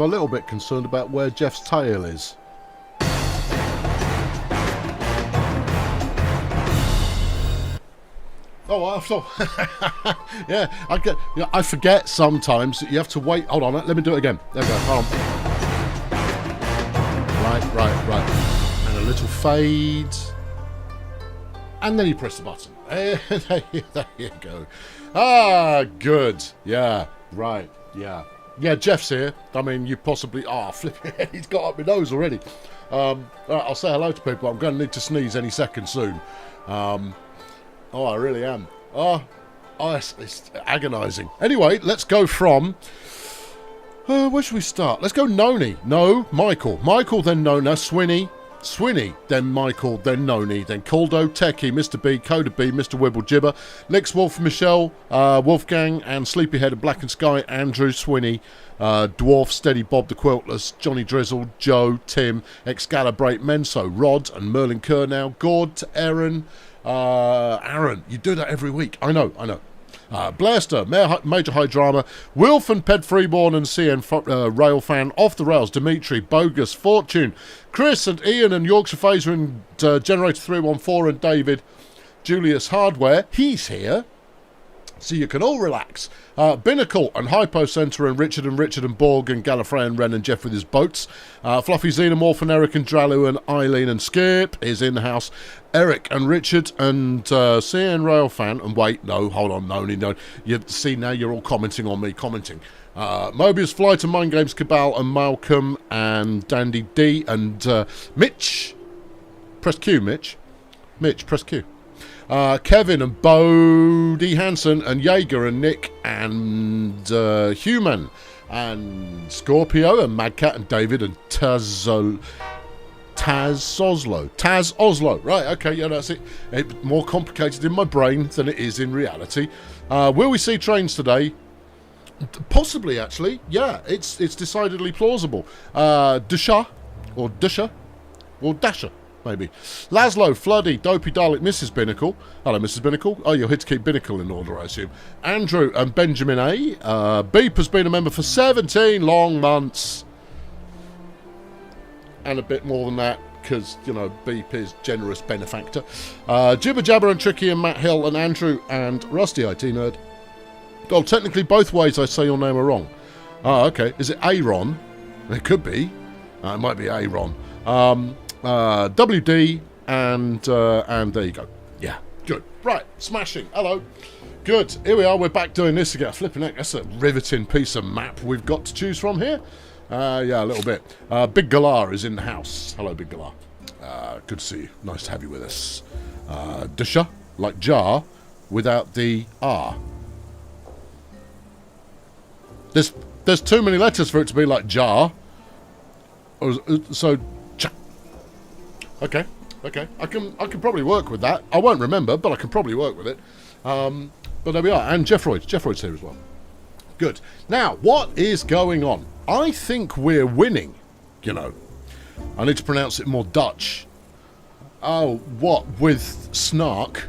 a little bit concerned about where Jeff's tail is. Oh, I thought, yeah, I forget sometimes that you have to wait. Hold on, let me do it again. There we go, hold on. Right. And a little fade. And then you press the button. There you go. Ah, good. Yeah, right, yeah. Yeah, Jeff's here. I mean, you possibly... flip it. He's got up my nose already. I'll say hello to people. I'm going to need to sneeze any second soon. I really am. It's agonising. Anyway, let's go from... where should we start? Let's go Noni. No, Michael. Michael, then Nona. Swinny. Swinny, then Michael, then Noni, then Caldo, Techie, Mr. B, Coda B, Mr. Wibble Jibber, Lix Wolf, Michelle, Wolfgang, and Sleepyhead and Black and Sky, Andrew, Swinny, Dwarf, Steady Bob the Quiltless, Johnny Drizzle, Joe, Tim, Excalibrate, Menso, Rod, and Merlin Kernow, Gord, Aaron, you do that every week. I know. Blaster, Major High Drama, Wilf and Ped Freeborn and CN Railfan, Off the Rails, Dimitri, Bogus, Fortune, Chris and Ian and Yorkshire Phaser and Generator 314 and David, Julius Hardware, he's here, so you can all relax. Binnacle and Hypocenter and Richard and Borg and Gallifrey and Ren and Jeff with his boats. Fluffy Xenomorph and Eric and Dralu and Eileen and Skip is in the house. Eric and Richard and CN Railfan and wait, no, hold on, no. You see now you're all commenting on me commenting. Mobius Flight and Mind Games Cabal and Malcolm and Dandy D and Mitch. Press Q, Mitch. Mitch, press Q. Kevin and Bodie Hansen and Jaeger and Nick and Human and Scorpio and Madcat and David and Taz Oslo. Right, okay, yeah, that's it. It's more complicated in my brain than it is in reality. Will we see trains today? Possibly, actually. Yeah, it's decidedly plausible. Dasher, maybe. Laszlo, Floody, Dopey Dalek, Mrs. Binnacle. Hello, Mrs. Binnacle. Oh, you're here to keep Binnacle in order, I assume. Andrew and Benjamin A. Beep has been a member for 17 long months. And a bit more than that, because, Beep is generous benefactor. Jibber Jabber and Tricky and Matt Hill and Andrew and Rusty IT Nerd. Oh, technically both ways I say your name are wrong. Oh, okay. Is it Aaron? It could be. It might be Aaron. WD, and there you go. Yeah, good. Right, smashing. Hello. Good. Here we are. We're back doing this again. Flipping heck, that's a riveting piece of map we've got to choose from here. Yeah, a little bit. Big Galar is in the house. Hello, Big Galar. Good to see you. Nice to have you with us. Dasha, like jar, without the R. There's too many letters for it to be like jar. So... Okay. I can probably work with that. I won't remember, but I can probably work with it. But there we are. And Jeffroyd's here as well. Good. Now, what is going on? I think we're winning, I need to pronounce it more Dutch. Oh, what? With snark?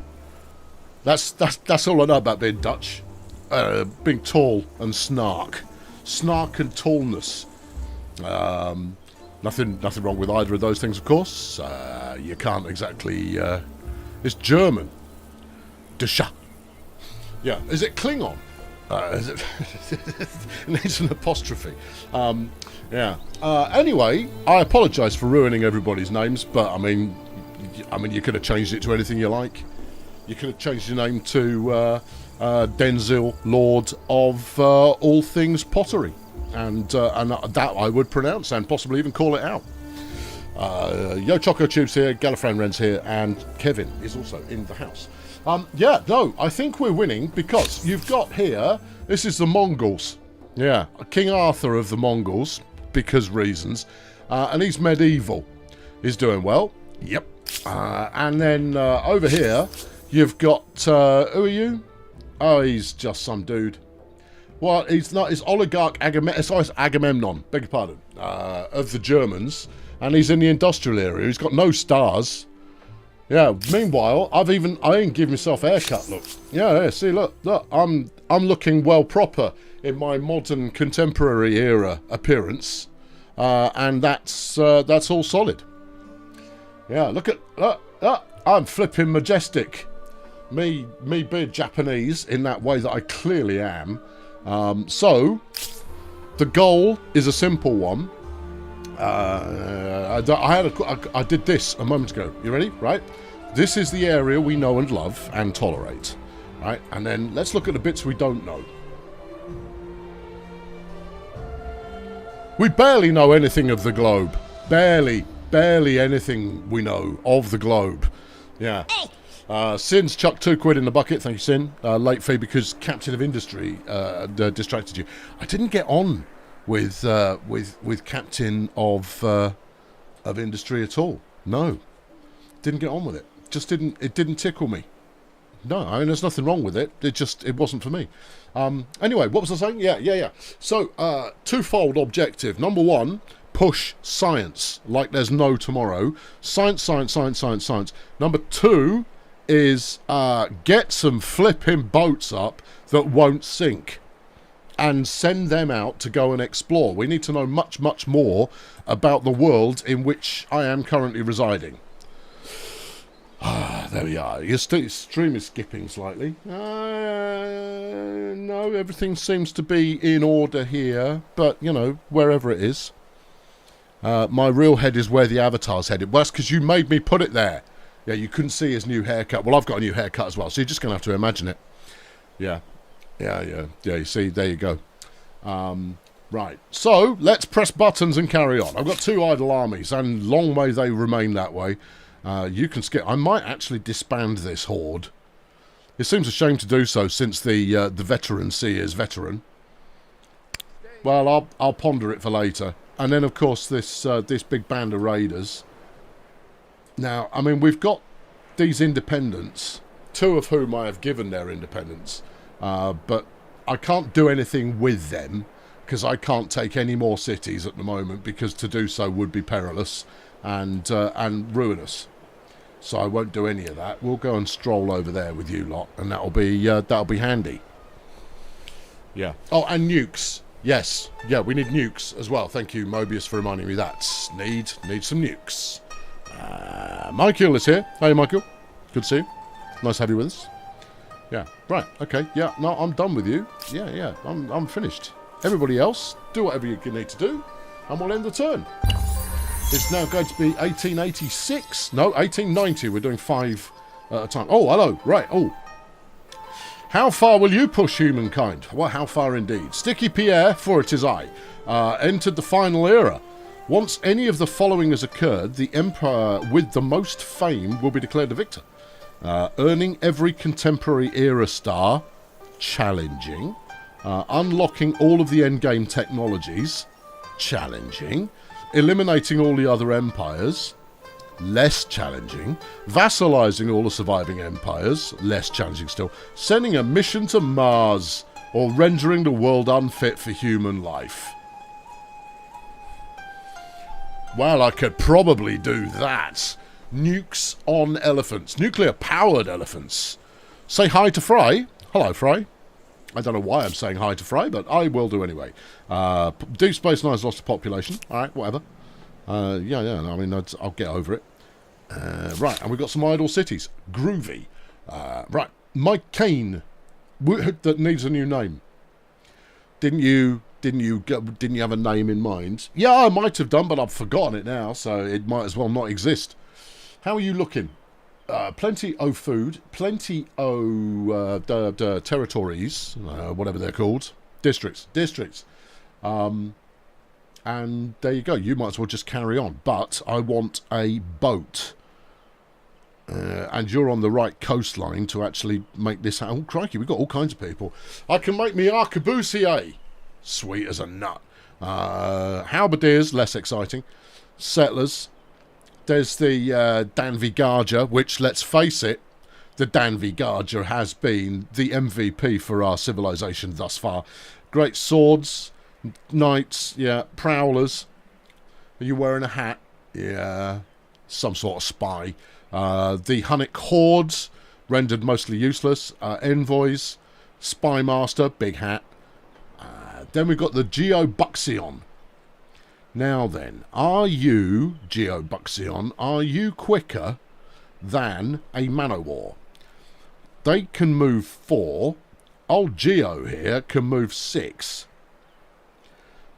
That's all I know about being Dutch. Being tall and snark. Snark and tallness. Nothing wrong with either of those things, of course. You can't exactly... it's German. Dasha. Yeah. Is it Klingon? Is it... it needs an apostrophe. Yeah. Anyway, I apologise for ruining everybody's names, but, I mean, you could have changed it to anything you like. You could have changed your name to Denzil, Lord of all things pottery. And that I would pronounce and possibly even call it out. Yo Choco Tube's here, Gallifrey Wren's here, and Kevin is also in the house. I think we're winning because you've got here, this is the Mongols. Yeah, King Arthur of the Mongols, because reasons. And he's medieval. He's doing well. Yep. And then over here, you've got, who are you? Oh, he's just some dude. Well, he's not. It's oligarch Agamemnon. Beg your pardon. Of the Germans, and he's in the industrial area. He's got no stars. Yeah. Meanwhile, I ain't give myself a haircut. Look. Yeah. See. Look. I'm looking well proper in my modern contemporary era appearance, and that's all solid. Yeah, look at I'm flipping majestic. Me being Japanese in that way that I clearly am. So the goal is a simple one. I did this a moment ago. You ready? Right. This is the area we know and love and tolerate. Right, and then let's look at the bits we don't know. We barely know anything of the globe. Barely anything we know of the globe. Yeah. Sin's chucked £2 in the bucket. Thank you, Sin. Late fee because Captain of Industry distracted you. I didn't get on with Captain of Industry at all. No, didn't get on with it. Just didn't. It didn't tickle me. No, I mean, there's nothing wrong with it. It wasn't for me. Anyway, what was I saying? Yeah. So, twofold objective. Number one, push science like there's no tomorrow. Science. Number two is get some flipping boats up that won't sink and send them out to go and explore. We need to know much more about the world in which I am currently residing. There we are. Your stream is skipping slightly. No, everything seems to be in order here, but, you know, wherever it is. My real head is where the avatar's headed. Well, that's because you made me put it there. Yeah, you couldn't see his new haircut. Well, I've got a new haircut as well, so you're just going to have to imagine it. Yeah, you see, there you go. Right, so let's press buttons and carry on. I've got 2 idle armies, and long may they remain that way. You can skip. I might actually disband this horde. It seems a shame to do so since the veteran seer's veteran. Well, I'll ponder it for later. And then, of course, this big band of raiders. Now, I mean, we've got these independents, 2 of whom I have given their independence, but I can't do anything with them because I can't take any more cities at the moment because to do so would be perilous and ruinous. So I won't do any of that. We'll go and stroll over there with you lot, and that'll be handy. Yeah. Oh, and nukes. Yes. Yeah, we need nukes as well. Thank you, Mobius, for reminding me that. Need some nukes. Michael is here. Hey, Michael. Good to see you. Nice to have you with us. Yeah. Right. Okay. Yeah. No, I'm done with you. Yeah. I'm finished. Everybody else, do whatever you need to do, and we'll end the turn. It's now going to be 1886. No, 1890. We're doing 5 at a time. Oh, hello. Right. Oh. How far will you push humankind? Well, how far indeed? Sticky Pierre, for it is I, entered the final era. Once any of the following has occurred, the emperor with the most fame will be declared the victor. Earning every contemporary era star, challenging. Unlocking all of the endgame technologies, challenging. Eliminating all the other empires, less challenging. Vassalizing all the surviving empires, less challenging still. Sending a mission to Mars, or rendering the world unfit for human life. Well, I could probably do that. Nukes on elephants. Nuclear-powered elephants. Say hi to Fry. Hello, Fry. I don't know why I'm saying hi to Fry, but I will do anyway. Deep Space Nine's lost a population. All right, whatever. Yeah, I mean, I'll get over it. Right, and we've got some idle cities. Groovy. Right, Mike Kane. That needs a new name. Didn't you have a name in mind? Yeah, I might have done, but I've forgotten it now, so it might as well not exist. How are you looking? Plenty of food, plenty of territories, whatever they're called, districts. And there you go. You might as well just carry on. But I want a boat. And you're on the right coastline to actually make this happen. Oh, crikey, we've got all kinds of people. I can make me arquebusier. Sweet as a nut. Halberdiers, less exciting. Settlers. There's the Danvigarja, which, let's face it, the Danvigarja has been the MVP for our civilization thus far. Great swords, knights, yeah, prowlers. Are you wearing a hat? Yeah, some sort of spy. The Hunnic hordes, rendered mostly useless. Envoys, spy master, big hat. Then we've got the Geobuxion. Now then, are you, Geobuxion, are you quicker than a Manowar? They can move 4. Old Geo here can move 6.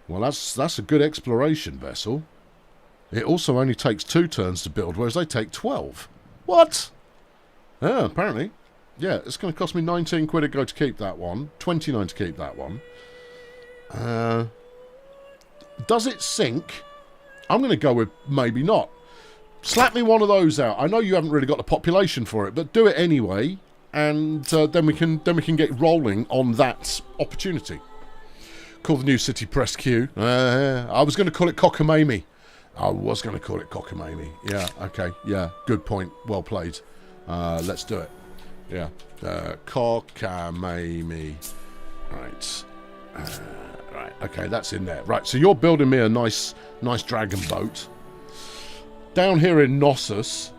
Well, that's a good exploration vessel. It also only takes 2 turns to build, whereas they take 12. What? Yeah, apparently. Yeah, it's going to cost me 19 quid a go to keep that one. 29 to keep that one. Does it sink? I'm going to go with maybe not. Slap me one of those out. I know you haven't really got the population for it, but do it anyway, and then we can get rolling on that opportunity. Call the new city press Q. I was going to call it Cockamamie. I was going to call it Cockamamie. Yeah. Okay. Yeah. Good point. Well played. Let's do it. Yeah. Cockamamie. Right. Right, okay, that's in there. Right, so you're building me a nice dragon boat. Down here in Knossos,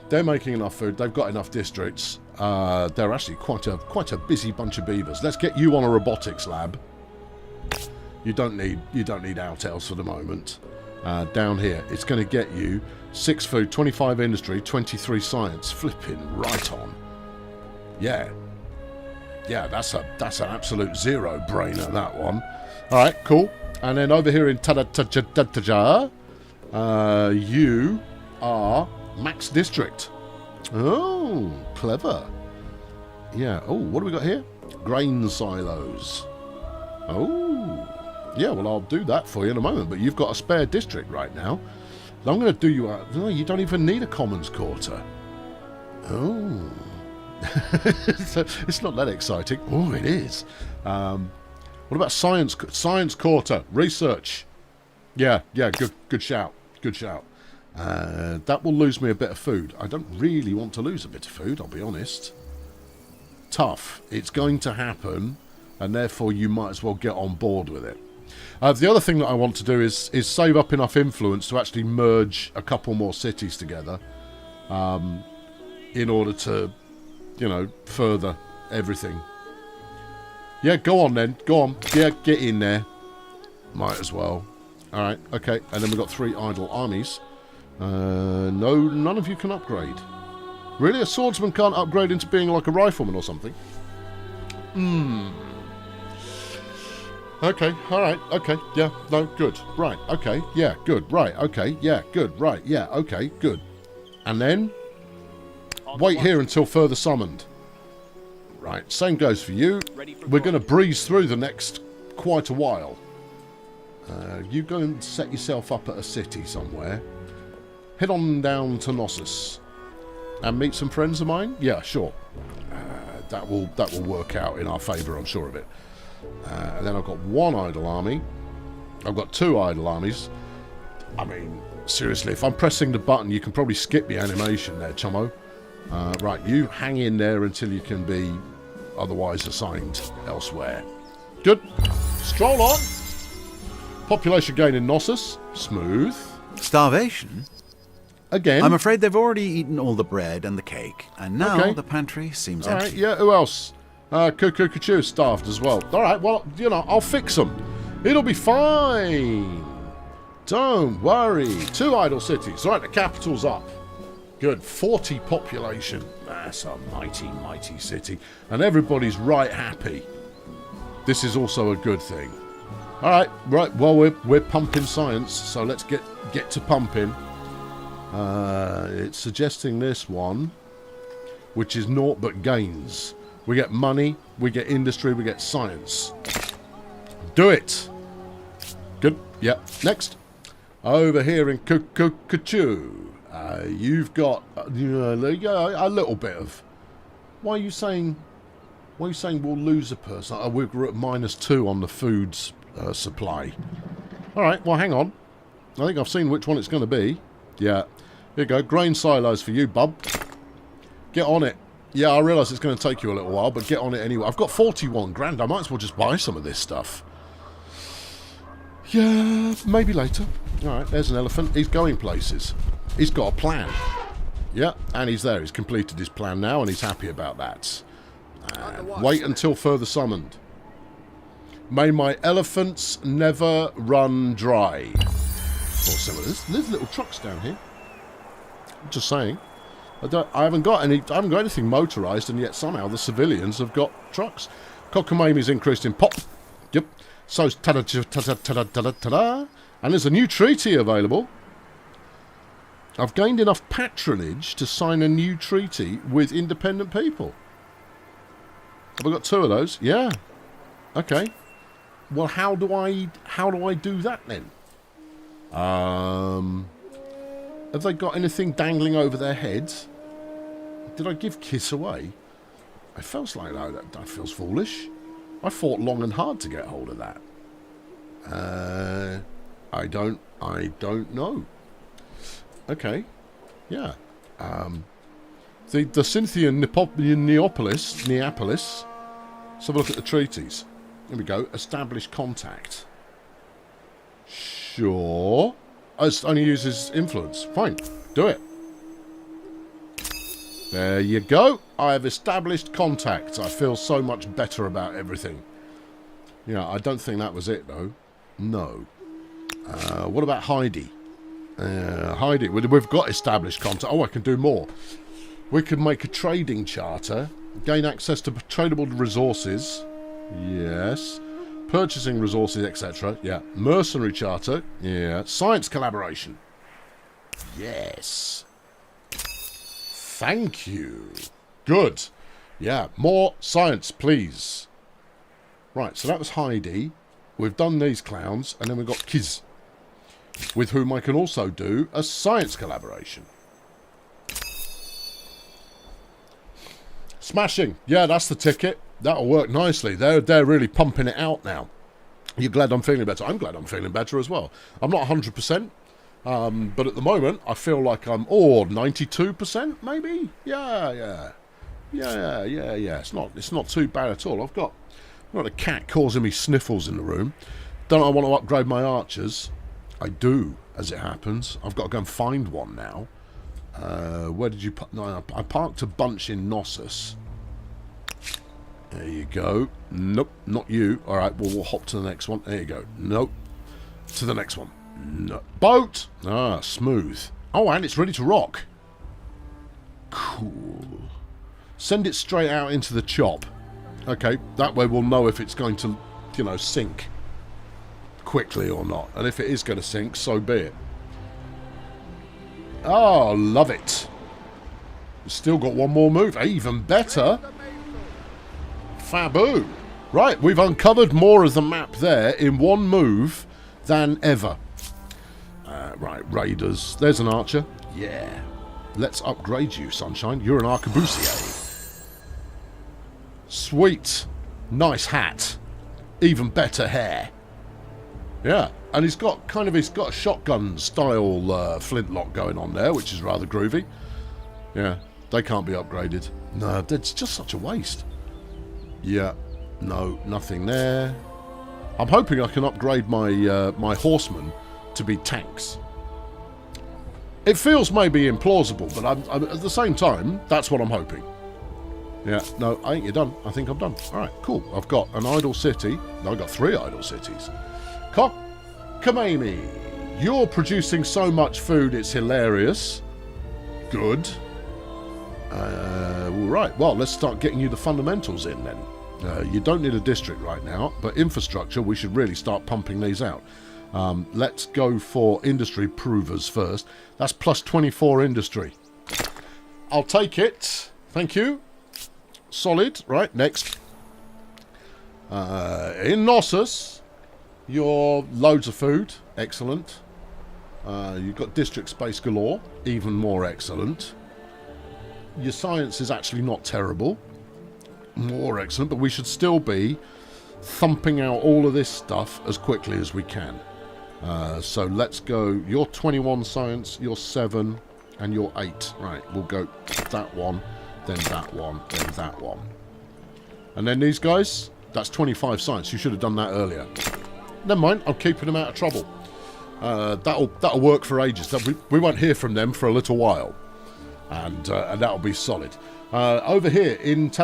they're making enough food. They've got enough districts. They're actually quite a busy bunch of beavers. Let's get you on a robotics lab. You don't need outels for the moment. Down here, it's going to get you 6 food, 25 industry, 23 science. Flipping right on. Yeah. Yeah, that's an absolute zero-brainer, that one. All right, cool. And then over here in Tadataja, you are Max District. Oh, clever. Yeah. Oh, what do we got here? Grain silos. Oh. Yeah, well, I'll do that for you in a moment, but you've got a spare district right now. I'm going to do you out. No, you don't even need a commons quarter. Oh. It's not that exciting. Oh, it is. What about science quarter? Research. Yeah, good shout. Good shout. That will lose me a bit of food. I don't really want to lose a bit of food, I'll be honest. Tough. It's going to happen, and therefore you might as well get on board with it. The other thing that I want to do is save up enough influence to actually merge a couple more cities together, in order to, you know, further everything. Yeah, go on then. Go on. Yeah, get in there. Might as well. Alright, okay. And then we've got 3 idle armies. No, none of you can upgrade. Really? A swordsman can't upgrade into being like a rifleman or something? Okay, alright, okay, yeah, no, good. Right, okay, yeah, good. Right, okay, yeah, good. Right, yeah, okay, good. And then wait here until further summoned. Right, same goes for you. We're going to breeze through the next quite a while. You go and set yourself up at a city somewhere. Head on down to Knossos and meet some friends of mine. Yeah, sure. That will work out in our favour, I'm sure of it. And then I've got 1 idle army. I've got 2 idle armies. I mean, seriously, if I'm pressing the button, you can probably skip the animation there, chummo. Right, you hang in there until you can be otherwise assigned elsewhere. Good. Stroll on. Population gain in Knossos. Smooth. Starvation? Again. I'm afraid they've already eaten all the bread and the cake, and now the pantry seems empty. Alright, yeah, who else? Cuckoo starved as well. Alright, well, you know, I'll fix them. It'll be fine. Don't worry. 2 idle cities. Alright, the capital's up. Good. 40 population. That's a mighty, mighty city. And everybody's right happy. This is also a good thing. Alright, right, well, we're pumping science, so let's get to pumping. It's suggesting this one, which is naught but gains. We get money, we get industry, we get science. Do it! Good, yep. Next. Over here in Kuchu, you've got a little bit of... Why are you saying we'll lose a person? We're at -2 on the foods supply. Alright, well, hang on. I think I've seen which one it's going to be. Yeah. Here you go. Grain silos for you, bub. Get on it. Yeah, I realise it's going to take you a little while, but get on it anyway. I've got 41 grand. I might as well just buy some of this stuff. Yeah, maybe later. Alright, there's an elephant. He's going places. He's got a plan. Yeah, and he's there. He's completed his plan now, and he's happy about that. Wait until further summoned. May my elephants never run dry. Or similar. There's little trucks down here. Just saying. I haven't got anything motorised, and yet somehow the civilians have got trucks. Cockamamie's increased in pop. Yep. So ta-da. And there's a new treaty available. I've gained enough patronage to sign a new treaty with independent people. Have I got 2 of those? Yeah. Okay. Well, how do I do that then? Have they got anything dangling over their heads? Did I give Kiss away? It feels like that feels foolish. I fought long and hard to get hold of that. I don't know. Okay. Yeah. The Scythian Neapolis. Let's have a look at the treaties. Here we go. Establish contact. Sure. It only uses influence. Fine. Do it. There you go. I have established contact. I feel so much better about everything. Yeah, I don't think that was it, though. No. What about Heidi? Heidi, we've got established contact. Oh, I can do more. We could make a trading charter. Gain access to tradable resources. Yes. Purchasing resources, etc. Yeah. Mercenary charter. Yeah. Science collaboration. Yes. Thank you. Good. Yeah. More science, please. Right, so that was Heidi. We've done these clowns, and then we've got Kiz, with whom I can also do a science collaboration. Smashing. Yeah, that's the ticket. That'll work nicely. They're really pumping it out now. You're glad I'm feeling better? I'm glad I'm feeling better as well. I'm not 100%, but at the moment, I feel like I'm 92% maybe? Yeah. It's not too bad at all. I've got a cat causing me sniffles in the room. Don't I want to upgrade my archers? I do, as it happens. I've got to go and find one now. Where did you put... No, I parked a bunch in Knossos. There you go. Nope, not you. Alright, well, we'll hop to the next one. There you go. Nope. To the next one. No. Boat! Ah, smooth. Oh, and it's ready to rock. Cool. Send it straight out into the chop. Okay, that way we'll know if it's going to, sink quickly or not. And if it is going to sink, so be it. Oh, love it. Still got one more move. Even better. Faboo. Right, we've uncovered more of the map there in one move than ever. Right, raiders. There's an archer. Yeah. Let's upgrade you, Sunshine. You're an arquebusier. Sweet. Nice hat. Even better hair. Yeah. And he's got a shotgun style flintlock going on there, which is rather groovy. Yeah. They can't be upgraded. No, it's just such a waste. Yeah. No, nothing there. I'm hoping I can upgrade my my horsemen to be tanks. It feels maybe implausible, but I'm at the same time, that's what I'm hoping. Yeah, no, I think you're done. I think I'm done. Alright, cool. I've got an idle city. No, I've got 3 idle cities. Cockamamie, you're producing so much food, it's hilarious. Good. Alright, well, let's start getting you the fundamentals in then. You don't need a district right now, but infrastructure, we should really start pumping these out. Let's go for industry provers first. That's plus 24 industry. I'll take it. Thank you. Solid. Right, next. In Knossos, you're loads of food. Excellent. You've got district space galore. Even more excellent. Your science is actually not terrible. More excellent, but we should still be thumping out all of this stuff as quickly as we can. So let's go. You're 21 science, you're 7, and you're 8. Right, we'll go that one, then that one, then that one. And then these guys, that's 25 science. You should have done that earlier. Never mind, I'm keeping them out of trouble. That'll work for ages. We won't hear from them for a little while. And that'll be solid. Over here in they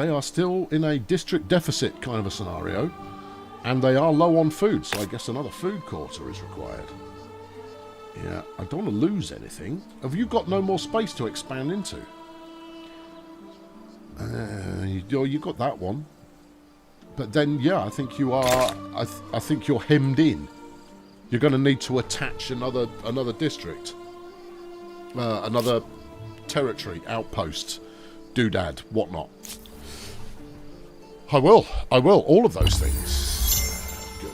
are still in a district deficit kind of a scenario. And they are low on food, so I guess another food quarter is required. Yeah, I don't want to lose anything. Have you got no more space to expand into? You got that one. But then, yeah, I think you are... I think you're hemmed in. You're going to need to attach another district. Another territory, outpost, doodad, whatnot. I will. All of those things.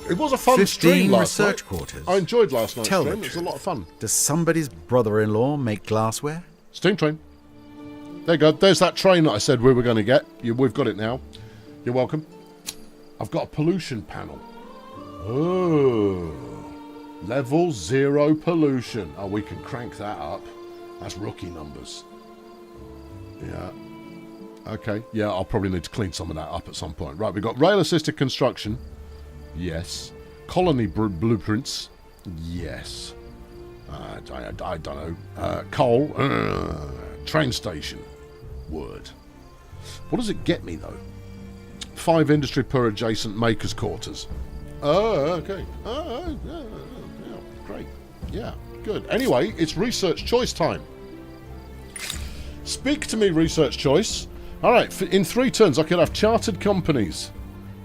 It was a fun stream last research night. Quarters. I enjoyed last night's Tell stream. the It was a lot of fun. Does somebody's brother-in-law make glassware? Steam train. There you go. There's that train that I said we were going to get. We've got it now. You're welcome. I've got a pollution panel. Oh. Level 0 pollution. Oh, we can crank that up. That's rookie numbers. Yeah. Okay. Yeah, I'll probably need to clean some of that up at some point. Right, we've got rail-assisted construction. Yes. Colony blueprints. Yes. I don't know. Coal. Train station. Word. What does it get me, though? 5 industry per adjacent makers' quarters. Oh, okay. Yeah, great. Yeah, good. Anyway, it's research choice time. Speak to me, research choice. All right, in 3 turns, I could have chartered companies,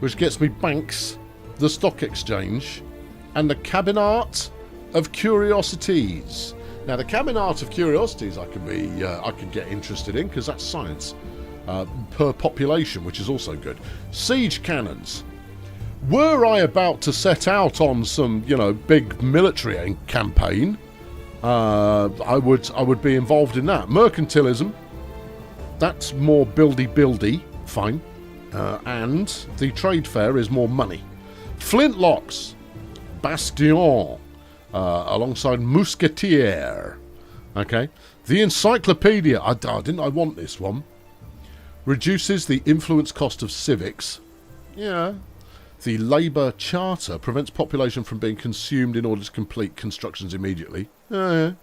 which gets me banks, the stock exchange, and the cabinet of curiosities. Now, the cabinet of curiosities I can get interested in because that's science per population, which is also good. Siege cannons. Were I about to set out on some, big military campaign, I would be involved in that. Mercantilism. That's more buildy, fine. And the trade fair is more money. Flintlocks. Bastion. Alongside Mousquetier. Okay. The encyclopedia. Didn't I want this one? Reduces the influence cost of civics. Yeah. The Labour Charter prevents population from being consumed in order to complete constructions immediately. And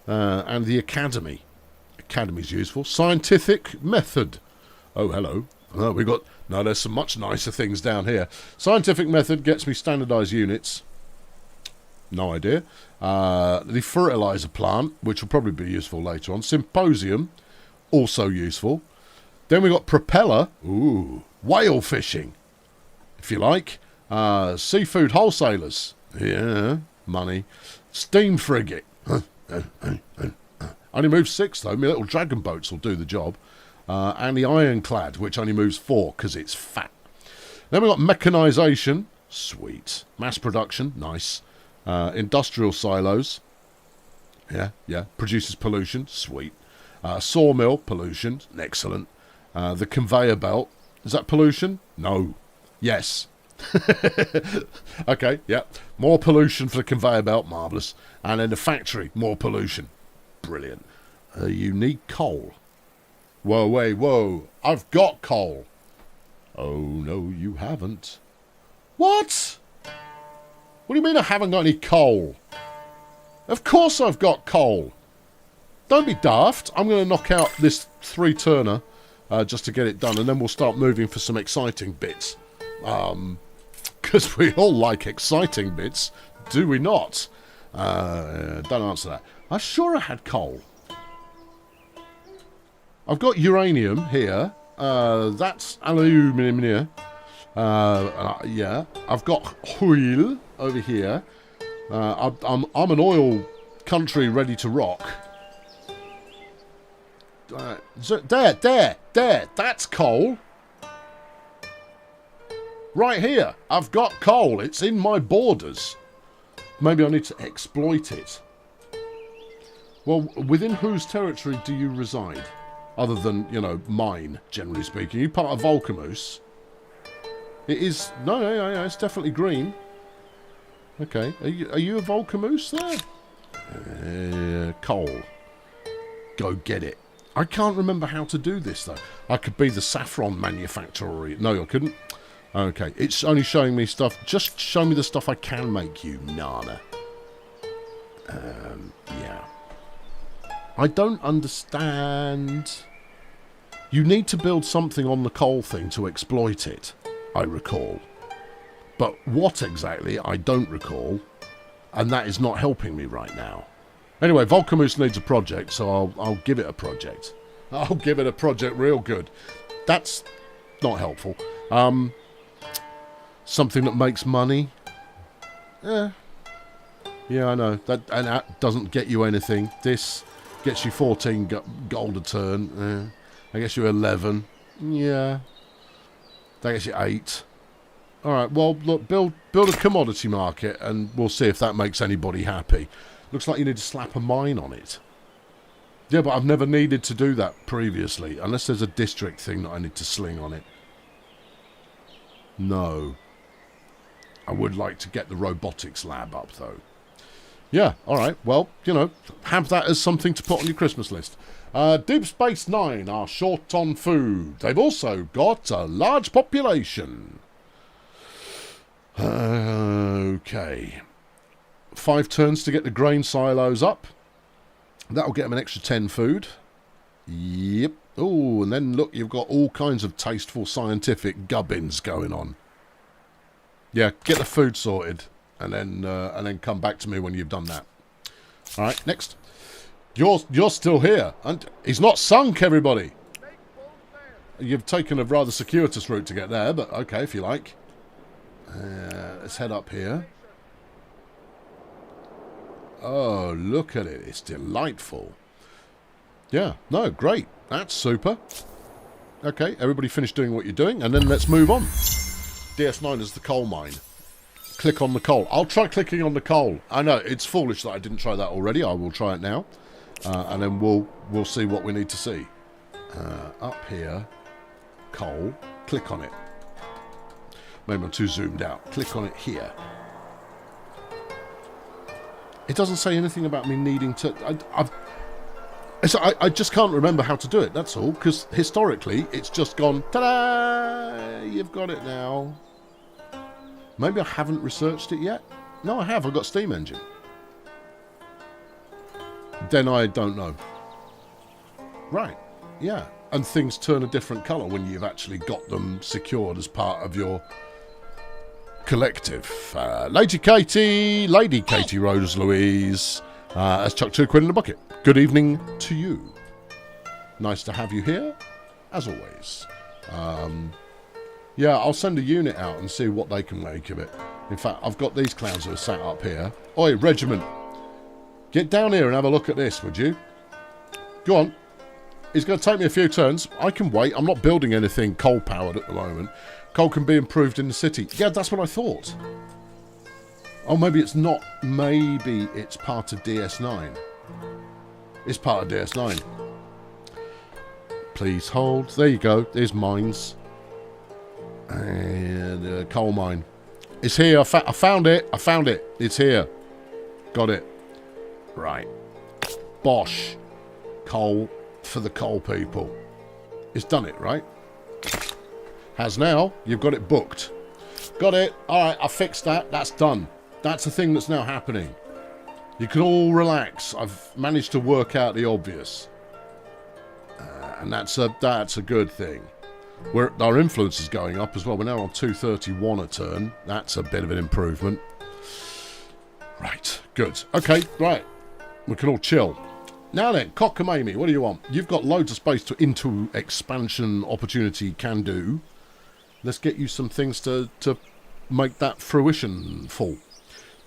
the Academy. Academy's useful. Scientific method. Oh, hello. There's some much nicer things down here. Scientific method gets me standardised units. No idea. The fertiliser plant, which will probably be useful later on. Symposium, also useful. Then we got propeller. Ooh. Whale fishing, if you like. Seafood wholesalers. Yeah. Money. Steam frigate. Only moves 6, though. My little dragon boats will do the job. And the ironclad, which only moves 4 because it's fat. Then we've got mechanisation. Sweet. Mass production. Nice. Industrial silos. Yeah. Produces pollution. Sweet. Sawmill. Pollution. Excellent. The conveyor belt. Is that pollution? No. Yes. Okay, yeah. More pollution for the conveyor belt. Marvellous. And then the factory. More pollution. Brilliant. You need coal. Whoa. I've got coal. Oh, no, you haven't. What? What do you mean I haven't got any coal? Of course I've got coal. Don't be daft. I'm going to knock out this 3-turner just to get it done, and then we'll start moving for some exciting bits. Because we all like exciting bits, do we not? Don't answer that. I'm sure I had coal. I've got uranium here. That's aluminium here. Yeah. I've got oil over here. I'm an oil country ready to rock. There. That's coal. Right here. I've got coal. It's in my borders. Maybe I need to exploit it. Well, within whose territory do you reside? Other than, mine, generally speaking. Are you part of Volcamoose? It is... No, it's definitely green. Okay. Are you a Volcamoose there? Coal. Go get it. I can't remember how to do this, though. I could be the saffron manufacturer. No, I couldn't. Okay. It's only showing me stuff. Just show me the stuff I can make, you nana. Yeah. I don't understand. You need to build something on the coal thing to exploit it, I recall. But what exactly, I don't recall. And that is not helping me right now. Anyway, Volcamus needs a project, so I'll give it a project. I'll give it a project real good. That's not helpful. Something that makes money. Yeah, I know. That doesn't get you anything. This gets you 14 gold a turn. That gets you 11. Yeah. That gets you 8. Alright, well, look, build a commodity market, and we'll see if that makes anybody happy. Looks like you need to slap a mine on it. Yeah, but I've never needed to do that previously, unless there's a district thing that I need to sling on it. No. I would like to get the robotics lab up, though. Yeah, alright, well, you know, have that as something to put on your Christmas list. Deep Space Nine are short on food. They've also got a large population. Okay. 5 turns to get the grain silos up. That'll get them an extra 10 food. Yep. Oh, and then look, you've got all kinds of tasteful scientific gubbins going on. Yeah, get the food sorted, and then come back to me when you've done that. All right, next. You're still here, and he's not sunk, everybody. You've taken a rather circuitous route to get there, but okay, if you like. Let's head up here. Oh, look at it. It's delightful. Yeah, no, great. That's super. Okay, everybody finish doing what you're doing, and then let's move on. DS9 is the coal mine. Click on the coal. I'll try clicking on the coal. I know, it's foolish that I didn't try that already. I will try it now. And then we'll see what we need to see. Up here, coal. Click on it. Maybe I'm too zoomed out. Click on it here. It doesn't say anything about me needing to... I just can't remember how to do it, that's all. Because historically, it's just gone, ta-da! You've got it now. Maybe I haven't researched it yet? No, I have. I've got Steam Engine. Then I don't know. Right. Yeah. And things turn a different colour when you've actually got them secured as part of your collective. Lady Katie Rose Louise has chucked £2 in the bucket. Good evening to you. Nice to have you here, as always. Yeah, I'll send a unit out and see what they can make of it. In fact, I've got these clowns that are sat up here. Oi, regiment. Get down here and have a look at this, would you? Go on. It's going to take me a few turns. I can wait. I'm not building anything coal-powered at the moment. Coal can be improved in the city. Yeah, that's what I thought. Oh, maybe it's not. Maybe it's part of DS9. It's part of DS9. Please hold. There you go. There's mines. And coal mine. It's here. I found it. I found it. It's here. Got it. Right. Bosh. Coal for the coal people. It's done it, right? Has now. You've got it booked. Got it. Alright, I fixed that. That's done. That's a thing that's now happening. You can all relax. I've managed to work out the obvious. And that's a good thing. Our influence is going up as well. We're now on 231 a turn. That's a bit of an improvement. Right. Good. Okay. Right. We can all chill. Now then, cockamamie, what do you want? You've got loads of space into expansion opportunity can do. Let's get you some things to make that fruition full.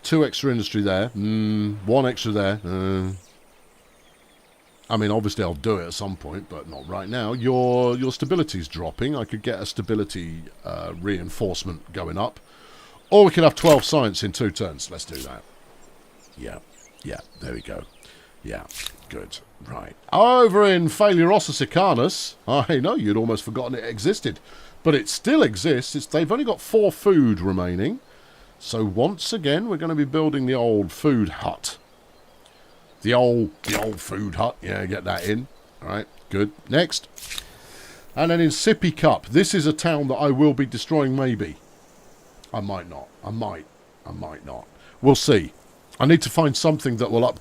2 extra industry there. 1 extra there. I mean, obviously I'll do it at some point, but not right now. Your stability's dropping. I could get a stability reinforcement going up. Or we could have 12 science in 2 turns. Let's do that. Yeah. Yeah, there we go. Yeah, good. Right. Over in Phalerosa Sicanus, I know you'd almost forgotten it existed, but it still exists. They've only got 4 food remaining. So once again, we're going to be building the old food hut. The old food hut. Yeah, get that in. All right, good. Next. And then in Sippy Cup, this is a town that I will be destroying maybe. I might not. I might not. We'll see. I need to find something that will up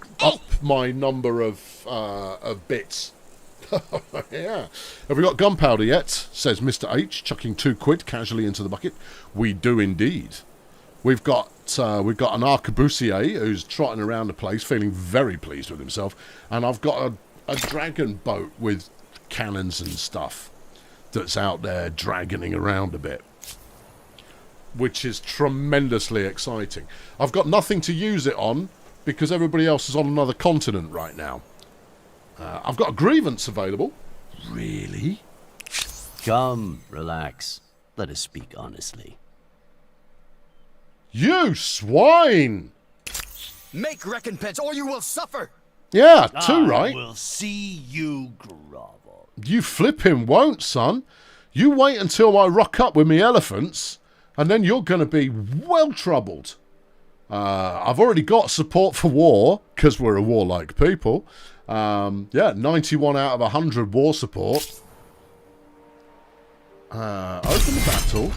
my number of bits. Yeah. Have we got gunpowder yet? Says Mr. H, chucking £2 casually into the bucket. We do indeed. We've got an arquebusier who's trotting around the place, feeling very pleased with himself, and I've got a dragon boat with cannons and stuff that's out there dragoning around a bit, which is tremendously exciting. I've got nothing to use it on because everybody else is on another continent right now. I've got a grievance available. Really? Come, relax. Let us speak honestly. You swine! Make recompense, or you will suffer! Yeah, too right. I will see you grovel. You flipping won't, son. You wait until I rock up with me elephants, and then you're going to be well troubled. I've already got support for war, because we're a warlike people. Yeah, 91 out of 100 war support. Open the battle.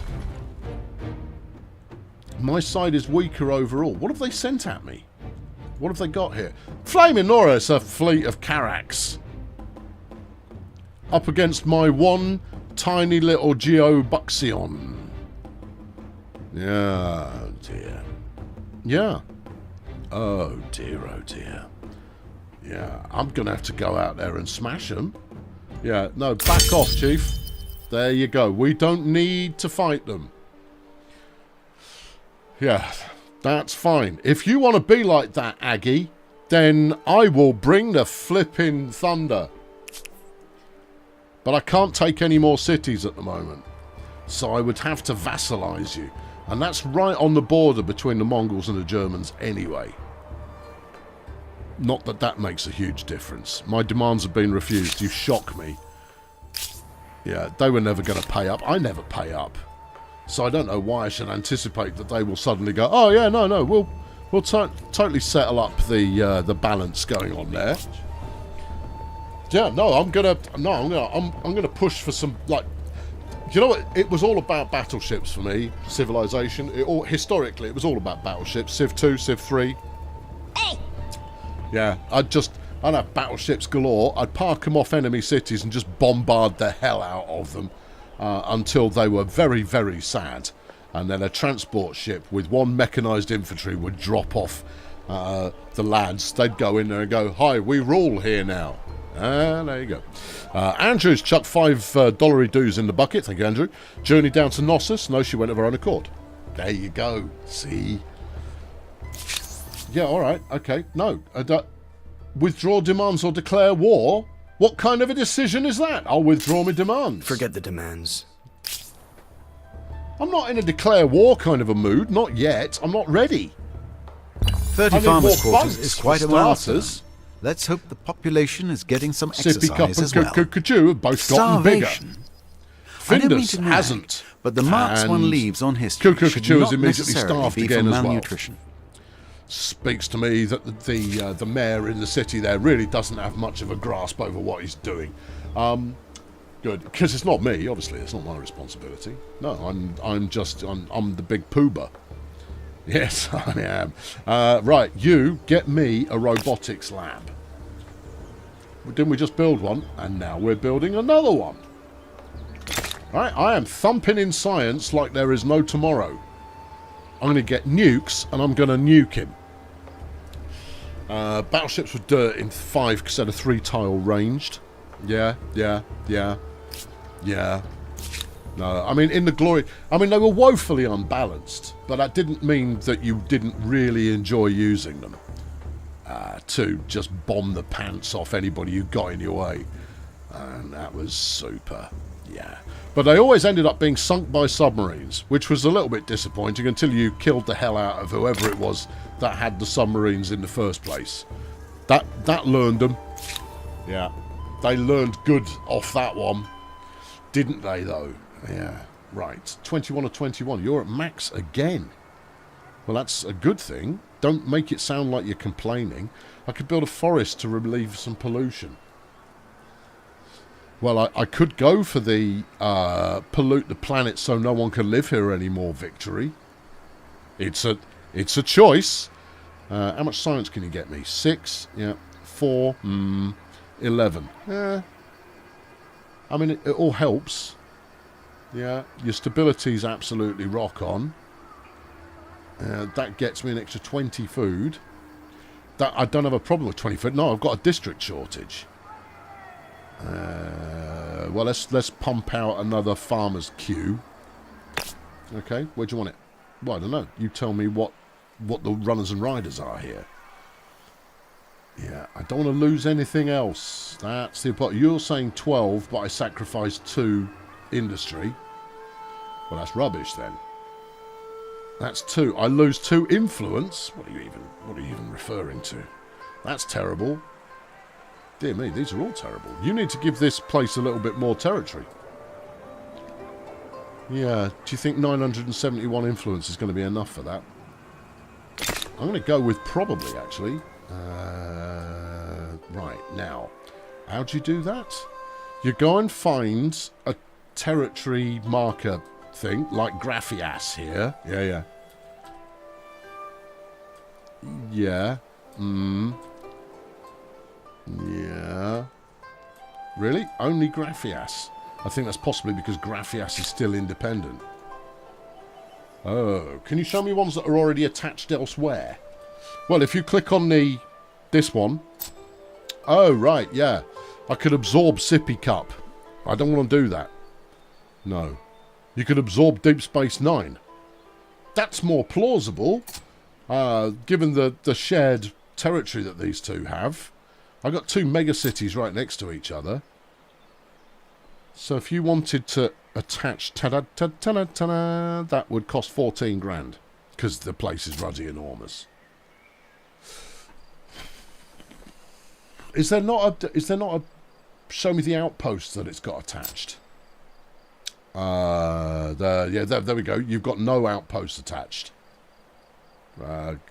My side is weaker overall. What have they sent at me? What have they got here? Flaming Norris, a fleet of Carracks. Up against my one tiny little Geobuxion. Yeah, oh dear. Yeah. Oh dear, oh dear. Yeah, I'm going to have to go out there and smash them. Yeah, no, back off, Chief. There you go. We don't need to fight them. Yeah, that's fine. If you want to be like that, Aggie, then I will bring the flipping thunder. But I can't take any more cities at the moment. So I would have to vassalize you. And that's right on the border between the Mongols and the Germans anyway. Not that that makes a huge difference. My demands have been refused. You shock me. Yeah, they were never going to pay up. I never pay up. So I don't know why I should anticipate that they will suddenly go, oh yeah, no, we'll totally settle up the balance going on there. Yeah, no, I'm gonna push for some, like, you know what? It was all about battleships for me. Civilization. Historically, it was all about battleships. Civ 2, Civ 3. Yeah, I'd have battleships galore. I'd park them off enemy cities and just bombard the hell out of them until they were very, very sad. And then a transport ship with one mechanised infantry would drop off the lads. They'd go in there and go, hi, we rule here now. There you go. Andrew's chucked $5 dues in the bucket. Thank you, Andrew. Journey down to Knossos. No, she went of her own accord. There you go. See? Yeah, all right. Okay. No. Withdraw demands or declare war? What kind of a decision is that? I'll withdraw my demands. Forget the demands. I'm not in a declare war kind of a mood. Not yet. I'm not ready. 30 farmers' quarters is quite a milestone. Let's hope the population is getting some exercise as well. Sippy have both gotten bigger. I don't mean Findus to nag, hasn't. but the marks one leaves on history should is not immediately necessarily starved be again from as well. malnutrition. Speaks to me that the mayor in the city there really doesn't have much of a grasp over what he's doing. Good, because it's not me. Obviously, it's not my responsibility. No, I'm the big poober. Yes, I am. Right, you get me a robotics lab. Didn't we just build one? And now we're building another one. Right, I am thumping in science like there is no tomorrow. I'm going to get nukes, and I'm going to nuke him. Battleships with dirt in 5 instead of 3 tile ranged. Yeah. No, I mean, in the glory... I mean, they were woefully unbalanced, but that didn't mean that you didn't really enjoy using them. To just bomb the pants off anybody who got in your way. And that was super. Yeah. But they always ended up being sunk by submarines, which was a little bit disappointing until you killed the hell out of whoever it was that had the submarines in the first place. That learned them. Yeah. They learned good off that one. Didn't they, though? Yeah. Right. 21 or 21. You're at max again. Well, that's a good thing. Don't make it sound like you're complaining. I could build a forest to relieve some pollution. Well, I could go for the pollute the planet so no one can live here anymore victory. It's a choice. How much science can you get me? 6? Yeah. 4, 11. Yeah. I mean, it all helps. Yeah, your stability's absolutely rock on. That gets me an extra 20 food. That I don't have a problem with 20 food. No, I've got a district shortage. Well, let's pump out another farmer's queue. Okay, where do you want it? Well, I don't know. You tell me what the runners and riders are here. Yeah, I don't want to lose anything else. That's the important. You're saying 12, but I sacrificed 2 industry. Well, that's rubbish then. That's 2. I lose 2 influence. What are you even referring to? That's terrible. Dear me, these are all terrible. You need to give this place a little bit more territory. Yeah, do you think 971 influence is going to be enough for that? I'm going to go with probably, actually. Right, now, how do you do that? You go and find a territory marker thing, like Graphias here. Yeah. Yeah. Yeah. Really? Only Graphias? I think that's possibly because Graphias is still independent. Oh, can you show me ones that are already attached elsewhere? Well, if you click on this one. Oh, right, yeah. I could absorb Sippy Cup. I don't want to do that. No. You could absorb Deep Space Nine. That's more plausible, given the shared territory that these two have. I've got 2 megacities right next to each other. So if you wanted to attach... that would cost 14 grand. Because the place is ruddy enormous. Is there not a... Show me the outpost that it's got attached. There we go. You've got no outposts attached.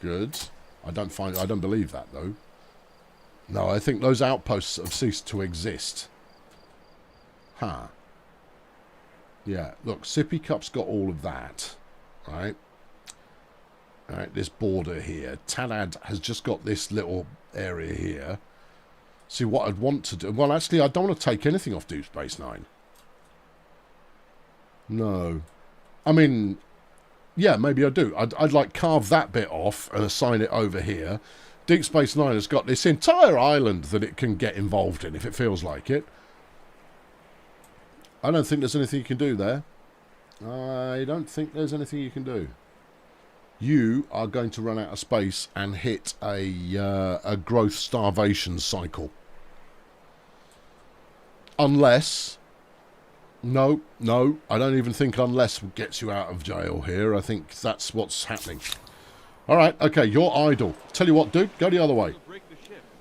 Good. I don't believe that, though. No, I think those outposts have ceased to exist. Huh. Yeah, look, Sippy Cup's got all of that. Right? Alright, this border here. Talad has just got this little area here. See, what I'd want to do... Well, actually, I don't want to take anything off Deep Space Nine. No. I mean... Yeah, maybe I do. I'd like carve that bit off and assign it over here. Deep Space Nine has got this entire island that it can get involved in if it feels like it. I don't think there's anything you can do there. I don't think there's anything you can do. You are going to run out of space and hit a growth starvation cycle. Unless... No, I don't even think unless gets you out of jail here. I think that's what's happening. Alright, okay, you're idle. Tell you what, dude, go the other way.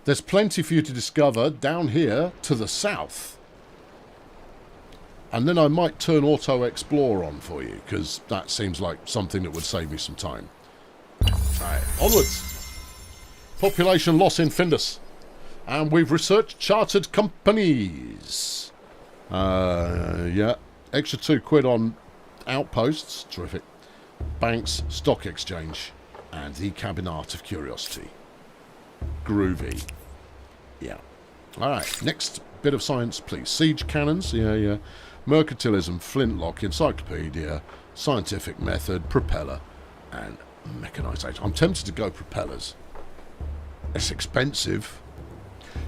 There's plenty for you to discover down here to the south. And then I might turn Auto Explore on for you, because that seems like something that would save me some time. Alright, onwards. Population loss in Findus. And we've researched chartered companies. Yeah. Extra £2 on outposts. Terrific. Banks, stock exchange, and the Cabinet of Curiosity. Groovy. Yeah. Alright, next bit of science, please. Siege cannons. Yeah. Mercantilism, flintlock, encyclopedia, scientific method, propeller, and mechanization. I'm tempted to go propellers. It's expensive.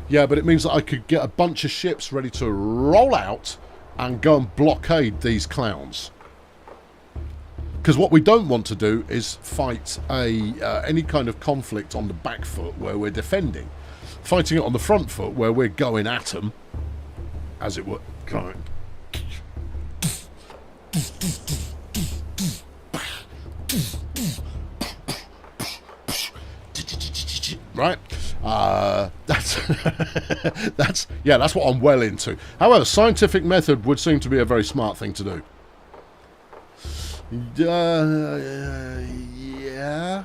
Yeah, but it means that I could get a bunch of ships ready to roll out and go and blockade these clowns. Because what we don't want to do is fight any kind of conflict on the back foot where we're defending. Fighting it on the front foot where we're going at them, as it were. Right? That's what I'm well into. However, scientific method would seem to be a very smart thing to do. Yeah.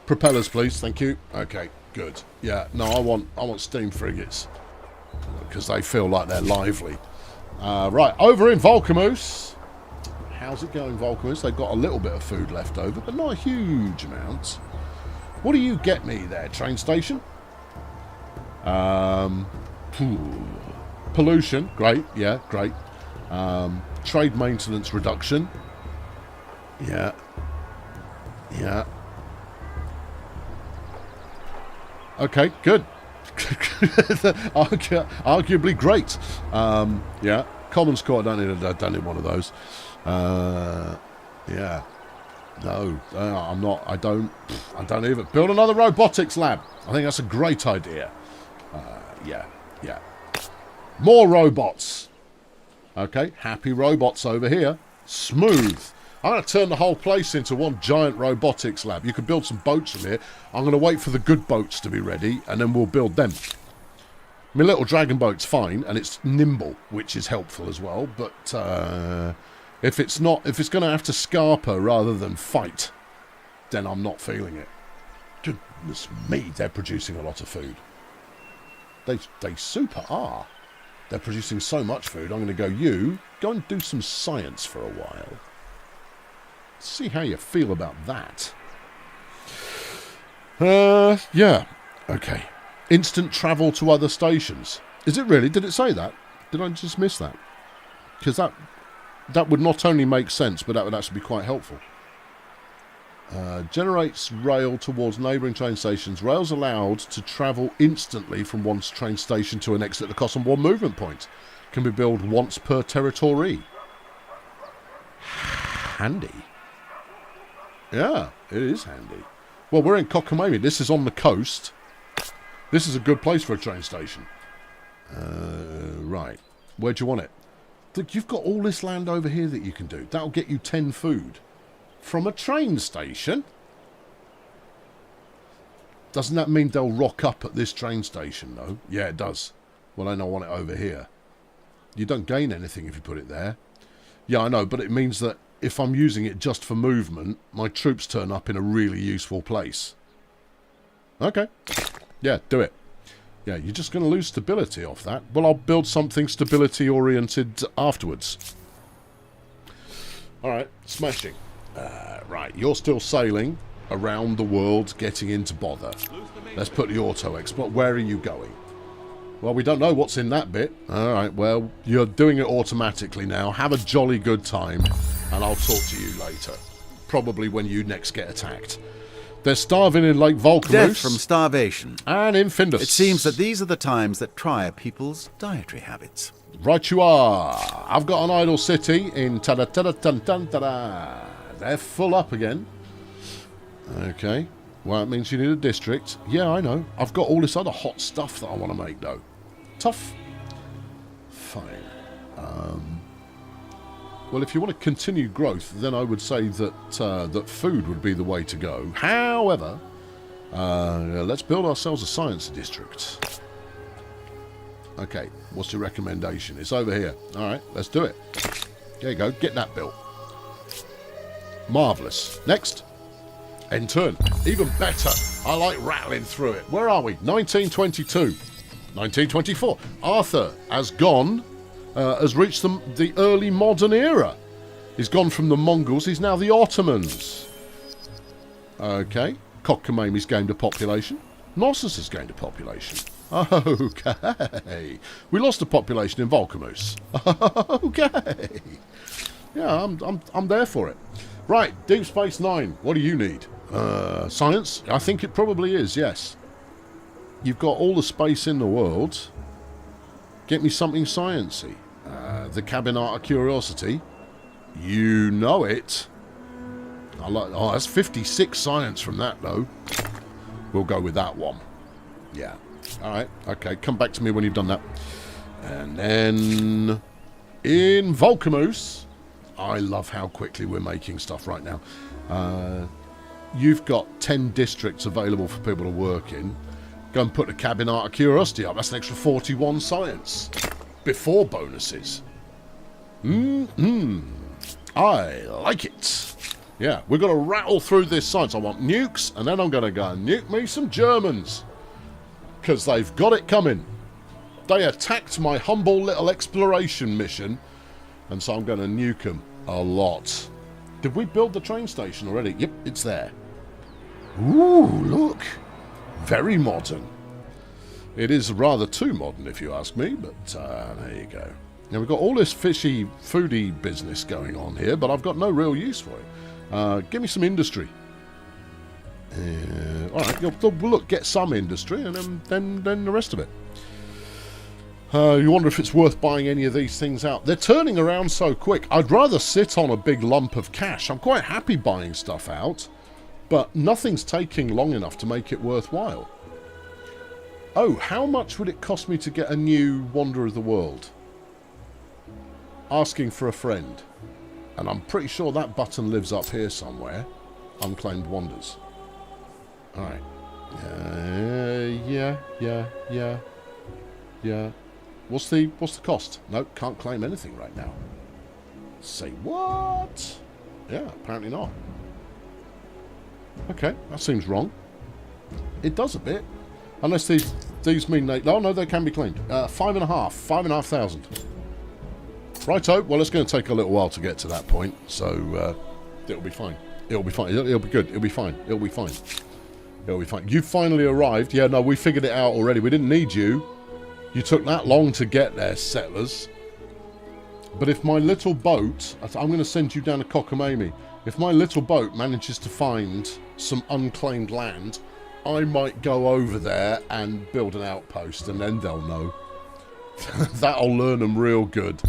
Propellers, please. Thank you. Okay, good. Yeah. No, I want steam frigates because they feel like they're lively. Right, over in Volcamus. How's it going, Volcamus? They've got a little bit of food left over, but not a huge amount. What do you get me there, train station? Pollution, great, yeah, great. Trade maintenance reduction. Yeah. Yeah. Okay, good. Arguably great. Yeah. Commons Core, I don't need one of those. Yeah. No, I'm not. I don't even. Build another robotics lab. I think that's a great idea. Yeah. More robots. Okay, happy robots over here. Smooth. I'm going to turn the whole place into one giant robotics lab. You can build some boats from here. I'm going to wait for the good boats to be ready, and then we'll build them. My little dragon boat's fine, and it's nimble, which is helpful as well. But if it's going to have to scarper rather than fight, then I'm not feeling it. Goodness me, they're producing a lot of food. They super are. They're producing so much food. I'm going to go and do some science for a while. See how you feel about that. Yeah. Okay. Instant travel to other stations. Is it really? Did it say that? Did I just miss that? Because that would not only make sense, but that would actually be quite helpful. Generates rail towards neighbouring train stations. Rails allowed to travel instantly from one train station to the next at the cost of one movement point. Can be built once per territory. Handy. Yeah, it is handy. Well, we're in Cockamamie. This is on the coast. This is a good place for a train station. Right. Where do you want it? Look, you've got all this land over here that you can do. That'll get you 10 food. From a train station? Doesn't that mean they'll rock up at this train station, though? Yeah, it does. Well, then I want it over here. You don't gain anything if you put it there. Yeah, I know, but it means that if I'm using it just for movement, my troops turn up in a really useful place. Okay. Yeah, do it. Yeah, you're just going to lose stability off that. Well, I'll build something stability-oriented afterwards. Alright, smashing. Right, you're still sailing around the world, getting into bother. Let's put the auto-export. Where are you going? Well, we don't know what's in that bit. Alright, well, you're doing it automatically now. Have a jolly good time, and I'll talk to you later. Probably when you next get attacked. They're starving in Lake Volcamus. Death from starvation. And in Findus. It seems that these are the times that try a people's dietary habits. Right you are. I've got an idle city in ta-da-ta-da-tan-tan-ta-da. They're full up again. Okay. Well, that means you need a district. Yeah, I know. I've got all this other hot stuff that I want to make, though. Tough. Fine. Well, if you want to continue growth, then I would say that that food would be the way to go. However, let's build ourselves a science district. Okay, what's your recommendation? It's over here. All right, let's do it. There you go. Get that built. Marvellous. Next. End turn. Even better. I like rattling through it. Where are we? 1922. 1924. Arthur has gone, has reached the early modern era. He's gone from the Mongols. He's now the Ottomans. Okay. Cockamamie's gained a population. Knossos has gained a population. Okay. We lost a population in Volcamus. Okay. Yeah, I'm there for it. Right, Deep Space Nine. What do you need? Science? I think it probably is, yes. You've got all the space in the world. Get me something sciencey. The Cabinet of Curiosity. You know it. Oh, that's 56 science from that, though. We'll go with that one. Yeah. Alright, okay. Come back to me when you've done that. And then... in Volcamus... I love how quickly we're making stuff right now. You've got 10 districts available for people to work in. Go and put the Cabinet of Curiosity up. That's an extra 41 science. Before bonuses. I like it. Yeah, we're going to rattle through this science. I want nukes, and then I'm going to go and nuke me some Germans. Because they've got it coming. They attacked my humble little exploration mission, and so I'm going to nuke them a lot. Did we build the train station already? Yep, it's there. Ooh, look. Very modern. It is rather too modern, if you ask me, but there you go. Now, we've got all this fishy, foodie business going on here, but I've got no real use for it. Give me some industry. All right, look, get some industry, and then the rest of it. You wonder if it's worth buying any of these things out. They're turning around so quick. I'd rather sit on a big lump of cash. I'm quite happy buying stuff out, but nothing's taking long enough to make it worthwhile. Oh, how much would it cost me to get a new Wonder of the World? Asking for a friend. And I'm pretty sure that button lives up here somewhere. Unclaimed Wonders. Alright. Yeah. What's the cost? Nope, can't claim anything right now. Say what? Yeah, apparently not. Okay, that seems wrong. It does a bit. Unless these mean they... Oh, no, they can be claimed. 5,500. Righto, well, it's going to take a little while to get to that point, so it'll be fine. It'll be fine. It'll be good. It'll be fine. It'll be fine. It'll be fine. You finally arrived. Yeah, no, we figured it out already. We didn't need you. You took that long to get there, settlers. But if my little boat... I'm going to send you down to Cockamamie. If my little boat manages to find some unclaimed land, I might go over there and build an outpost, and then they'll know. That'll learn them real good.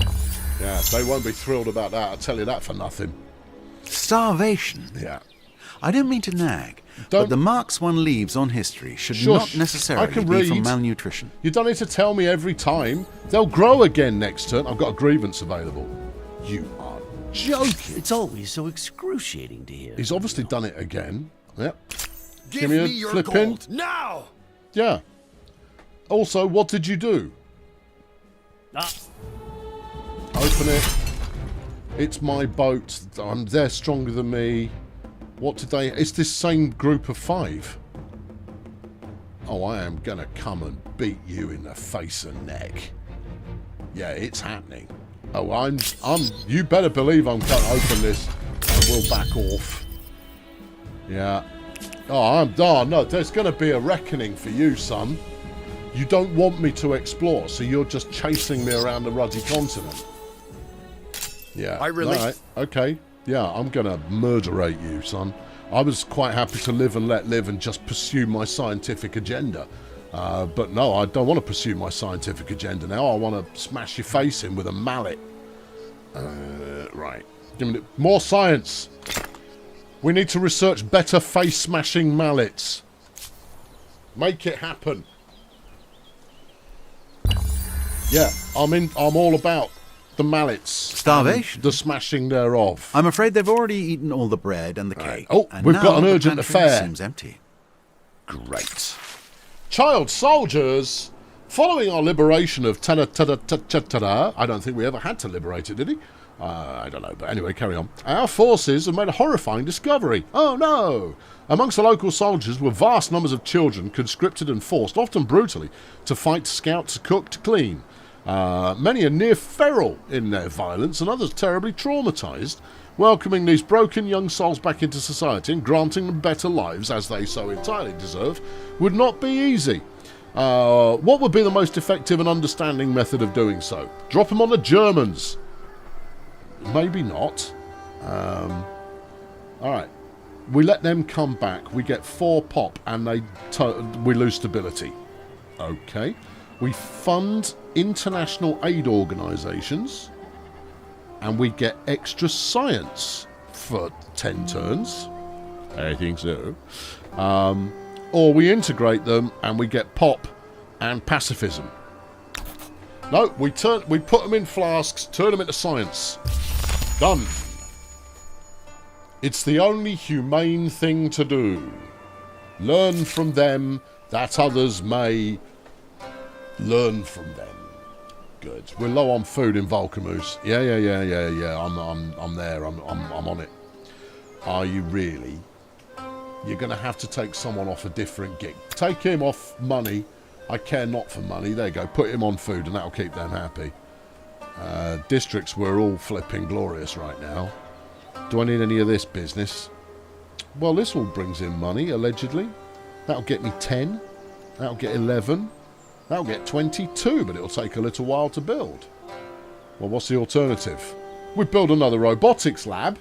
Yeah, they won't be thrilled about that. I'll tell you that for nothing. Starvation? Yeah. I don't mean to nag, but the marks one leaves on history should not necessarily be from malnutrition. You don't need to tell me every time. They'll grow again next turn. I've got a grievance available. You are joking. It's always so excruciating to hear. He's obviously done it again. Yep. Give me your gold now! Yeah. Also, what did you do? Open it. It's my boat. They're stronger than me. What did they... It's this same group of 5. Oh, I am going to come and beat you in the face and neck. Yeah, it's happening. Oh, you better believe I'm going to open this and we'll back off. Yeah. Oh, no, there's going to be a reckoning for you, son. You don't want me to explore, so you're just chasing me around the ruddy continent. Yeah. I really... All right. Okay. Yeah, I'm going to murderate you, son. I was quite happy to live and let live and just pursue my scientific agenda. But no, I don't want to pursue my scientific agenda now. I want to smash your face in with a mallet. Right. Give me more science. We need to research better face-smashing mallets. Make it happen. Yeah, I'm all about the mallets. Starvation? The smashing thereof. I'm afraid they've already eaten all the bread and the cake. Oh, and we've now got an the urgent pantry affair. Seems empty. Great. Child soldiers, following our liberation of Tada, I don't think we ever had to liberate it, did he? I don't know, but anyway, carry on. Our forces have made a horrifying discovery. Oh no! Amongst the local soldiers were vast numbers of children conscripted and forced, often brutally, to fight, to scout, to cook, to clean. Many are near feral in their violence and others terribly traumatised. Welcoming these broken young souls back into society and granting them better lives, as they so entirely deserve, would not be easy. What would be the most effective and understanding method of doing so? Drop them on the Germans. Maybe not. Alright. We let them come back. We get 4 pop and we lose stability. Okay. We fund international aid organisations and we get extra science for 10 turns. I think so. Or we integrate them and we get pop and pacifism. No, we put them in flasks, turn them into science. Done. It's the only humane thing to do. Learn from them that others may learn from them. Good. We're low on food in Volcamoose. Yeah. I'm there. I'm on it. Are you really? You're going to have to take someone off a different gig. Take him off money. I care not for money. There you go. Put him on food and that'll keep them happy. Districts, we're all flipping glorious right now. Do I need any of this business? Well, this all brings in money, allegedly. That'll get me 10. That'll get 11. That'll get 22, but it'll take a little while to build. Well, what's the alternative? We build another robotics lab.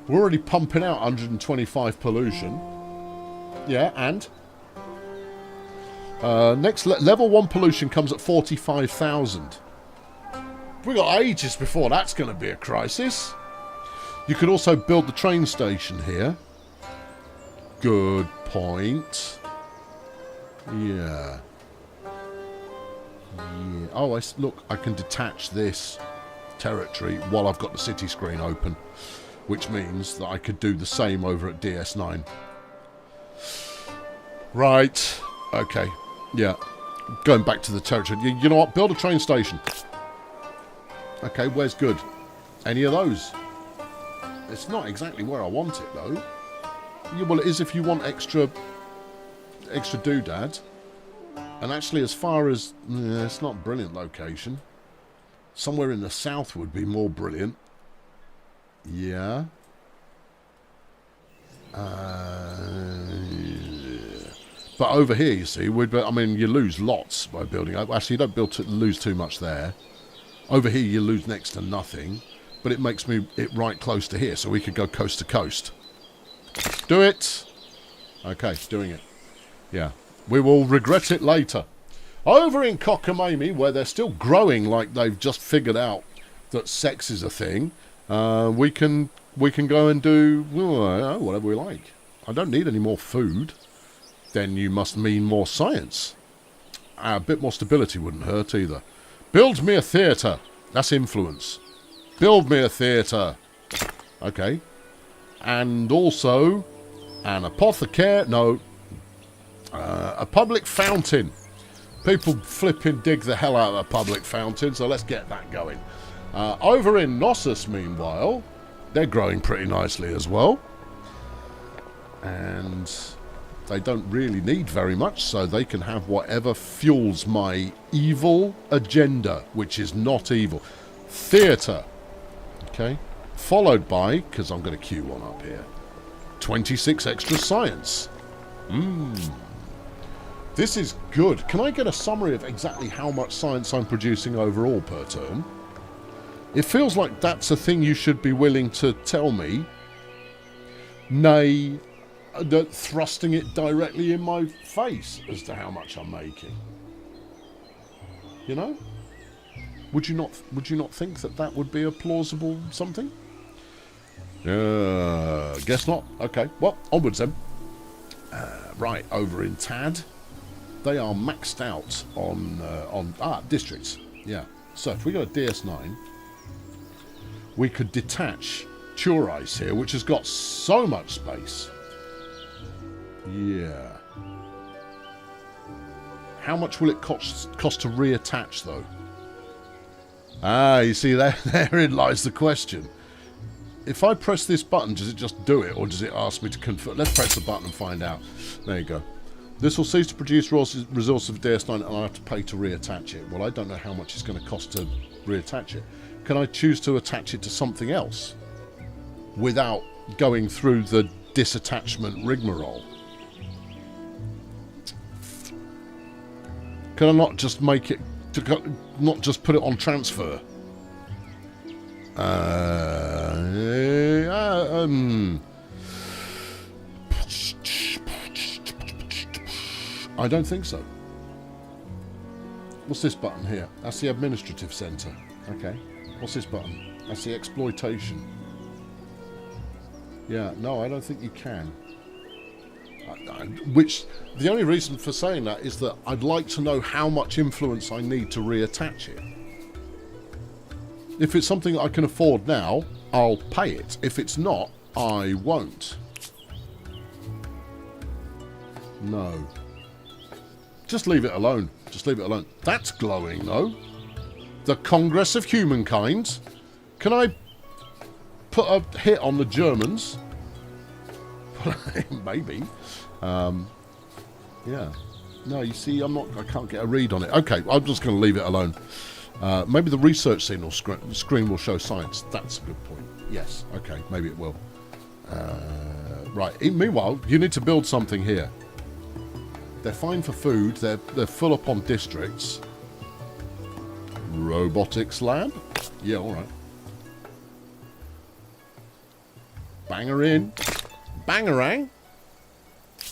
We're already pumping out 125 pollution. Yeah, and? Next, level 1 pollution comes at 45,000. We've got ages before that's going to be a crisis. You could also build the train station here. Good point. Yeah. Oh, look, I can detach this territory while I've got the city screen open, which means that I could do the same over at DS9. Right. Okay. Yeah. Going back to the territory. You know what? Build a train station. Okay, where's good? Any of those? It's not exactly where I want it, though. Yeah, well, it is if you want extra doodad. And actually, as far as... it's not a brilliant location. Somewhere in the south would be more brilliant. Yeah. But over here, you see, I mean, you lose lots by building. Actually, you don't lose too much there. Over here, you lose next to nothing. But it makes it right close to here, so we could go coast to coast. Do it! Okay, doing it. Yeah. We will regret it later. Over in Cockamamie, where they're still growing like they've just figured out that sex is a thing, we can go and do whatever we like. I don't need any more food. Then you must mean more science. A bit more stability wouldn't hurt either. Build me a theatre. That's influence. Build me a theatre. Okay. And also an apothecary. No. A public fountain. People flipping dig the hell out of a public fountain, so let's get that going. Over in Knossos, meanwhile, they're growing pretty nicely as well. And they don't really need very much, so they can have whatever fuels my evil agenda, which is not evil. Theatre. Okay. Followed by, because I'm going to queue one up here, 26 extra science. This is good. Can I get a summary of exactly how much science I'm producing overall per turn? It feels like that's a thing you should be willing to tell me. Nay, thrusting it directly in my face as to how much I'm making. You know? Would you not think that would be a plausible something? Guess not. Okay. Well, onwards then. Right, over in Tad. They are maxed out on districts. Yeah. So if we go to DS9, we could detach Turais here, which has got so much space. Yeah. How much will it cost to reattach, though? You see, therein lies the question. If I press this button, does it just do it, or does it ask me to confirm? Let's press the button and find out. There you go. This will cease to produce resources of DS9, and I'll have to pay to reattach it. Well, I don't know how much it's going to cost to reattach it. Can I choose to attach it to something else without going through the disattachment rigmarole? Can I not just make it, not just put it on transfer? I don't think so. What's this button here? That's the administrative centre. Okay. What's this button? That's the exploitation. Yeah, no, I don't think you can. Which, the only reason for saying that is that I'd like to know how much influence I need to reattach it. If it's something I can afford now, I'll pay it. If it's not, I won't. No. Just leave it alone. Just leave it alone. That's glowing, though. The Congress of Humankind. Can I put a hit on the Germans? Maybe. Yeah. No, you see, I can't get a read on it. Okay, I'm just going to leave it alone. Maybe the research signal screen will show science. That's a good point. Yes. Okay, maybe it will. Right. Meanwhile, you need to build something here. They're fine for food. They're full up on districts. Robotics lab? Yeah, alright. Banger in. Bangerang?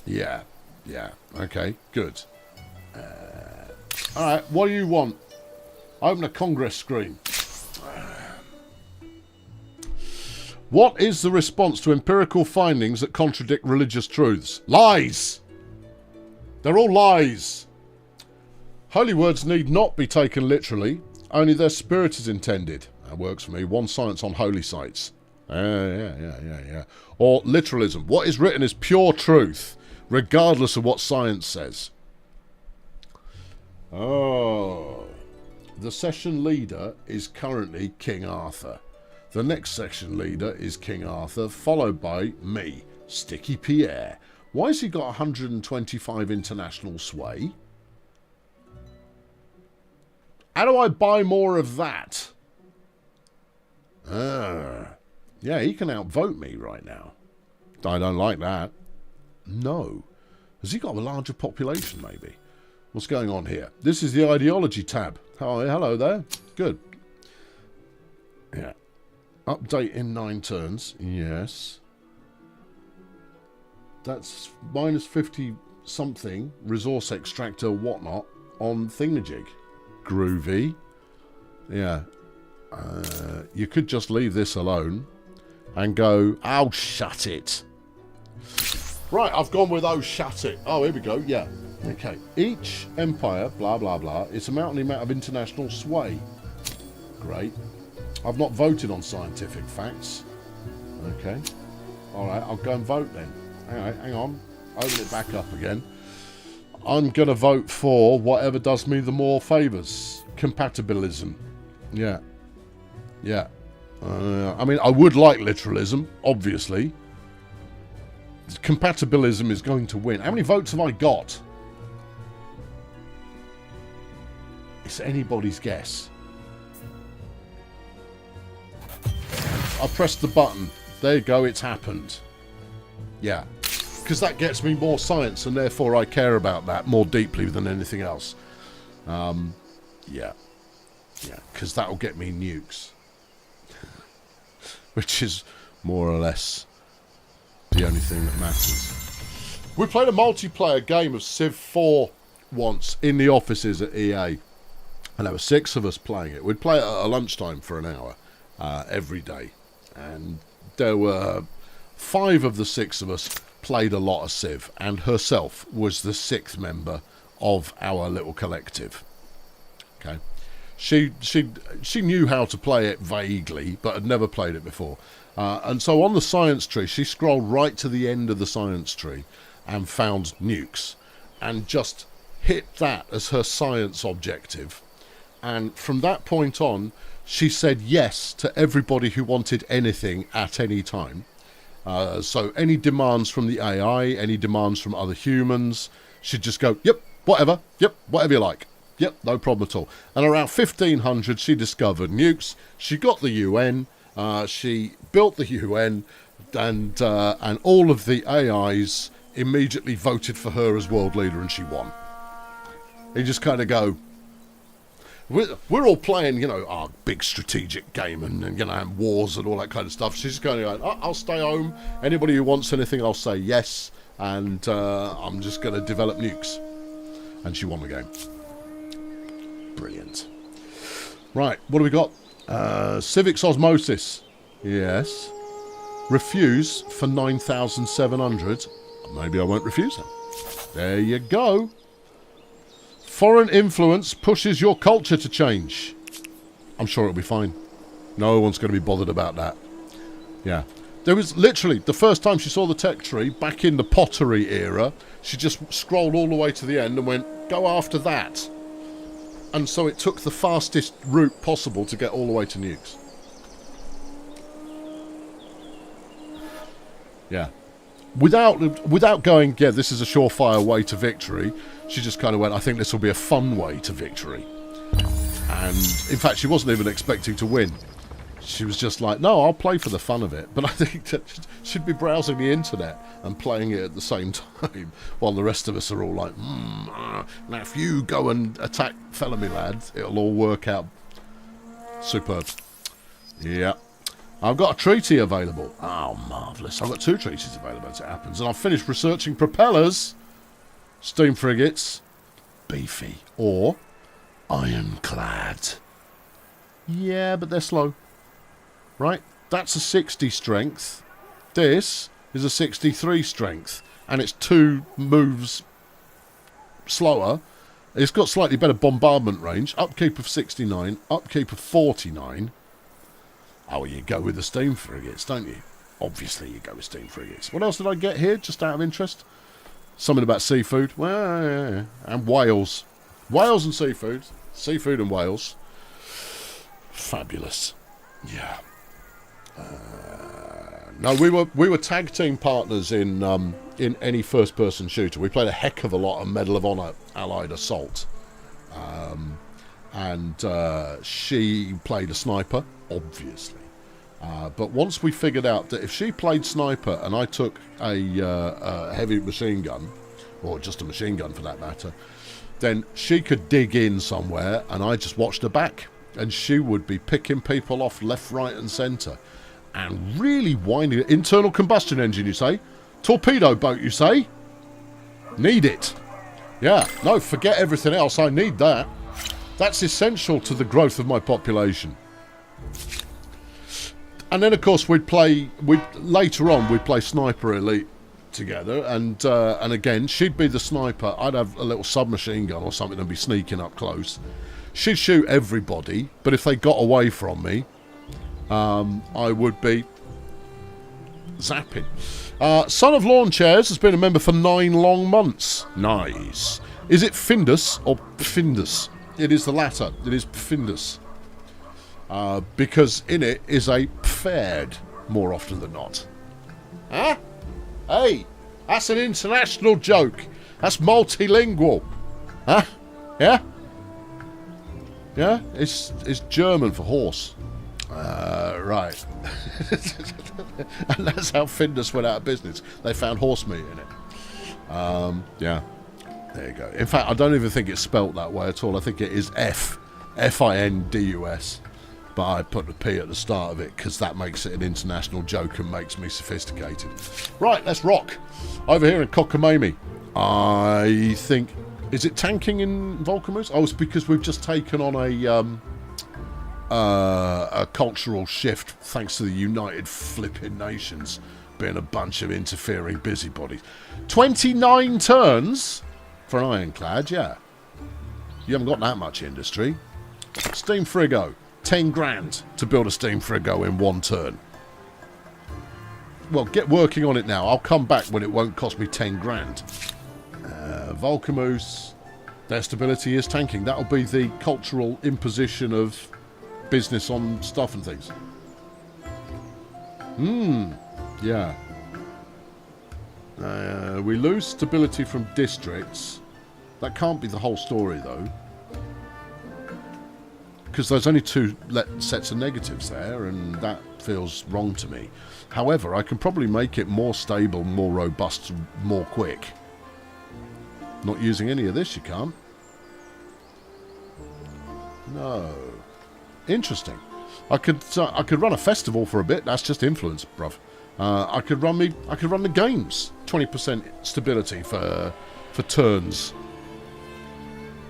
Yeah. Yeah. Okay, good. Alright, what do you want? Open a Congress screen. What is the response to empirical findings that contradict religious truths? Lies! They're all lies. Holy words need not be taken literally. Only their spirit is intended. That works for me. One science on holy sites. Yeah. Or literalism. What is written is pure truth, regardless of what science says. Oh. The session leader is currently King Arthur. The next session leader is King Arthur, followed by me, Sticky Pierre. Why has he got 125 international sway? How do I buy more of that? Yeah, he can outvote me right now. I don't like that. No. Has he got a larger population, maybe? What's going on here? This is the ideology tab. Oh, hello there. Good. Yeah. Update in 9 turns. Yes. That's minus 50 something. Resource extractor, whatnot, on thingamajig. Groovy. Yeah. You could just leave this alone and go, oh, shut it. Right, I've gone with oh, shut it. Oh, here we go. Yeah. Okay. Each empire, blah, blah, blah, it's amount the amount of international sway. Great. I've not voted on scientific facts. Okay. All right, I'll go and vote then. Hang on. Open it back up again. I'm going to vote for whatever does me the more favours. Compatibilism. Yeah. Yeah. I mean, I would like literalism, obviously. Compatibilism is going to win. How many votes have I got? It's anybody's guess. I pressed the button. There you go, it's happened. Yeah. Because that gets me more science, and therefore I care about that more deeply than anything else. Yeah. Yeah, because that'll get me nukes. Which is more or less the only thing that matters. We played a multiplayer game of Civ 4 once in the offices at EA. And there were 6 of us playing it. We'd play it at lunchtime for an hour every day. And there were 5 of the 6 of us played a lot of Civ. And herself was the 6th member of our little collective. Okay. She knew how to play it vaguely, but had never played it before. And so on the science tree, she scrolled right to the end of the science tree and found nukes. And just hit that as her science objective. And from that point on, she said yes to everybody who wanted anything at any time. So any demands from the AI, any demands from other humans, she'd just go, yep, whatever you like. Yep, no problem at all. And around 1500, she discovered nukes. She got the UN. She built the UN, and all of the AIs immediately voted for her as world leader, and she won. You just kind of go, we're all playing, our big strategic game and wars and all that kind of stuff. She's just going, I'll stay home. Anybody who wants anything, I'll say yes, and I'm just going to develop nukes. And she won the game. Brilliant. Right, what do we got? Civics Osmosis. Yes. Refuse for 9,700. Maybe I won't refuse them. There you go. Foreign influence pushes your culture to change. I'm sure it'll be fine. No one's going to be bothered about that. Yeah. There was literally, the first time she saw the tech tree, back in the pottery era, she just scrolled all the way to the end and went, go after that. And so it took the fastest route possible to get all the way to nukes. Yeah. Without going, yeah, this is a surefire way to victory, she just kind of went, I think this will be a fun way to victory. And, in fact, she wasn't even expecting to win. She was just like, no, I'll play for the fun of it. But I think that she'd be browsing the internet and playing it at the same time, while the rest of us are all like, now if you go and attack Felony Lad, it'll all work out. Superb. Yeah. I've got a treaty available. Oh, marvellous. I've got 2 treaties available as it happens. And I've finished researching propellers, steam frigates, beefy, or ironclad. Yeah, but they're slow. Right? That's a 60 strength. This is a 63 strength. And it's 2 moves slower. It's got slightly better bombardment range. Upkeep of 69. Upkeep of 49. Oh, you go with the steam frigates, don't you? Obviously you go with steam frigates. What else did I get here, just out of interest? Something about seafood. Well, yeah. And whales. Whales and seafood. Seafood and whales. Fabulous. Yeah. No, we were tag team partners in any first person shooter. We played a heck of a lot of Medal of Honor Allied Assault, and she played a sniper, obviously. But once we figured out that if she played sniper and I took a heavy machine gun, or just a machine gun for that matter, then she could dig in somewhere and I just watched her back, and she would be picking people off left, right and centre. And really winding... Internal combustion engine, you say? Torpedo boat, you say? Need it. Yeah, no, forget everything else. I need that. That's essential to the growth of my population. And then, of course, later on, we'd play Sniper Elite together. And again, she'd be the sniper. I'd have a little submachine gun or something and be sneaking up close. She'd shoot everybody, but if they got away from me... I would be zapping. Son of Lawn Chairs has been a member for 9 long months. Nice. Is it Findus or Pfindus? It is the latter. It is Pfindus. Because in it is a pferd more often than not. Huh? Hey, that's an international joke. That's multilingual. Huh? Yeah? Yeah? It's German for horse. Right. And that's how Findus went out of business. They found horse meat in it. Yeah. There you go. In fact, I don't even think it's spelt that way at all. I think it is F-I-N-D-U-S. But I put the P at the start of it because that makes it an international joke and makes me sophisticated. Right, let's rock. Over here in Cockamamie, I think... Is it tanking in Volcamus? Oh, it's because we've just taken on a cultural shift thanks to the United Flipping Nations being a bunch of interfering busybodies. 29 turns for an ironclad, yeah. You haven't got that much industry. Steam Frigo, 10 grand to build a Steam Frigo in 1 turn. Well, get working on it now. I'll come back when it won't cost me 10 grand. Volcamus, their stability is tanking. That'll be the cultural imposition of business on stuff and things. Yeah. We lose stability from districts. That can't be the whole story, though. Because there's only 2 sets of negatives there, and that feels wrong to me. However, I can probably make it more stable, more robust, more quick. Not using any of this, you can't. No. Interesting. I could run a festival for a bit. That's just influence, bruv. I could run the games. 20% stability for turns.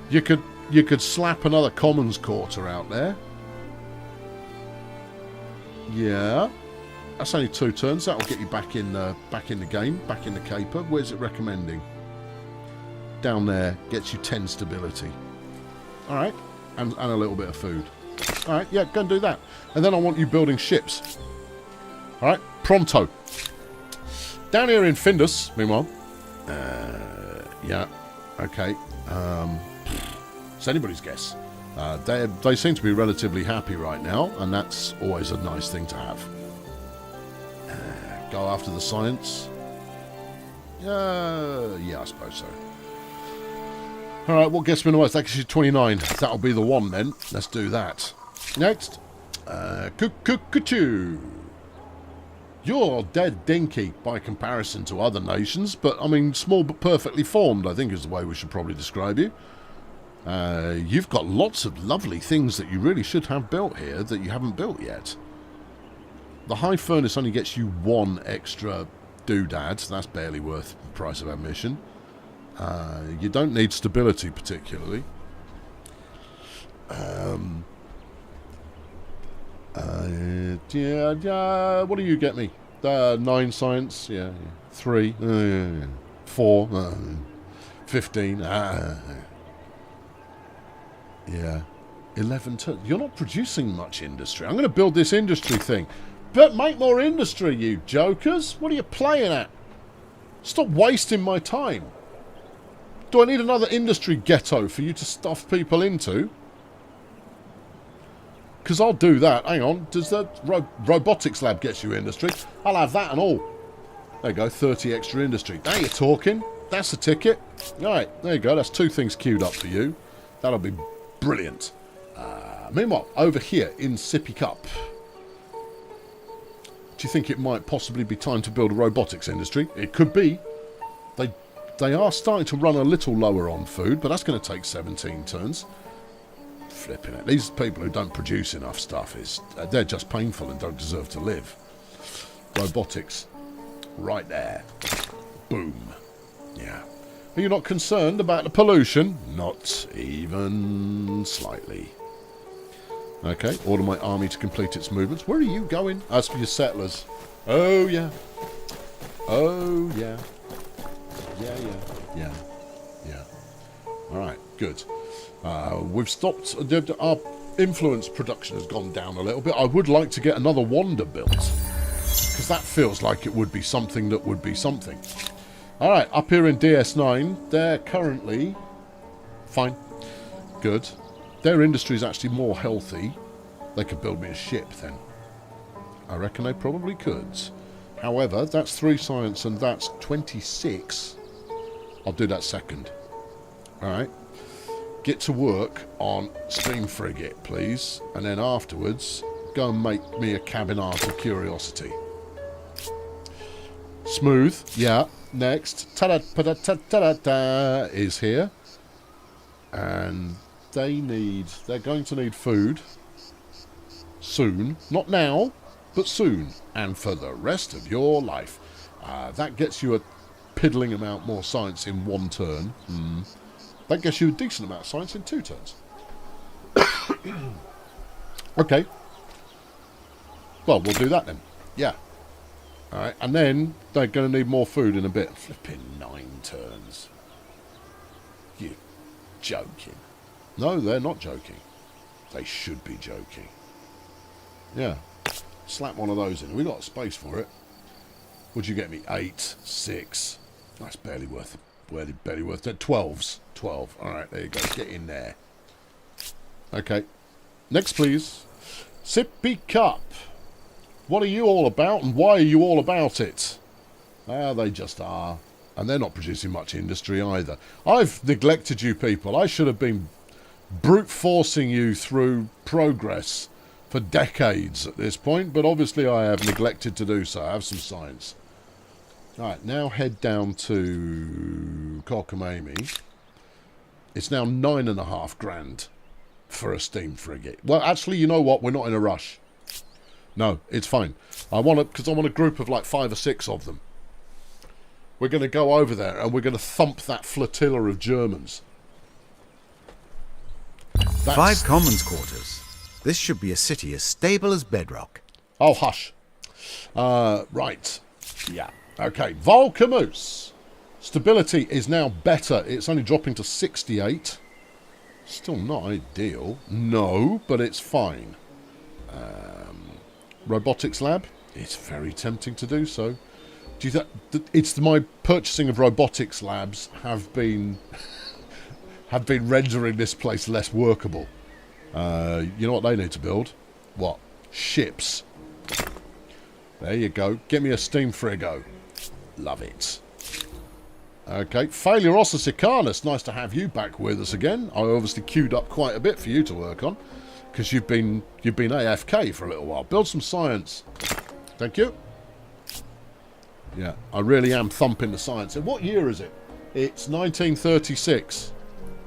You could slap another Commons Quarter out there. Yeah. That's only 2 turns. That'll get you back in the game, back in the caper. Where's it recommending? Down there, gets you 10 stability. Alright. And a little bit of food. Alright, yeah, go and do that. And then I want you building ships. Alright, pronto. Down here in Findus, meanwhile. Yeah, okay. It's anybody's guess. They seem to be relatively happy right now, and that's always a nice thing to have. Go after the science. Yeah, I suppose so. Alright, what gets me in the way? That gets you 29. That'll be the one then. Let's do that. Next. Cuckoo. You're dead dinky by comparison to other nations, but I mean small but perfectly formed, I think is the way we should probably describe you. You've got lots of lovely things that you really should have built here that you haven't built yet. The high furnace only gets you 1 extra doodad, so that's barely worth the price of admission. You don't need stability particularly. What do you get me? 9 science, yeah. 3, 4, 15, yeah. 11 turns. You're not producing much industry. I'm going to build this industry thing. But make more industry, you jokers. What are you playing at? Stop wasting my time. Do I need another industry ghetto for you to stuff people into? Because I'll do that. Hang on. Does the robotics lab get you industry? I'll have that and all. There you go. 30 extra industry. Now you're talking. That's the ticket. All right. There you go. That's 2 things queued up for you. That'll be brilliant. Meanwhile, over here in Sippy Cup, do you think it might possibly be time to build a robotics industry? It could be. They are starting to run a little lower on food, but that's going to take 17 turns. Flipping it. These people who don't produce enough stuff, they're just painful and don't deserve to live. Robotics. Right there. Boom. Yeah. Are you not concerned about the pollution? Not even slightly. Okay, order my army to complete its movements. Where are you going? As for your settlers. Oh, yeah. Oh, yeah. Yeah. Alright, good. We've stopped. Our influence production has gone down a little bit. I would like to get another wonder built. Because that feels like it would be something that would be something. Alright, up here in DS9, they're currently fine. Good. Their industry is actually more healthy. They could build me a ship then. I reckon they probably could. However, that's 3 science and that's 26. I'll do that second. Alright. Get to work on steam frigate, please. And then afterwards, go and make me a cabin art of curiosity. Smooth. Yeah. Next. Ta-da-ta-da-ta-da-ta is here. And they're going to need food. Soon. Not now, but soon. And for the rest of your life. That gets you a piddling amount more science in 1 turn. That gets you a decent amount of science in 2 turns. Okay. Well, we'll do that then. Yeah. Alright, and then they're going to need more food in a bit. Flipping 9 turns. You joking. No, they're not joking. They should be joking. Yeah. Slap one of those in. We've got space for it. Would you get me? 8, 6. That's barely worth it. Barely worth it. 12s. 12. Alright, there you go. Get in there. Okay. Next, please. Sippy Cup. What are you all about and why are you all about it? They just are. And they're not producing much industry either. I've neglected you people. I should have been brute forcing you through progress for decades at this point, but obviously I have neglected to do so. I have some science. Alright, now head down to Cockamamie. It's now 9.5 grand for a steam frigate. Well, actually, you know what? We're not in a rush. No, it's fine. Because I want a group of like 5 or 6 of them. We're going to go over there and we're going to thump that flotilla of Germans. 5 commons quarters. This should be a city as stable as bedrock. Oh, hush. Right. Yeah. Okay. Volcamoose. Stability is now better. It's only dropping to 68. Still not ideal. No, but it's fine. Robotics lab. It's very tempting to do so. Do you think it's my purchasing of robotics labs have been rendering this place less workable? You know what they need to build? What? Ships. There you go. Get me a steam frigo. Love it. Okay. Failure Ossicanus. Nice to have you back with us again. I obviously queued up quite a bit for you to work on. Because you've been AFK for a little while. Build some science. Thank you. Yeah, I really am thumping the science. And what year is it? It's 1936.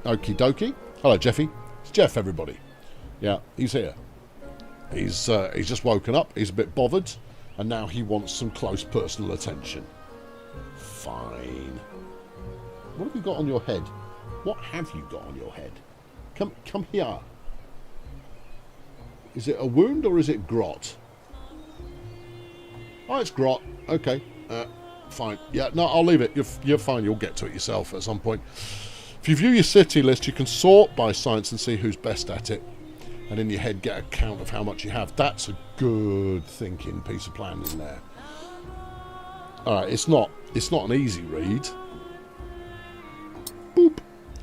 Okie dokie. Hello, Jeffy. It's Jeff, everybody. Yeah, he's here. He's just woken up. He's a bit bothered. And now he wants some close personal attention. Fine. What have you got on your head? What have you got on your head? Come here. Is it a wound or is it grot? Oh, it's grot. Okay. Fine. Yeah, no, I'll leave it. You're fine. You'll get to it yourself at some point. If you view your city list, you can sort by science and see who's best at it. And in your head, get a count of how much you have. That's a good thinking piece of planning there. All right, it's not an easy read. Boop.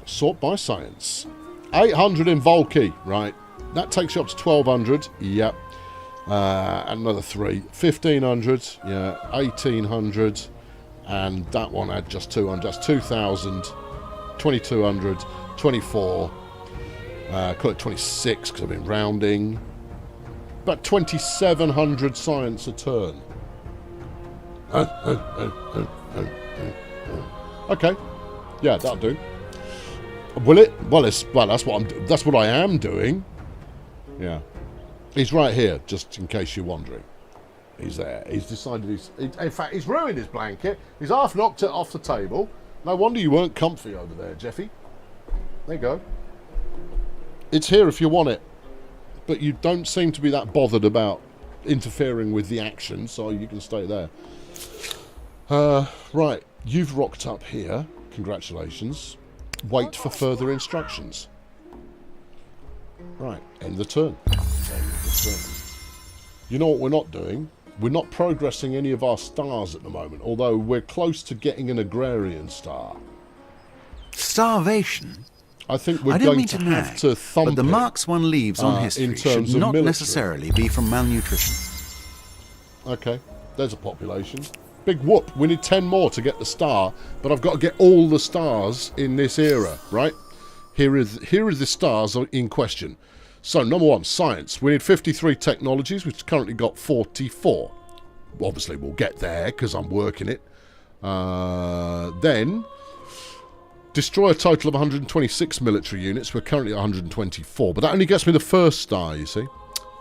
Sort by science. 800 in Volky. Right. That takes you up to 1200. Yep. Another 3. 1500. Yeah. 1800. And that one had just 200. That's 2000. 2200. 24. Call it 26 because I've been rounding. About 2700 science a turn. Okay. Yeah, that'll do. Will it? Well, that's what I am doing. Yeah. He's right here, just in case you're wondering. He's there. He's decided in fact, he's ruined his blanket. He's half knocked it off the table. No wonder you weren't comfy over there, Jeffy. There you go. It's here if you want it. But you don't seem to be that bothered about interfering with the action, so you can stay there. Right. You've rocked up here. Congratulations. Wait for further instructions. Right. End the turn. You know what we're not doing? We're not progressing any of our stars at the moment, although we're close to getting an agrarian star. Starvation? I think we're going to have to thump but the marks one leaves on history should not necessarily be from malnutrition. Okay, there's a population. Big whoop. We need 10 more to get the star, but I've got to get all the stars in this era, right? Here are the stars in question. So, number 1, science. We need 53 technologies. We've currently got 44. Obviously, we'll get there because I'm working it. Then, destroy a total of 126 military units. We're currently at 124, but that only gets me the first star, you see.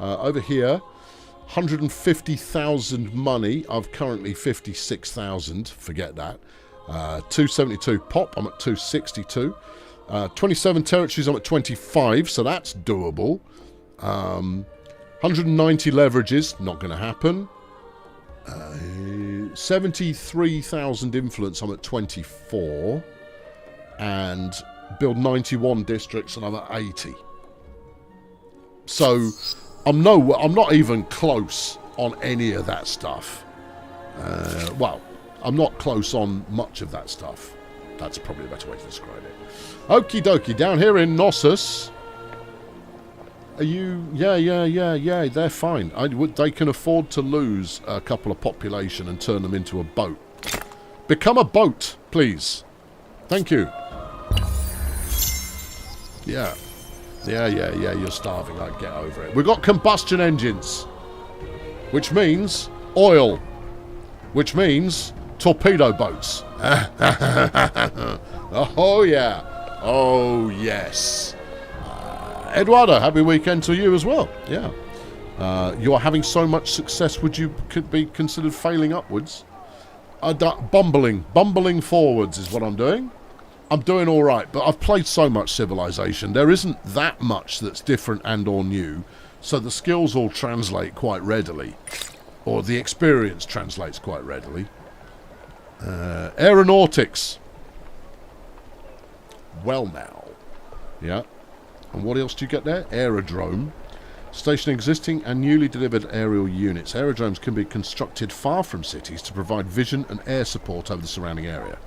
Over here, 150,000 money. I've currently 56,000. Forget that. 272 pop. I'm at 262. 27 territories. I'm at 25, so that's doable. 190 leverages. Not going to happen. 73,000 influence. I'm at 24. And build 91 districts, and I'm at 80. So I'm not even close on any of that stuff. Well, I'm not close on much of that stuff. That's probably a better way to describe it. Okie dokie, down here in Knossos. Are you... Yeah, they're fine. They can afford to lose a couple of population and turn them into a boat. Become a boat, please. Thank you. Yeah, you're starving. Like, get over it. We've got combustion engines. Which means oil. Which means torpedo boats. Oh, yeah. Oh, yes. Eduardo, happy weekend to you as well. Yeah. You are having so much success, could be considered failing upwards? Bumbling forwards is what I'm doing. I'm doing all right, but I've played so much Civilization. There isn't that much that's different and or new, so the skills all translate quite readily, or the experience translates quite readily. Aeronautics. Well now. Yeah. And what else do you get there? Aerodrome. Station existing and newly delivered aerial units. Aerodromes can be constructed far from cities to provide vision and air support over the surrounding area.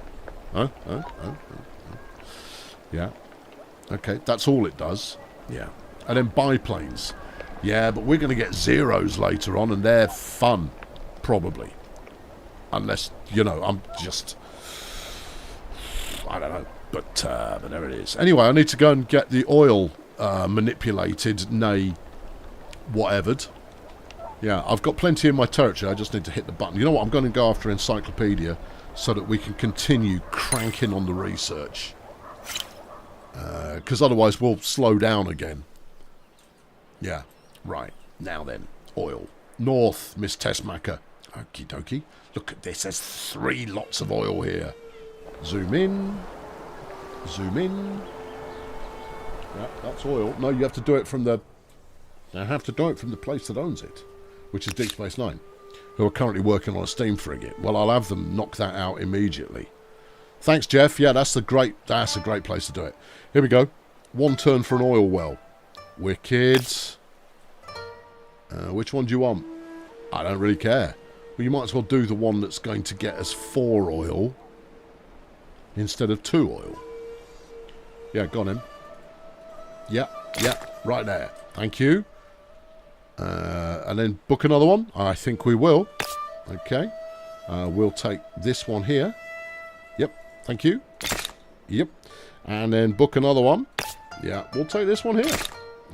Yeah. Okay, that's all it does. Yeah. And then biplanes. Yeah, but we're going to get zeros later on, and they're fun. Probably. Unless, I'm just... I don't know. But there it is. Anyway, I need to go and get the oil manipulated, nay, whatevered. Yeah, I've got plenty in my territory. I just need to hit the button. You know what? I'm going to go after Encyclopedia so that we can continue cranking on the research. Because otherwise we'll slow down again. Yeah, right. Now then, oil. North, Miss Tessmacher. Okie dokie. Look at this. There's 3 lots of oil here. Zoom in. Zoom in. Yeah, that's oil. No, you have to do it from the... I have to do it from the place that owns it, which is Deep Space Nine, who are currently working on a steam frigate. Well, I'll have them knock that out immediately. Thanks, Jeff. Yeah, that's a great place to do it. Here we go. 1 turn for an oil well. Wicked. Which one do you want? I don't really care. Well, you might as well do the one that's going to get us 4 oil instead of 2 oil. Yeah, go on in. Yep, right there. Thank you. And then book another one. I think we will. Okay. We'll take this one here. Yep, thank you. Yep. And then book another one. Yeah, we'll take this one here.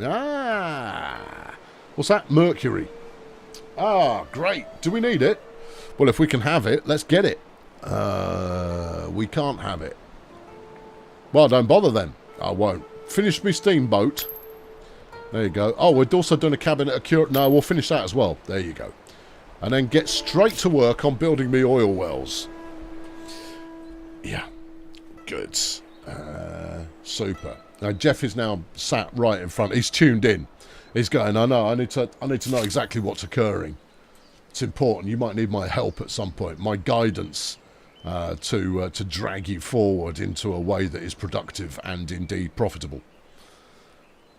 Ah. What's that? Mercury. Ah, great. Do we need it? Well, if we can have it, let's get it. We can't have it. Well, don't bother then. I won't. Finish me steamboat. There you go. Oh, we're also doing a cabinet of cure. No, we'll finish that as well. There you go. And then get straight to work on building me oil wells. Yeah. Good. Super. Now, Jeff is now sat right in front. He's tuned in. He's going, I know, I need to know exactly what's occurring. It's important. You might need my help at some point. My guidance to drag you forward into a way that is productive and indeed profitable.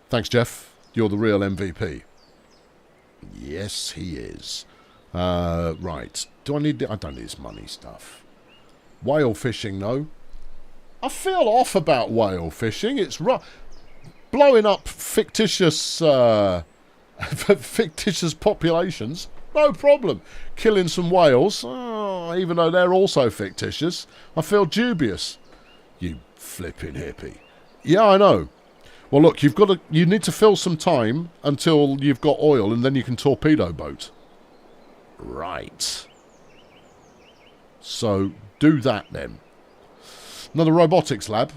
Thanks, Jeff. You're the real MVP. Yes, he is. Right. Do I need... I don't need this money stuff. Whale fishing, no. I feel off about whale fishing. It's blowing up fictitious fictitious populations. No problem. Killing some whales, even though they're also fictitious. I feel dubious. You flipping hippie. Yeah, I know. Well, look, you need to fill some time until you've got oil, and then you can torpedo boat. Right. So do that then. Another robotics lab.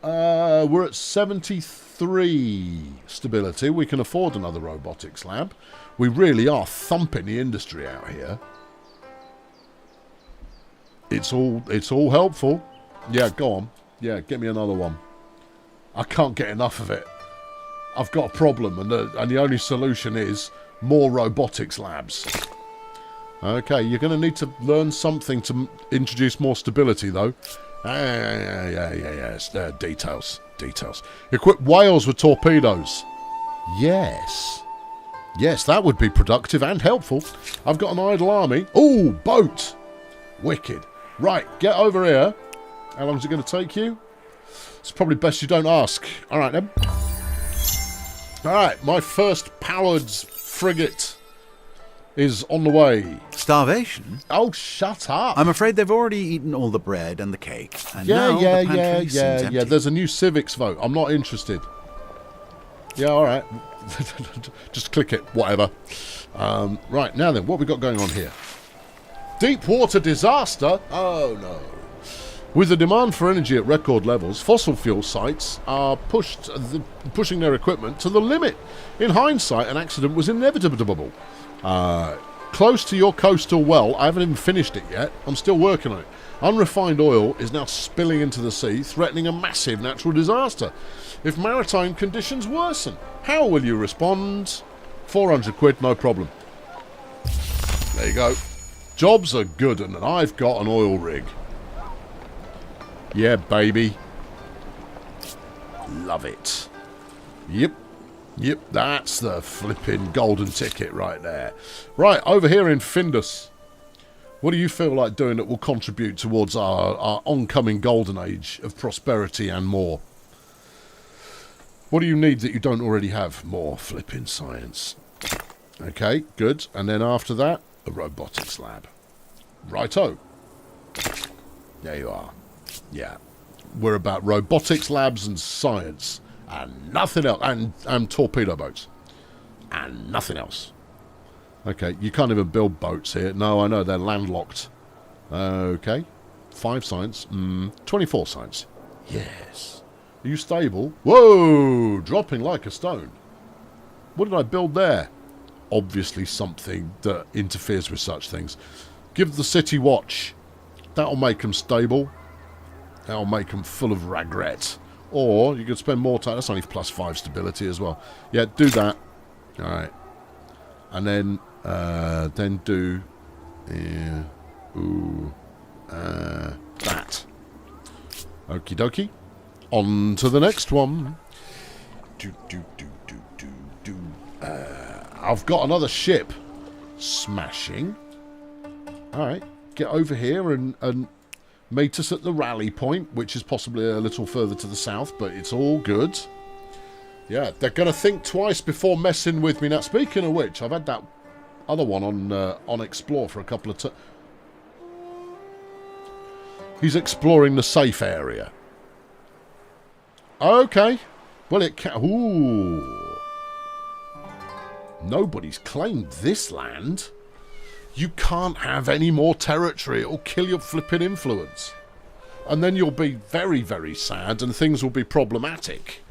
We're at 73 stability. We can afford another robotics lab. We really are thumping the industry out here. It's all helpful. Yeah, go on. Yeah, get me another one. I can't get enough of it. I've got a problem, and the only solution is more robotics labs. Okay, you're going to need to learn something to introduce more stability, though. Yes. Details. Equip whales with torpedoes. Yes, that would be productive and helpful. I've got an idle army. Ooh, boat. Wicked. Right, get over here. How long is it going to take you? It's probably best you don't ask. All right, then. All right, my first powered frigate is on the way. Starvation? Oh, shut up. I'm afraid they've already eaten all the bread and the cake. And now the pantry seems empty. There's a new civics vote. I'm not interested. Yeah, all right. Just click it. Whatever. Right, now then, what have we got going on here? Deep water disaster? Oh, no. With the demand for energy at record levels, fossil fuel sites are pushing their equipment to the limit. In hindsight, an accident was inevitable. Close to your coastal well, I haven't even finished it yet. I'm still working on it. Unrefined oil is now spilling into the sea, threatening a massive natural disaster. If maritime conditions worsen, how will you respond? 400 quid, no problem. There you go. Jobs are good, and I've got an oil rig. Yeah, baby. Love it. Yep, that's the flipping golden ticket right there. Right, over here in Findus. What do you feel like doing that will contribute towards our oncoming golden age of prosperity and more? What do you need that you don't already have? More flipping science. Okay, good. And then after that, a robotics lab. Righto. There you are. Yeah. We're about robotics labs and science. And nothing else. And torpedo boats. And nothing else. Okay, you can't even build boats here. No, I know, they're landlocked. Okay. 5 science. 24 science. Yes. Are you stable? Whoa! Dropping like a stone. What did I build there? Obviously something that interferes with such things. Give the city watch. That'll make them stable. That'll make them full of regret. Or you could spend more time. That's only +5 stability as well. Yeah, do that. Alright. And then do... that. Okie dokie. On to the next one. I've got another ship. Smashing. Alright. Get over here and meet us at the rally point, which is possibly a little further to the south, but it's all good. Yeah, they're going to think twice before messing with me. Now, speaking of which, I've had that other one on Explore for a couple of times. He's exploring the safe area. Okay. Well, it can... Ooh. Nobody's claimed this land. You can't have any more territory. It'll kill your flipping influence. And then you'll be very, very sad and things will be problematic.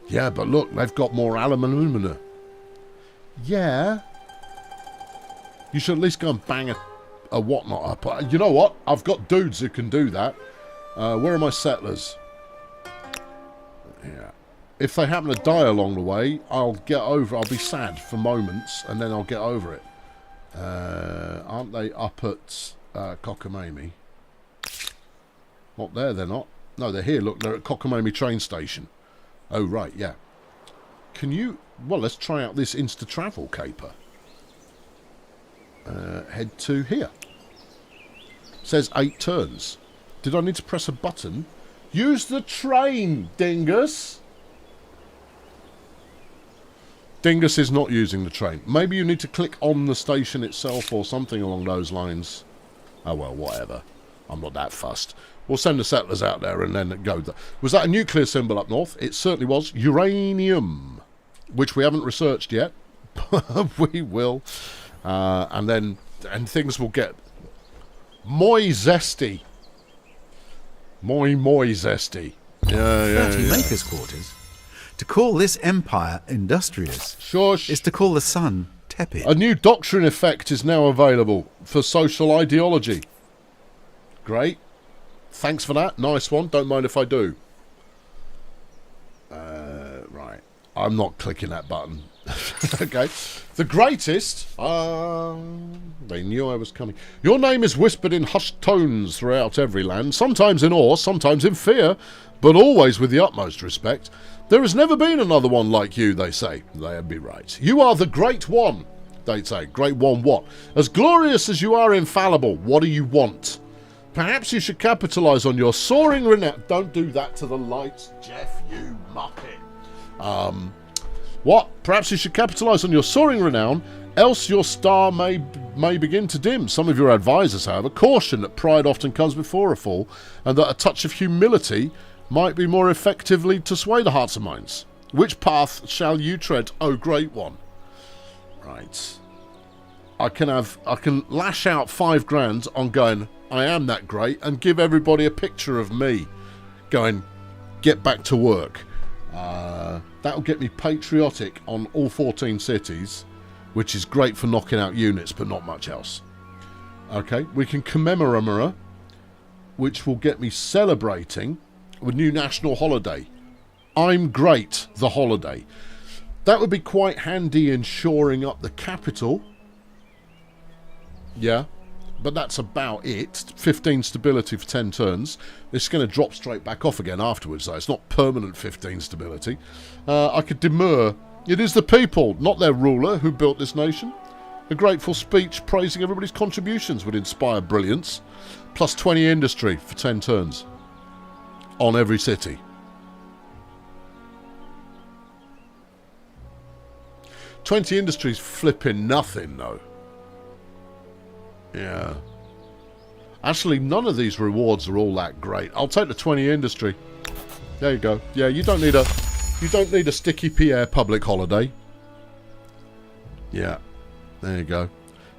Yeah, but look, they've got more alumina. Yeah. You should at least go and bang a whatnot up. You know what? I've got dudes who can do that. Where are my settlers? Yeah. If they happen to die along the way, I'll be sad for moments, and then I'll get over it. Aren't they up at Cockamamie? Not there, they're not. No, they're here. Look, they're at Cockamamie train station. Oh, right, yeah. Can you... Well, let's try out this Insta-Travel caper. Head to here. Says 8 turns. Did I need to press a button? Use the train, dingus! Dingus is not using the train. Maybe you need to click on the station itself or something along those lines. Oh, well, whatever. I'm not that fussed. We'll send the settlers out there and then go. Was that a nuclear symbol up north? It certainly was. Uranium, which we haven't researched yet. We will. And things will get more zesty. More zesty. Yeah. 30 makers' quarters. To call this empire industrious Shush. is to call the sun tepid. A new doctrine effect is now available for social ideology. Great. Thanks for that. Nice one. Don't mind if I do. Right. I'm not clicking that button. Okay. The greatest. They knew I was coming. Your name is whispered in hushed tones throughout every land, sometimes in awe, sometimes in fear, but always with the utmost respect. There has never been another one like you, they say. They'd be right. You are the Great One, they'd say. Great One what? As glorious as you are infallible, what do you want? Perhaps you should capitalise on your soaring renown. Don't do that to the lights, Jeff, you muppet. What? Perhaps you should capitalise on your soaring renown, else your star may begin to dim. Some of your advisors, however, caution that pride often comes before a fall, and that a touch of humility might be more effectively to sway the hearts and minds. Which path shall you tread, O Great One? Right. I can lash out 5 grand on going, I am that great, and give everybody a picture of me going, get back to work. That'll get me patriotic on all 14 cities, which is great for knocking out units, but not much else. Okay, we can commemorate, which will get me celebrating with new national holiday. I'm great, the holiday. That would be quite handy in shoring up the capital. Yeah, but that's about it. 15 stability for 10 turns. It's going to drop straight back off again afterwards, though. It's not permanent 15 stability. I could demur. It is the people, not their ruler, who built this nation. A grateful speech praising everybody's contributions would inspire brilliance. Plus 20 industry for 10 turns. On every city. $20 industries flipping nothing, though. Yeah. Actually, none of these rewards are all that great. I'll take the 20 industry. There you go. Yeah, you don't need a Sticky Pierre public holiday. Yeah. There you go.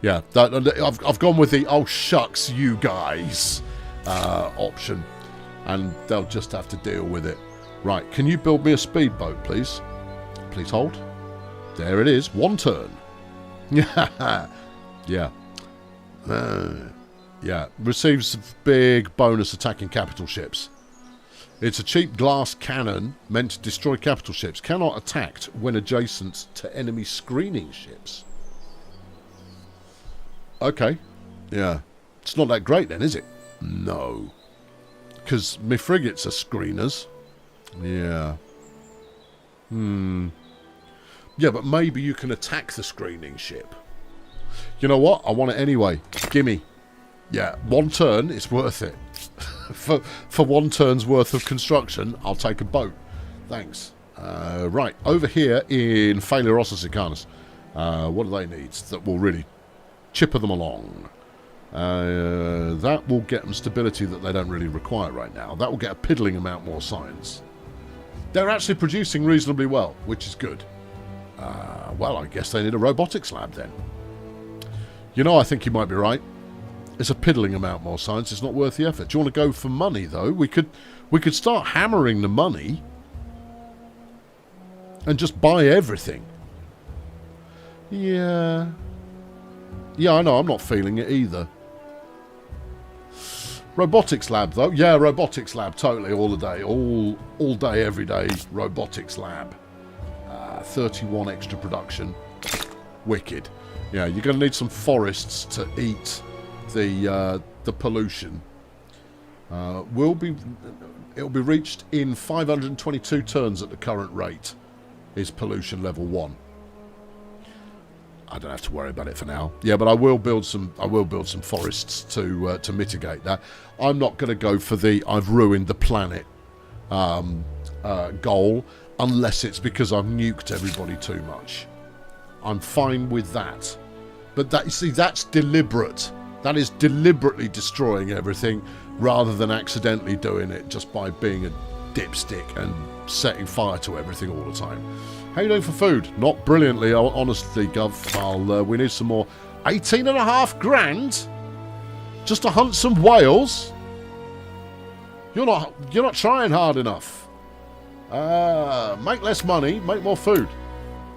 Yeah, I've gone with the "oh shucks, you guys" option, and they'll just have to deal with it. Right, can you build me a speedboat, please? Please hold. There it is. 1 turn. Yeah. Yeah. Yeah. Receives big bonus attacking capital ships. It's a cheap glass cannon meant to destroy capital ships. Cannot attack when adjacent to enemy screening ships. Okay. Yeah. It's not that great then, is it? No. Because my frigates are screeners. Yeah. Yeah, but maybe you can attack the screening ship. You know what? I want it anyway. Gimme. Yeah, 1 turn, it's worth it. For 1 turn's worth of construction, I'll take a boat. Thanks. Right, over here in Phalerosa Sicanus. What do they need that will really chipper them along? That will get them stability that they don't really require right now. That will get a piddling amount more science. They're actually producing reasonably well, which is good. Well, I guess they need a robotics lab then. You know, I think you might be right. It's a piddling amount more science. It's not worth the effort. Do you want to go for money, though? We could start hammering the money and just buy everything. Yeah. Yeah, I know. I'm not feeling it either. Robotics lab, though. Yeah, robotics lab, totally, all the day. All day, every day, robotics lab. 31 extra production. Wicked. Yeah, you're going to need some forests to eat the pollution. It'll be reached in 522 turns at the current rate. Is pollution level 1. I don't have to worry about it for now. Yeah, but I will build some forests to mitigate that. I'm not going to go for the "I've ruined the planet" goal unless it's because I've nuked everybody too much. I'm fine with that. But that, you see, that's deliberate. That is deliberately destroying everything rather than accidentally doing it just by being a dipstick and setting fire to everything all the time. How you doing for food? Not brilliantly, honestly, Gov. We need some more. 18.5 grand? Just to hunt some whales? You're not trying hard enough. Make less money, make more food.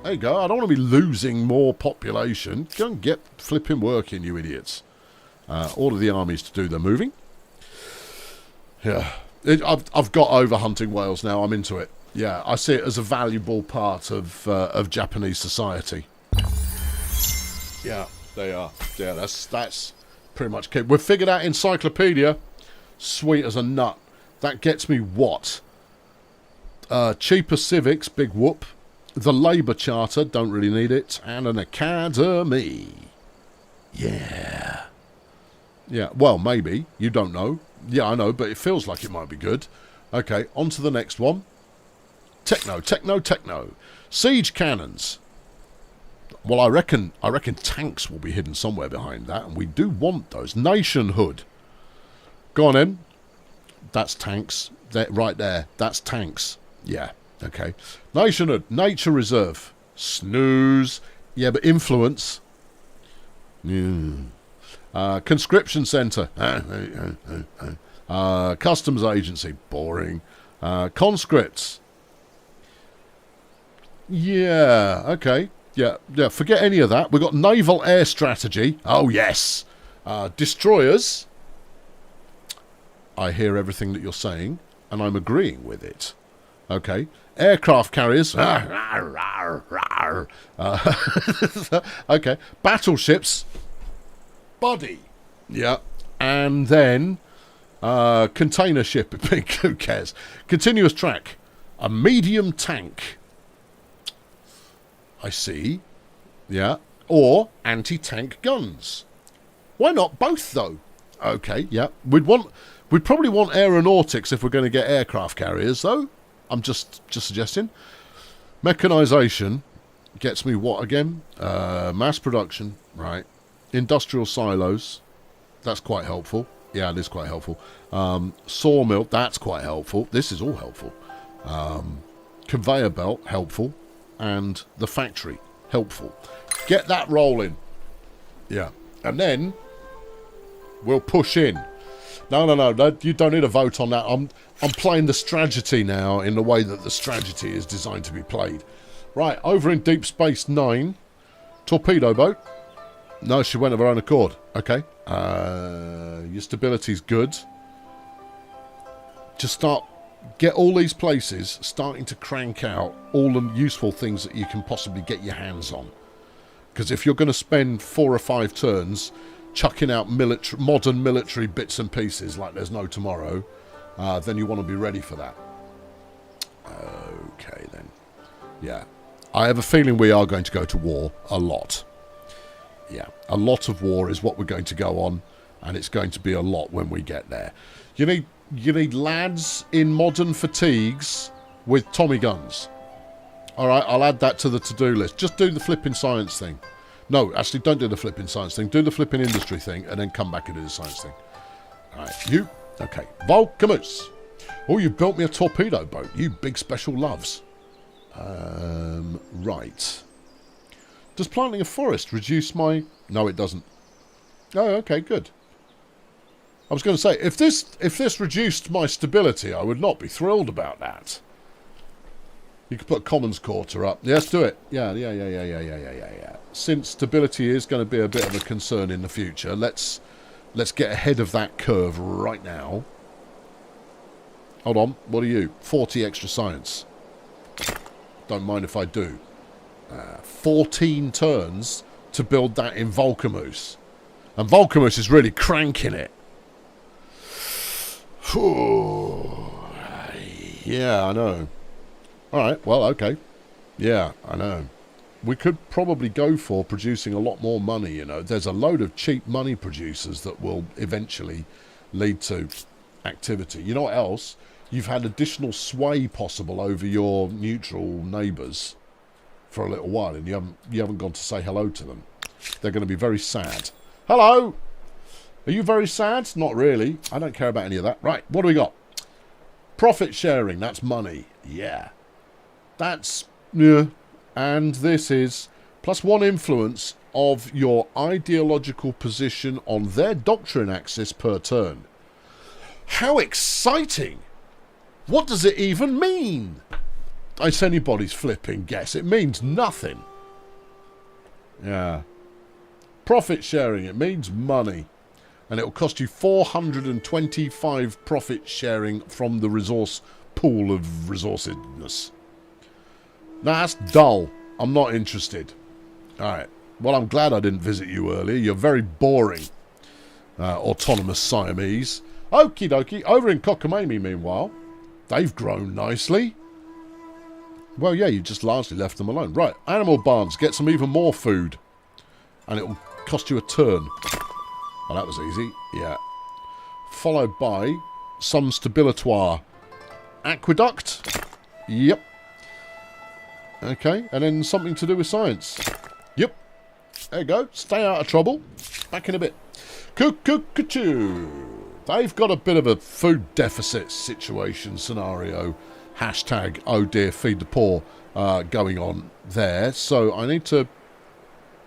There you go. I don't want to be losing more population. Go and get flipping working, you idiots. Order the armies to do the moving. Yeah. I've got over hunting whales now. I'm into it. Yeah, I see it as a valuable part of Japanese society. Yeah, they are. Yeah, that's pretty much key. We've figured out encyclopedia. Sweet as a nut. That gets me what? Cheaper civics, big whoop. The Labour Charter, don't really need it. And an academy. Yeah. Yeah, well, maybe. You don't know. Yeah, I know, but it feels like it might be good. Okay, on to the next one. Techno. Siege cannons. Well, I reckon tanks will be hidden somewhere behind that, and we do want those. Nationhood. Go on in. That's tanks. Right there. That's tanks. Yeah, okay. Nationhood. Nature reserve. Snooze. Yeah, but influence. Conscription centre. Customs agency. Boring. Conscripts. Yeah, okay. Yeah, forget any of that. We've got naval air strategy. Oh, yes. Destroyers. I hear everything that you're saying, and I'm agreeing with it. Okay. Aircraft carriers. Okay. Battleships. Body. Yeah. And then container ship. Who cares? Continuous track. A medium tank. I see. Yeah. Or anti-tank guns. Why not both, though? Okay, yeah. We'd probably want aeronautics if we're going to get aircraft carriers, though. I'm just suggesting. Mechanisation gets me what again? Mass production, right. Industrial silos. That's quite helpful. Yeah, it is quite helpful. Sawmill, that's quite helpful. This is all helpful. Conveyor belt, helpful. And the factory, helpful. Get that rolling. Yeah. And then we'll push in. No, you don't need a vote on that. I'm playing the strategy now in the way that the strategy is designed to be played. Right, over in Deep Space Nine, torpedo boat. No, she went of her own accord. Okay. Your stability's good. Just get all these places starting to crank out all the useful things that you can possibly get your hands on. Because if you're going to spend 4 or 5 turns chucking out modern military bits and pieces like there's no tomorrow, then you want to be ready for that. Okay, then. Yeah. I have a feeling we are going to go to war a lot. Yeah, a lot of war is what we're going to go on, and it's going to be a lot when we get there. You need lads in modern fatigues with Tommy guns. All right, I'll add that to the to-do list. Just do the flipping science thing. No, actually, don't do the flipping science thing. Do the flipping industry thing, and then come back and do the science thing. All right, you. Okay, Volcamus. Oh, you built me a torpedo boat. You big special loves. Right. Does planting a forest reduce my... No, it doesn't. Oh, okay, good. I was going to say, if this reduced my stability, I would not be thrilled about that. You could put a commons quarter up. Yes, do it. Yeah. Since stability is going to be a bit of a concern in the future, let's get ahead of that curve right now. Hold on. What are you? 40 extra science. Don't mind if I do. 14 turns to build that in Volcamus. And Volcamus is really cranking it. Yeah, I know. Alright, well, okay. Yeah, I know. We could probably go for producing a lot more money, you know. There's a load of cheap money producers that will eventually lead to activity. You know what else? You've had additional sway possible over your neutral neighbours for a little while, and you haven't gone to say hello to them. They're going to be very sad. Hello! Are you very sad? Not really. I don't care about any of that. Right, what do we got? Profit sharing, that's money. Yeah. That's... yeah. And this is +1 influence of your ideological position on their doctrine axis per turn. How exciting! What does it even mean? It's anybody's flipping guess. It means nothing. Yeah. Profit sharing, it means money. And it will cost you 425 profit sharing from the resource pool of resourcedness. Now, that's dull. I'm not interested. Alright. Well, I'm glad I didn't visit you earlier. You're very boring. Autonomous Siamese. Okie dokie. Over in Cockamamie, meanwhile, they've grown nicely. Well, yeah, you just largely left them alone. Right, animal barns. Get some even more food. And it will cost you a turn. Well, that was easy. Yeah. Followed by some stabilitoire. Aqueduct. Yep. Okay, and then something to do with science. Yep. There you go. Stay out of trouble. Back in a bit. Cuckoo. They've got a bit of a food deficit situation scenario. Hashtag, oh dear, feed the poor going on there. So I need to...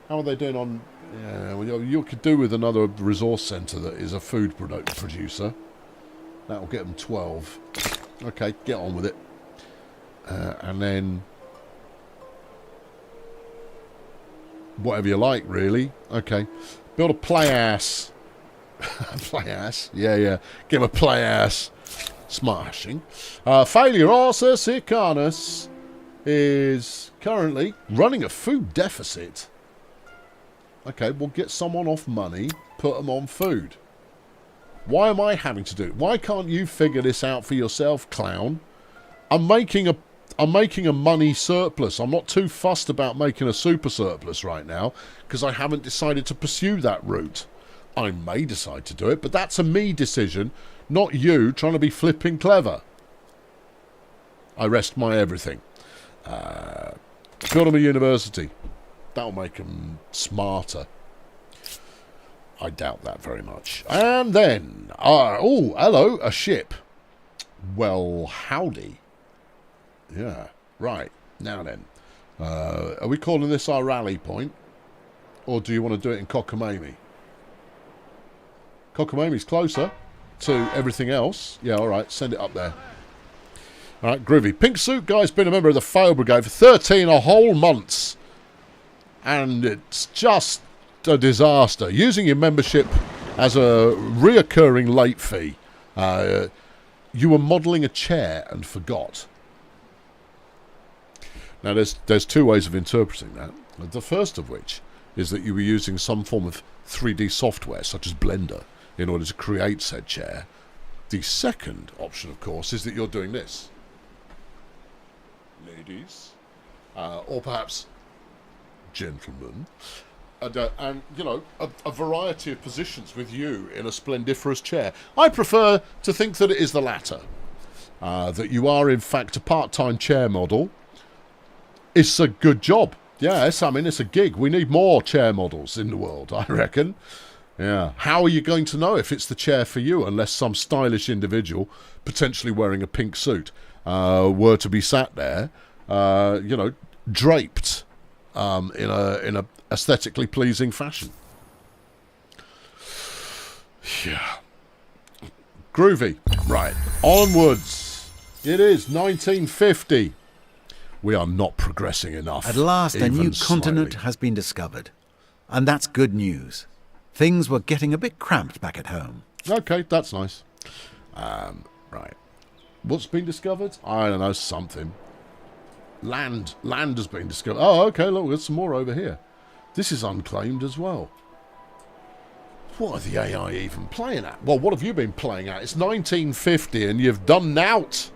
How are they doing on... Yeah, well, you could do with another resource centre that is a food producer. That'll get them 12. Okay, get on with it. And then... Whatever you like, really. Okay. Build a play-ass. Play-ass? Yeah. Give him a play-ass. Smashing. Failure Orsa Sicanus is currently running a food deficit. Okay, we'll get someone off money, put them on food. Why am I having to do it? Why can't you figure this out for yourself, clown? I'm making a money surplus. I'm not too fussed about making a super surplus right now because I haven't decided to pursue that route. I may decide to do it, but that's a me decision, not you trying to be flipping clever. I rest my everything. Build them a university. That'll make them smarter. I doubt that very much. And then, oh, hello, a ship. Well, howdy. Yeah, right. Now then, are we calling this our rally point? Or do you want to do it in Cockamamie? Cockamamie's closer to everything else. Yeah, all right, send it up there. All right, groovy. Pink Suit Guy's been a member of the Fire Brigade for 13 whole months. And it's just a disaster. Using your membership as a reoccurring late fee. You were modelling a chair and forgot. Now, there's two ways of interpreting that. The first of which is that you were using some form of 3D software, such as Blender, in order to create said chair. The second option, of course, is that you're doing this. Ladies. Or perhaps gentlemen. And you know, a variety of positions with you in a splendiferous chair. I prefer to think that it is the latter. That you are, in fact, a part-time chair model. It's a good job. Yeah, I mean, it's a gig. We need more chair models in the world, I reckon. Yeah. How are you going to know if it's the chair for you unless some stylish individual, potentially wearing a pink suit, were to be sat there, you know, draped in a aesthetically pleasing fashion? Yeah. Groovy. Right. Onwards. It is 1950. We are not progressing enough. At last, a new continent slightly. has been discovered. And that's good news. Things were getting a bit cramped back at home. Okay, that's nice. Right. What's been discovered? I don't know, something. Land has been discovered. Oh, okay, look, there's some more over here. This is unclaimed as well. What are the AI even playing at? Well, what have you been playing at? It's 1950 and you've done nout.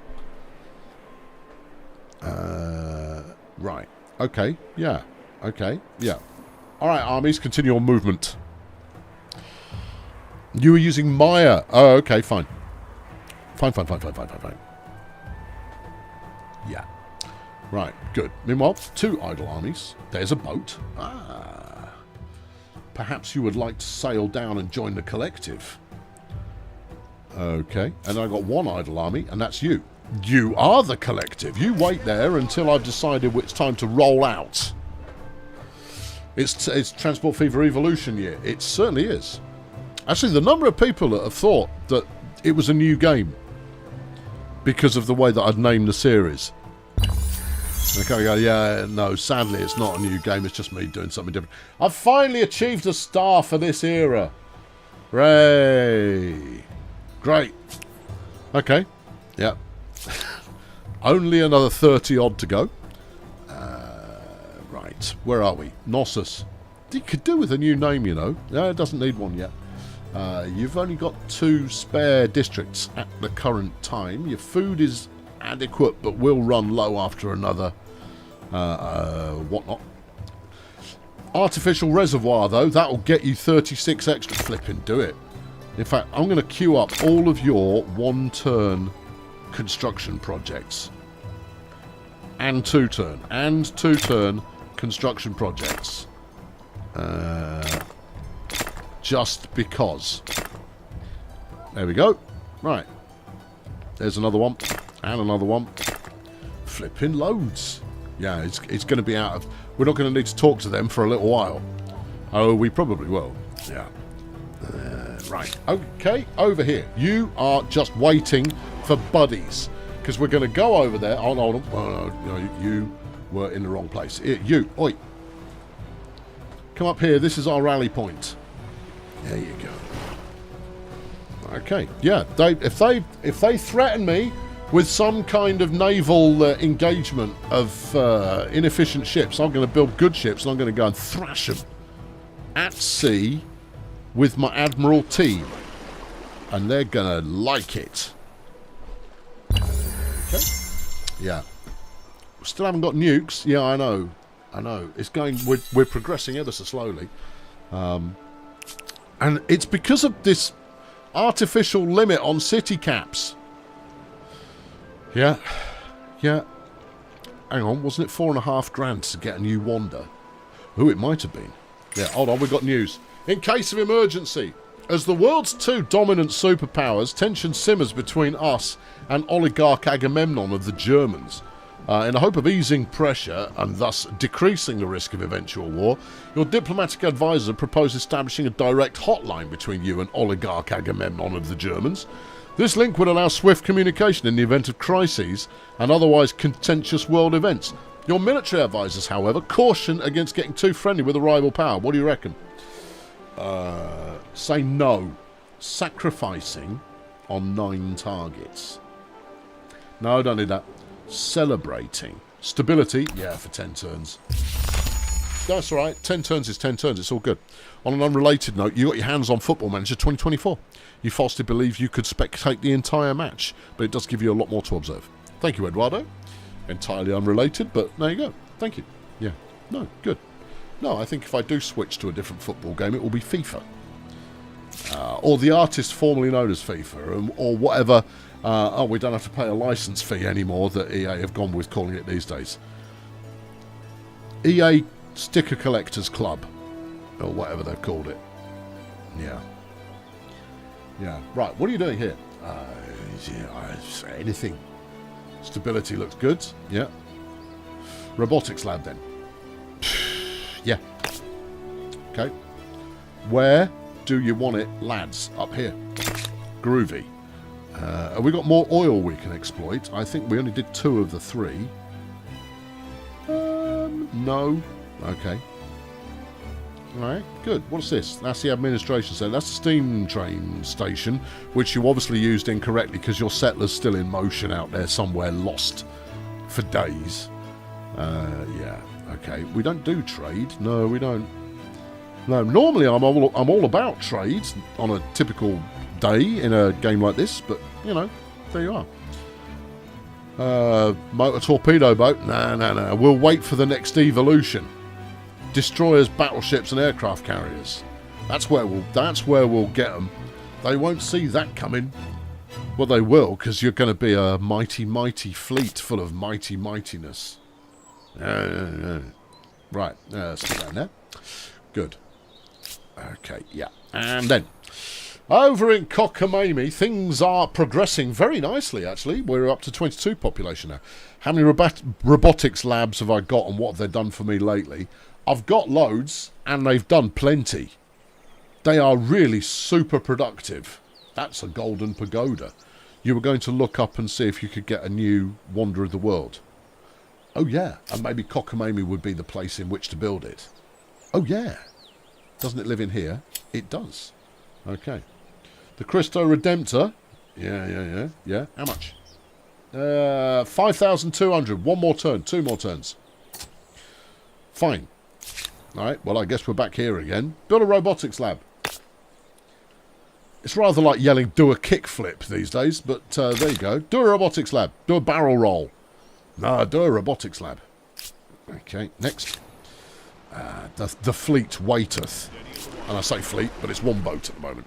Right. Okay. Yeah. Okay. Yeah. All right, armies, continue your movement. You were using Maya. Oh, okay, fine. Fine. Yeah. Right, good. Meanwhile, 2 idle armies. There's a boat. Ah. Perhaps you would like to sail down and join the collective. Okay. And I got 1 idle army, and that's you. You are the collective. You wait there until I've decided it's time to roll out. It's Transport Fever Evolution year. It certainly is. Actually, the number of people that have thought that it was a new game because of the way that I'd named the series. Okay, go, yeah, no, sadly it's not a new game. It's just me doing something different. I've finally achieved a star for this era. Hooray. Great. Okay. Yep. Only another 30 odd to go. Right, where are we? Knossos. You could do with a new name, you know. No, it doesn't need one yet. You've only got 2 spare districts at the current time. Your food is adequate, but will run low after another whatnot. Artificial reservoir, though, that'll get you 36 extra. Flipping do it. In fact, I'm going to queue up all of your 1-turn construction projects. And 2-turn construction projects. Just because. There we go. Right. There's another one. And another one. Flipping loads. Yeah, it's going to be out of... We're not going to need to talk to them for a little while. Oh, we probably will. Yeah. Right. Okay, over here. You are just waiting for buddies. Because we're going to go over there. Oh, no, no, you were in the wrong place. Here, you. Oi. Come up here. This is our rally point. There you go. Okay. Yeah. If they threaten me with some kind of naval engagement of inefficient ships, I'm going to build good ships and I'm going to go and thrash them at sea with my Admiral team. And they're going to like it. Okay. Yeah. Still haven't got nukes. Yeah, I know. It's going... We're progressing ever so slowly. And it's because of this artificial limit on city caps. Yeah. Yeah. Hang on, wasn't it $4.5 grand to get a new Wanda? Who it might have been. Yeah, hold on, we've got news. In case of emergency, as the world's two dominant superpowers, tension simmers between us and oligarch Agamemnon of the Germans. In the hope of easing pressure and thus decreasing the risk of eventual war, your diplomatic advisor proposed establishing a direct hotline between you and oligarch Agamemnon of the Germans. This link would allow swift communication in the event of crises and otherwise contentious world events. Your military advisors, however, caution against getting too friendly with a rival power. What do you reckon? Say no. Sacrificing on 9 targets. No, don't need that. Celebrating. Stability, yeah, for 10 turns. That's all right. 10 turns is 10 turns. It's all good. On an unrelated note, you got your hands on Football Manager 2024. You falsely believe you could spectate the entire match, but it does give you a lot more to observe. Thank you, Eduardo. Entirely unrelated, but there you go. Thank you. Yeah. No, good. No, I think if I do switch to a different football game, it will be FIFA. Or the artist formerly known as FIFA, or whatever. We don't have to pay a license fee anymore that EA have gone with calling it these days. EA Sticker Collectors Club, or whatever they've called it. Yeah. Yeah. Right, what are you doing here? Anything. Stability looks good. Yeah. Robotics lab then. Yeah. Okay. Where do you want it, lads? Up here. Groovy. Have we got more oil we can exploit? I think we only did 2 of the 3. No. Okay. Alright, good. What's this? That's the administration center. That's the steam train station, which you obviously used incorrectly because your settler's still in motion out there somewhere, lost for days. Yeah. Okay. We don't do trade. No, we don't. No, normally I'm all about trade on a typical day in a game like this, but you know, there you are. Motor torpedo boat? No. We'll wait for the next evolution. Destroyers, battleships, and aircraft carriers. That's where we'll get them. They won't see that coming. Well, they will, because you're going to be a mighty, mighty fleet full of mighty mightiness. Right, let's go down there. Good. Okay, yeah. And then, over in Cockamamie, things are progressing very nicely, actually. We're up to 22 population now. How many robotics labs have I got, and what have they done for me lately? I've got loads, and they've done plenty. They are really super productive. That's a golden pagoda. You were going to look up and see if you could get a new Wonder of the World. Oh, yeah. And maybe Cockamamie would be the place in which to build it. Oh, yeah. Doesn't it live in here? It does. Okay. The Cristo Redemptor. Yeah. How much? 5,200. 1 more turn. 2 more turns. Fine. Alright, well, I guess we're back here again. Build a robotics lab. It's rather like yelling, do a kickflip these days, but there you go. Do a robotics lab. Do a barrel roll. No, do a robotics lab. Okay, next. The fleet waiteth. And I say fleet, but it's 1 boat at the moment.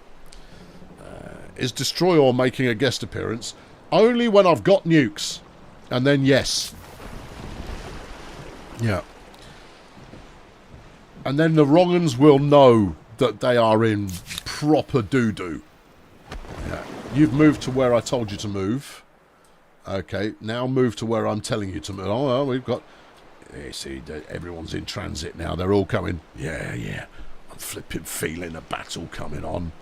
Is Destroyer making a guest appearance? Only when I've got nukes. And then yes. Yeah. And then the wrong-uns will know that they are in proper doo-doo. Yeah. You've moved to where I told you to move. Okay, now move to where I'm telling you to move. Oh, well, we've got... Yeah, see, everyone's in transit now. They're all coming. Yeah. I'm flipping feeling a battle coming on.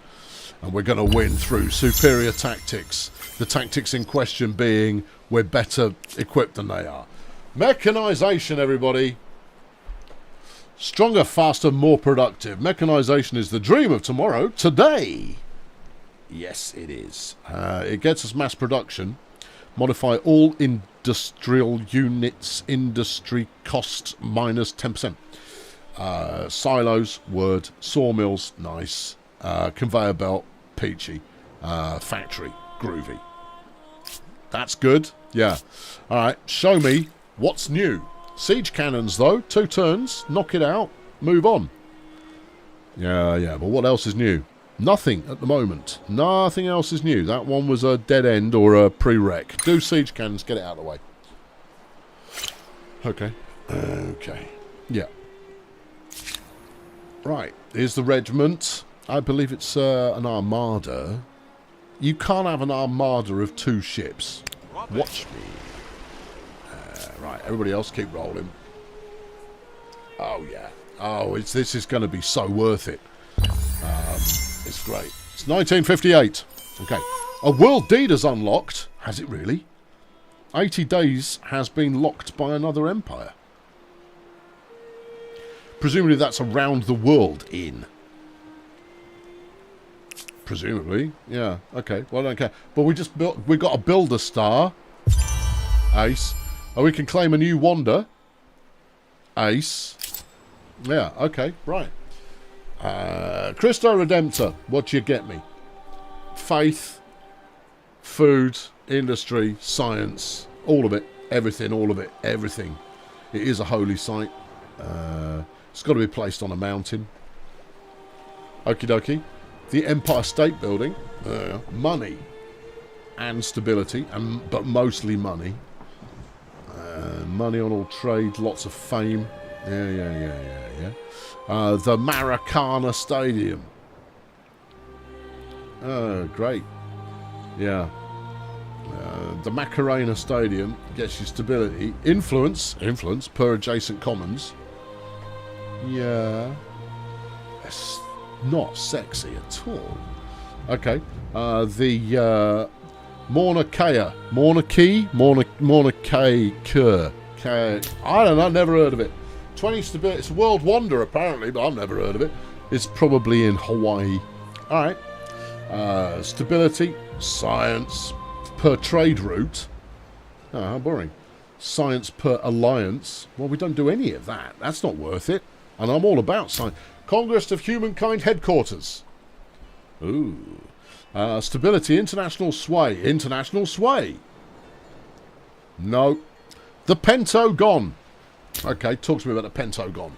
And we're going to win through superior tactics. The tactics in question being we're better equipped than they are. Mechanisation, everybody. Stronger, faster, more productive. Mechanisation is the dream of tomorrow. Today. Yes, it is. It gets us mass production. Modify all industrial units. Industry cost minus 10%. Silos, word. Sawmills, nice. Conveyor belt, peachy. Factory, groovy. That's good. Yeah. Alright, show me what's new. Siege cannons, though. 2 turns. Knock it out. Move on. Yeah. But what else is new? Nothing at the moment. Nothing else is new. That one was a dead end or a prereq. Do siege cannons. Get it out of the way. Okay. Yeah. Right, here's the regiment. I believe it's an armada. You can't have an armada of 2 ships. Watch me. Right, everybody else keep rolling. Oh, yeah. Oh, this is going to be so worth it. It's great. It's 1958. Okay. A world deed is unlocked. Has it really? 80 days has been locked by another empire. Presumably that's around the world in. Presumably. Yeah. Okay. Well, I don't care. But we got a builder star. Ace. Oh, we can claim a new wonder. Ace. Yeah. Okay. Right. Christo Redemptor. What you get me? Faith. Food. Industry. Science. All of it. Everything. All of it. Everything. It is a holy site. It's got to be placed on a mountain. Okie dokie. The Empire State Building. Money. And stability. But mostly money. Money on all trade. Lots of fame. Yeah. The Maracana Stadium. Oh, great. Yeah. The Macarena Stadium gets you stability. Influence per adjacent commons. Yeah. It's not sexy at all. Okay. The Mauna Kea. I don't know, never heard of it. 20 stability. It's a world wonder apparently, but I've never heard of it. It's probably in Hawaii. Alright. Stability. Science. Per trade route. Oh, how boring. Science per alliance. Well, we don't do any of that. That's not worth it. And I'm all about science. Congress of Humankind headquarters. Ooh. Stability, international sway. International sway. No. The Pentagon. Okay, talk to me about the Pentagon.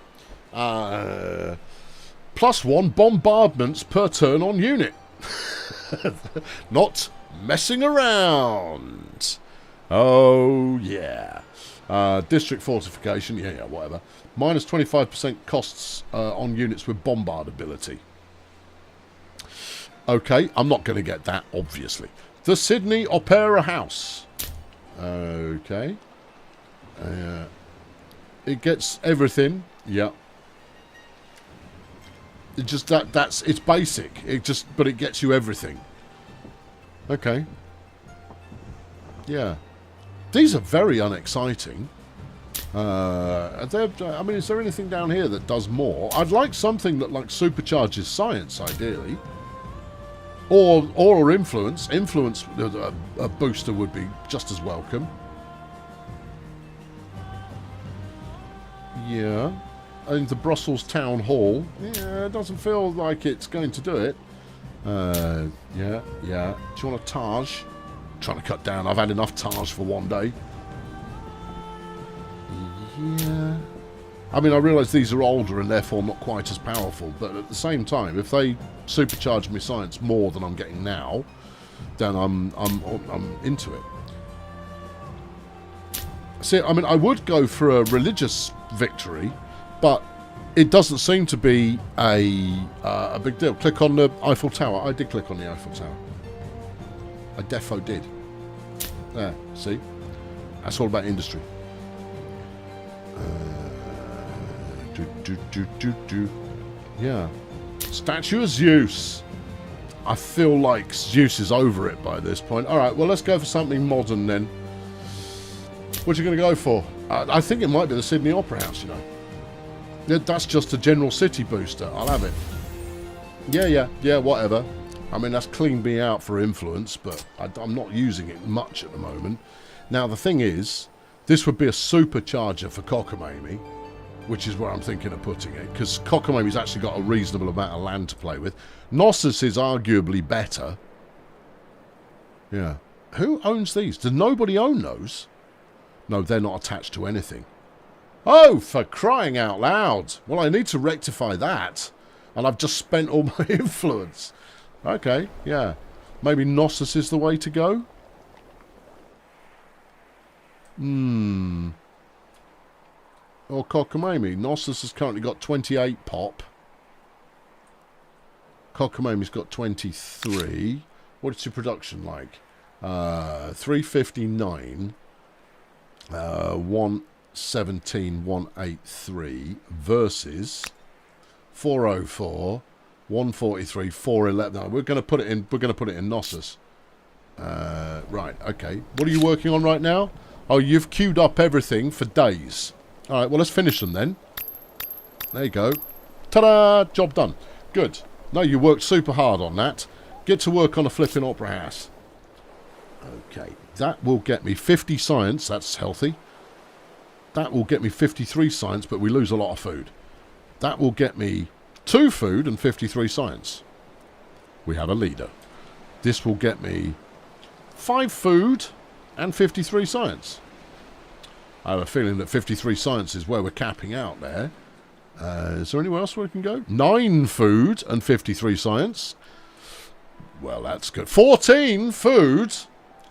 +1 bombardments per turn on unit. Not messing around. Oh, yeah. District fortification. Yeah, whatever. -25% costs on units with bombard ability. Okay, I'm not going to get that, obviously. The Sydney Opera House. Okay. It gets everything. Yeah. It just it's basic. But it gets you everything. Okay. Yeah. These are very unexciting. I mean, is there anything down here that does more? I'd like something that like supercharges science, ideally. Or influence. Influence, a booster would be just as welcome. Yeah. And the Brussels Town Hall. Yeah, it doesn't feel like it's going to do it. Yeah. Do you want a Taj? Trying to cut down. I've had enough Taj for one day. Yeah. I mean, I realise these are older and therefore not quite as powerful, but at the same time, if they supercharge my science more than I'm getting now, then I'm into it. See, I mean, I would go for a religious victory, but it doesn't seem to be a big deal. Click on the Eiffel Tower. I did click on the Eiffel Tower. I defo did. There, see? That's all about industry. Yeah. Statue of Zeus. I feel like Zeus is over it by this point. Alright, well, let's go for something modern then. What are you going to go for? I think it might be the Sydney Opera House, you know. That's just a general city booster. I'll have it. Yeah, whatever. I mean, that's cleaned me out for influence, but I'm not using it much at the moment. Now, the thing is, this would be a supercharger for Cockamamie, which is where I'm thinking of putting it, because Cockamamie's actually got a reasonable amount of land to play with. Knossos is arguably better. Yeah. Who owns these? Does nobody own those? No, they're not attached to anything. Oh, for crying out loud. Well, I need to rectify that. And I've just spent all my influence. Okay, yeah. Maybe Knossos is the way to go? Or Cockamamie. Knossos has currently got 28 pop. Cockamamie's got 23. What's your production like? 359. 117, 183 versus 404, 143, 411. No, we're going to put it in. We're going to put it in Knossos. Right. Okay. What are you working on right now? Oh, you've queued up everything for days. All right. Well, let's finish them then. There you go. Ta-da! Job done. Good. No, you worked super hard on that. Get to work on a flipping opera house. Okay. That will get me 50 science. That's healthy. That will get me 53 science, but we lose a lot of food. That will get me 2 food and 53 science. We have a leader. This will get me 5 food and 53 science. I have a feeling that 53 science is where we're capping out there. Is there anywhere else where we can go? 9 food and 53 science. Well, that's good. 14 food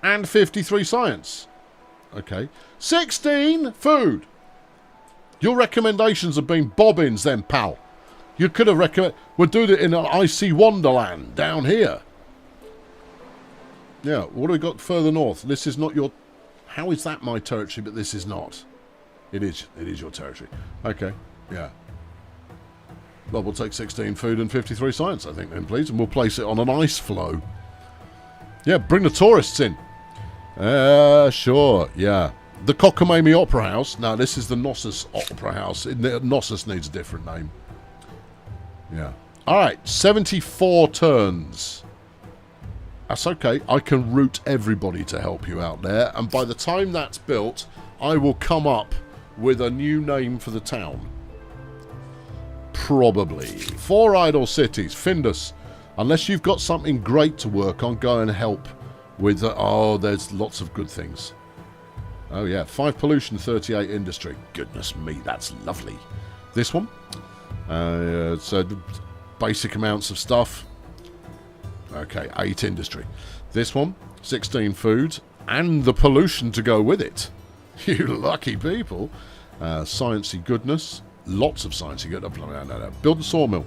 and 53 science. Okay. 16 food. Your recommendations have been bobbins then, pal. You could have recommended... We'll do it in an icy wonderland down here. Yeah, what do we got further north? This is not your... How is that my territory, but this is not? It is your territory. Okay, yeah. Well, we'll take 16 food and 53 science, I think, then, please. And we'll place it on an ice flow. Yeah, bring the tourists in. Sure, yeah. The Cockamamie Opera House. No, this is the Knossos Opera House. Knossos needs a different name. Yeah. Alright, 74 turns. That's okay. I can route everybody to help you out there. And by the time that's built, I will come up with a new name for the town. Probably. 4 idle cities. Findus. Unless you've got something great to work on, go and help with... oh, there's lots of good things. Oh, yeah. 5 pollution, 38 industry. Goodness me, that's lovely. This one? So, basic amounts of stuff. Okay, 8 industry. This one, 16 food, and the pollution to go with it. You lucky people. Sciencey goodness. Lots of sciencey goodness. No. Build a sawmill.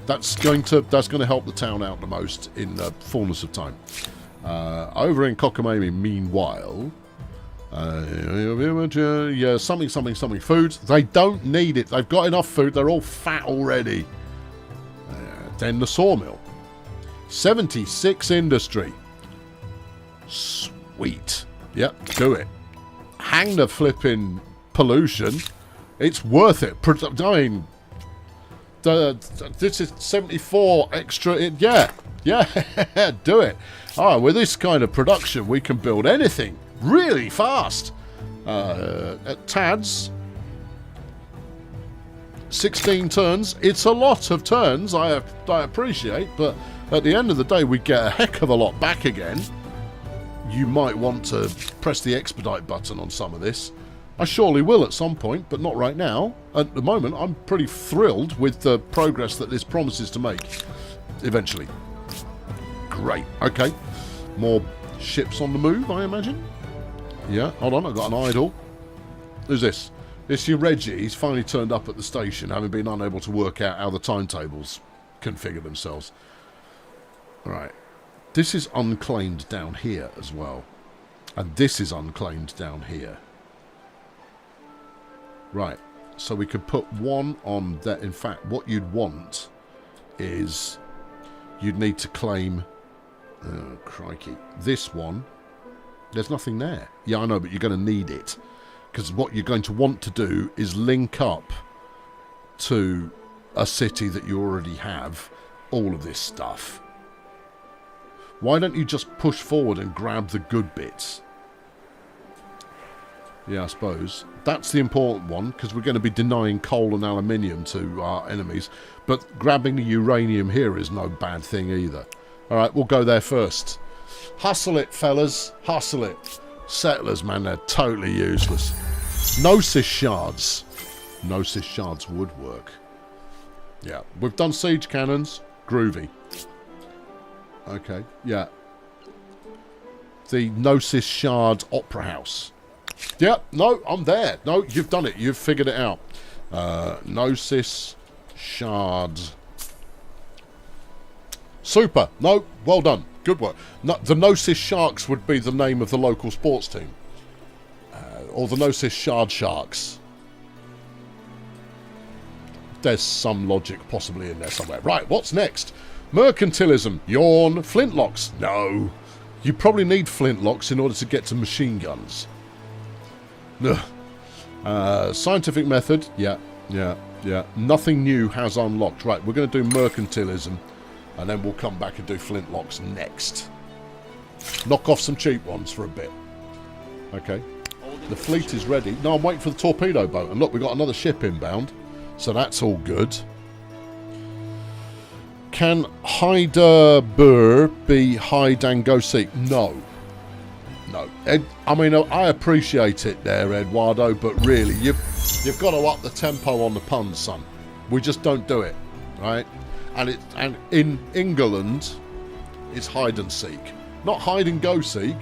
That's going to help the town out the most in the fullness of time. Over in Cockamamie, meanwhile... yeah, something food. They don't need it. They've got enough food. They're all fat already. Then the sawmill. 76 industry. Sweet. Yep, do it. Hang the flipping pollution. It's worth it. I mean, this is 74 extra. Yeah, do it. Oh, with this kind of production, we can build anything really fast. At Tad's, 16 turns. It's a lot of turns, I appreciate, but at the end of the day, we get a heck of a lot back again. You might want to press the expedite button on some of this. I surely will at some point, but not right now. At the moment, I'm pretty thrilled with the progress that this promises to make. Eventually. Great. Okay. More ships on the move, I imagine. Yeah, hold on, I've got an idol. Who's this? This your Reggie. He's finally turned up at the station, having been unable to work out how the timetables configure themselves. Alright. This is unclaimed down here as well. And this is unclaimed down here. Right. So we could put one on that. In fact, what you'd want is you'd need to claim... oh, crikey. This one. There's nothing there. Yeah, I know, but you're going to need it. Because what you're going to want to do is link up to a city that you already have all of this stuff. Why don't you just push forward and grab the good bits? Yeah, I suppose. That's the important one, because we're going to be denying coal and aluminium to our enemies. But grabbing the uranium here is no bad thing either. Alright, we'll go there first. Hustle it, fellas. Hustle it. Settlers, man, they're totally useless. Gnosis shards. Gnosis shards would work. Yeah, we've done siege cannons. Groovy. Okay, yeah. The Gnosis shard opera house. Yep, no, I'm there. No, you've done it. You've figured it out. Gnosis shard Super. No, well done. Good work. No, the Gnosis Sharks would be the name of the local sports team. Or the Gnosis Shard Sharks. There's some logic possibly in there somewhere. Right, what's next? Mercantilism. Yawn. Flintlocks. No. You probably need flintlocks in order to get to machine guns. Scientific method. Yeah. Nothing new has unlocked. Right, we're going to do mercantilism. And then we'll come back and do flintlocks next. Knock off some cheap ones for a bit. Okay. The fleet is ready. No, I'm waiting for the torpedo boat. And look, we've got another ship inbound. So that's all good. Can Hyder be hide and go seek? No. No. I mean, I appreciate it there, Eduardo, but really, you've got to up the tempo on the puns, son. We just don't do it, right? And in England, it's hide and seek. Not hide and go seek.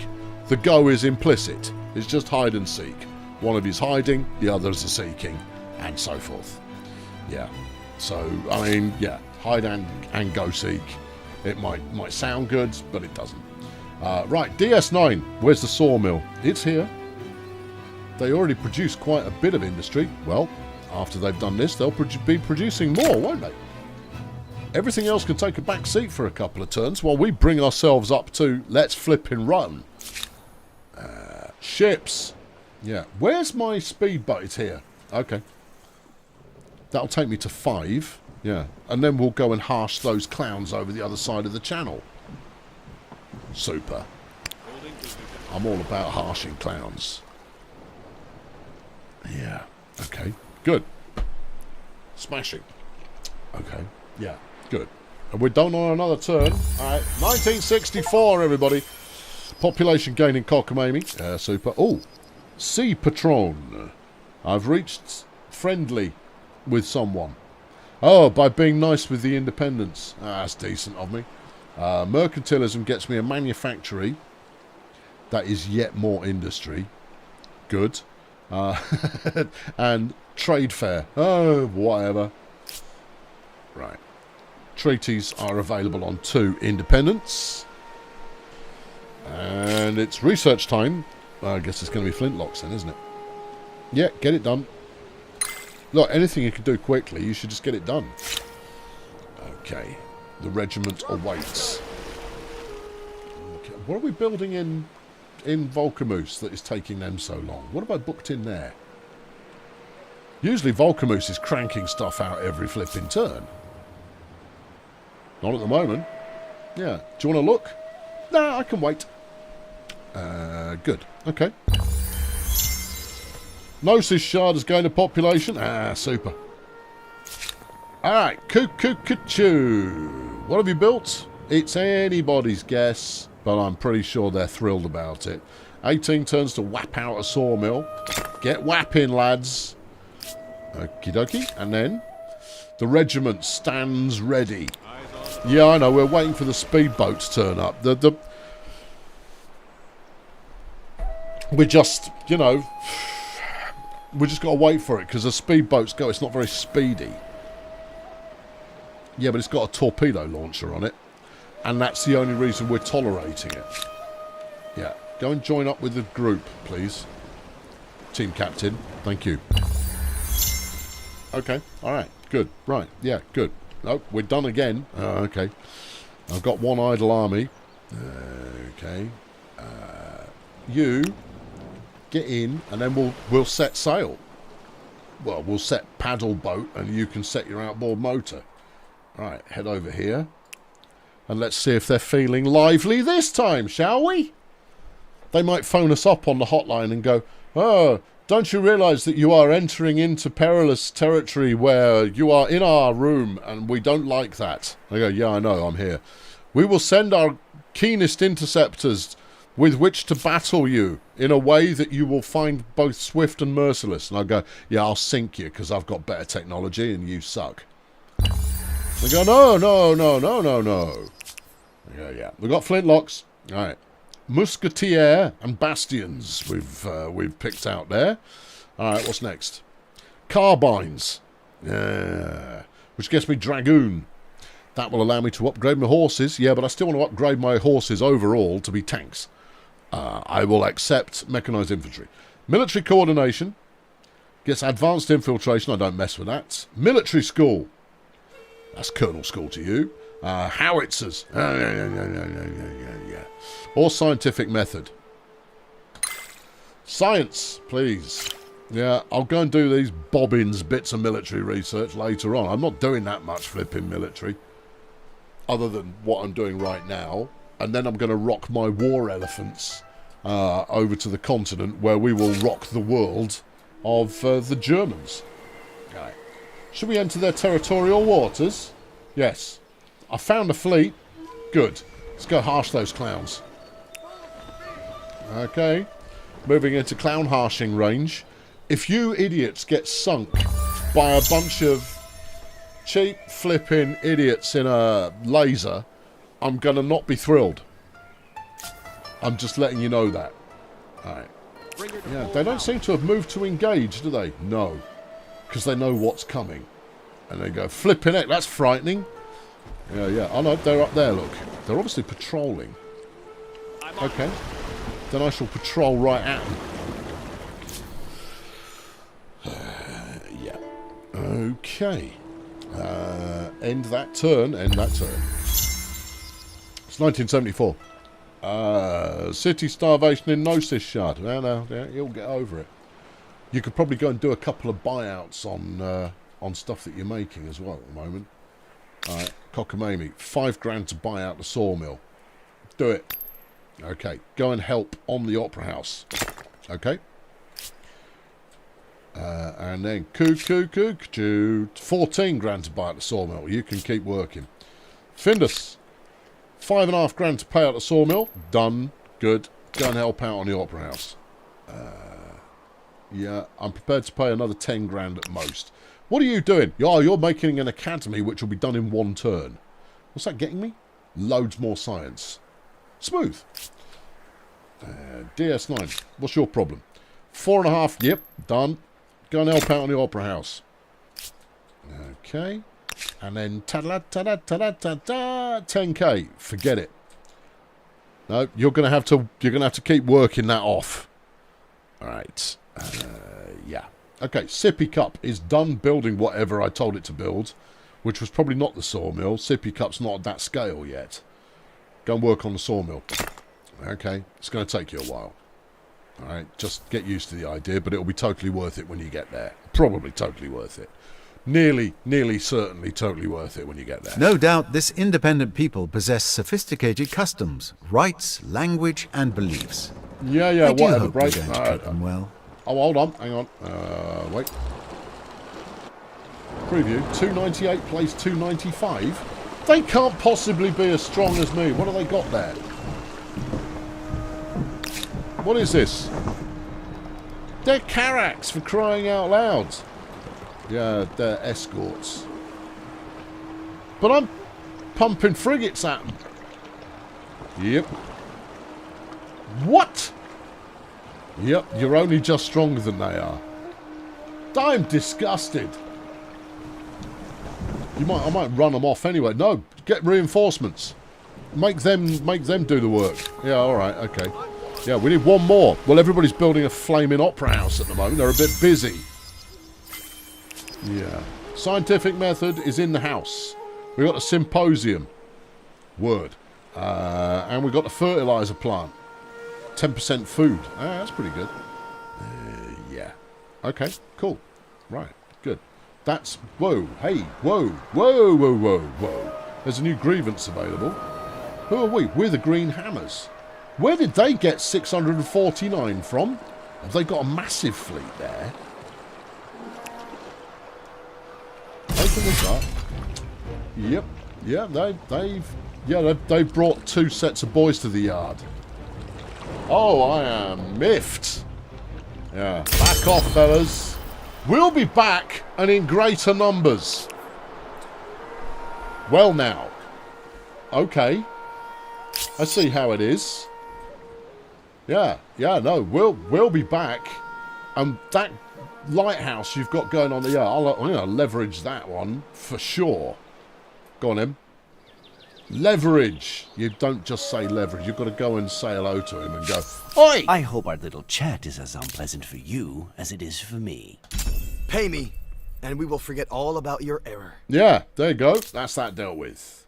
The go is implicit. It's just hide and seek. One of you's hiding, the others are seeking, and so forth. Yeah. So, I mean, yeah, hide and go seek. It might sound good, but it doesn't. Right, DS9. Where's the sawmill? It's here. They already produce quite a bit of industry. Well, after they've done this, they'll be producing more, won't they? Everything else can take a back seat for a couple of turns while we bring ourselves up to let's flip and run. Ships. Yeah. Where's my speedboat? It's here. Okay. That'll take me to 5. Yeah. And then we'll go and harsh those clowns over the other side of the channel. Super. I'm all about harshing clowns. Yeah. Okay. Good. Smashing. Okay. Yeah. Good. And we're done on another turn. Alright. 1964, everybody. Population gaining cockamamie. Super. Oh. Sea Patron. I've reached friendly with someone. Oh, by being nice with the independents. That's decent of me. Mercantilism gets me a manufactory. That is yet more industry. Good. And trade fair. Oh, whatever. Right. Treaties are available on 2 independents. And it's research time. I guess it's going to be flintlocks then, isn't it? Yeah, get it done. Look, anything you can do quickly, you should just get it done. Okay. The regiment awaits. Okay. What are we building in Volcamoose that is taking them so long? What have I booked in there? Usually Volcamoose is cranking stuff out every flipping turn. Not at the moment. Yeah. Do you want to look? Nah, I can wait. Good. Okay. Gnosis Shard is going to population. Ah, super. Alright, Cuckoo. What have you built? It's anybody's guess, but I'm pretty sure they're thrilled about it. 18 turns to whap out a sawmill. Get whapping, lads. Okie dokie. And then the regiment stands ready. Yeah, I know. We're waiting for the speedboat to turn up. We're just, you know, we just got to wait for it because the speedboats go. It's not very speedy. Yeah, but it's got a torpedo launcher on it, and that's the only reason we're tolerating it. Yeah, go and join up with the group, please. Team captain, thank you. Okay, all right, good, right, yeah, good. Oh, we're done again. Okay, I've got one idle army. Okay, you get in, and then we'll set sail. Well, we'll set paddle boat, and you can set your outboard motor. Right, head over here. And let's see if they're feeling lively this time, shall we? They might phone us up on the hotline and go, oh, don't you realise that you are entering into perilous territory where you are in our room and we don't like that? I go, yeah, I know, I'm here. We will send our keenest interceptors with which to battle you in a way that you will find both swift and merciless. And I go, yeah, I'll sink you because I've got better technology and you suck. They go, no. Yeah. We've got flintlocks. All right. Musketeer and bastions we've picked out there. All right, what's next? Carbines. Yeah. Which gets me dragoon. That will allow me to upgrade my horses. Yeah, but I still want to upgrade my horses overall to be tanks. I will accept mechanised infantry. Military coordination. Gets advanced infiltration. I don't mess with that. Military school. That's Colonel School to you. Howitzers. Or scientific method. Science, please. Yeah, I'll go and do these bobbins bits of military research later on. I'm not doing that much flipping military. Other than what I'm doing right now. And then I'm going to rock my war elephants over to the continent where we will rock the world of the Germans. Right. Should we enter their territorial waters? Yes. I found a fleet. Good. Let's go harsh those clowns. Okay. Moving into clown harshing range. If you idiots get sunk by a bunch of cheap flipping idiots in a laser, I'm going to not be thrilled. I'm just letting you know that. Alright. Yeah, they don't seem to have moved to engage, do they? No. Because they know what's coming. And they go, flipping it, that's frightening. Yeah, yeah. Oh no, they're up there, look. They're obviously patrolling. Okay. Then I shall patrol right at them. Yeah. Okay. End that turn. End that turn. It's 1974. City starvation in Gnosis Shard. No, yeah, you'll get over it. You could probably go and do a couple of buyouts on stuff that you're making as well at the moment. Alright, cockamamie. $5,000 to buy out the sawmill. Do it. Okay, go and help on the Opera House. Okay. And then $14,000 to buy out the sawmill. You can keep working. Findus. $5,500 to pay out the sawmill. Done. Good. Go and help out on the Opera House. Yeah, I'm prepared to pay another $10,000 at most. What are you doing? You're making an academy which will be done in one turn. What's that getting me? Loads more science. Smooth. DS9. What's your problem? 4.5. Yep, done. Go and help out on the Opera House. Okay. And then ta-da-ta-da-ta-da-ta-da, 10k. Forget it. No, you're gonna have to keep working that off. Alright. Yeah. Okay, Sippy Cup is done building whatever I told it to build, which was probably not the sawmill. Sippy Cup's not at that scale yet. Go and work on the sawmill. Okay, it's going to take you a while. Alright, just get used to the idea, but it'll be totally worth it when you get there. Probably totally worth it. Nearly certainly totally worth it when you get there. No doubt this independent people possess sophisticated customs, rights, language, and beliefs. Yeah, I do whatever, hope break. we're going to treat them well. Oh, hold on, hang on. Wait. Preview, 298 plays 295? They can't possibly be as strong as me. What have they got there? What is this? They're Carracks, for crying out loud. Yeah, they're escorts. But I'm pumping frigates at them. Yep. What? Yep, you're only just stronger than they are. I'm disgusted. I might run them off anyway. No, get reinforcements. Make them do the work. Yeah, all right, okay. Yeah, we need one more. Well, everybody's building a flaming opera house at the moment. They're a bit busy. Yeah. Scientific method is in the house. We've got a symposium. Word. And we've got the fertilizer plant. 10% food. That's pretty good. Yeah. Okay, cool. Right, good. That's... Whoa, hey, whoa. There's a new grievance available. Who are we? We're the Green Hammers. Where did they get 649 from? Have they got a massive fleet there? Open this up. Yep. Yeah, they've brought 2 sets of boys to the yard. Oh, I am miffed. Yeah, back off, fellas. We'll be back and in greater numbers. Well now. Okay. I see how it is. Yeah, no, we'll be back. And that lighthouse you've got going on the yard, I'm going to leverage that one for sure. Go on, Em. Leverage. You don't just say leverage. You've got to go and say hello to him and go, oi! I hope our little chat is as unpleasant for you as it is for me. Pay me, and we will forget all about your error. Yeah, there you go. That's that dealt with.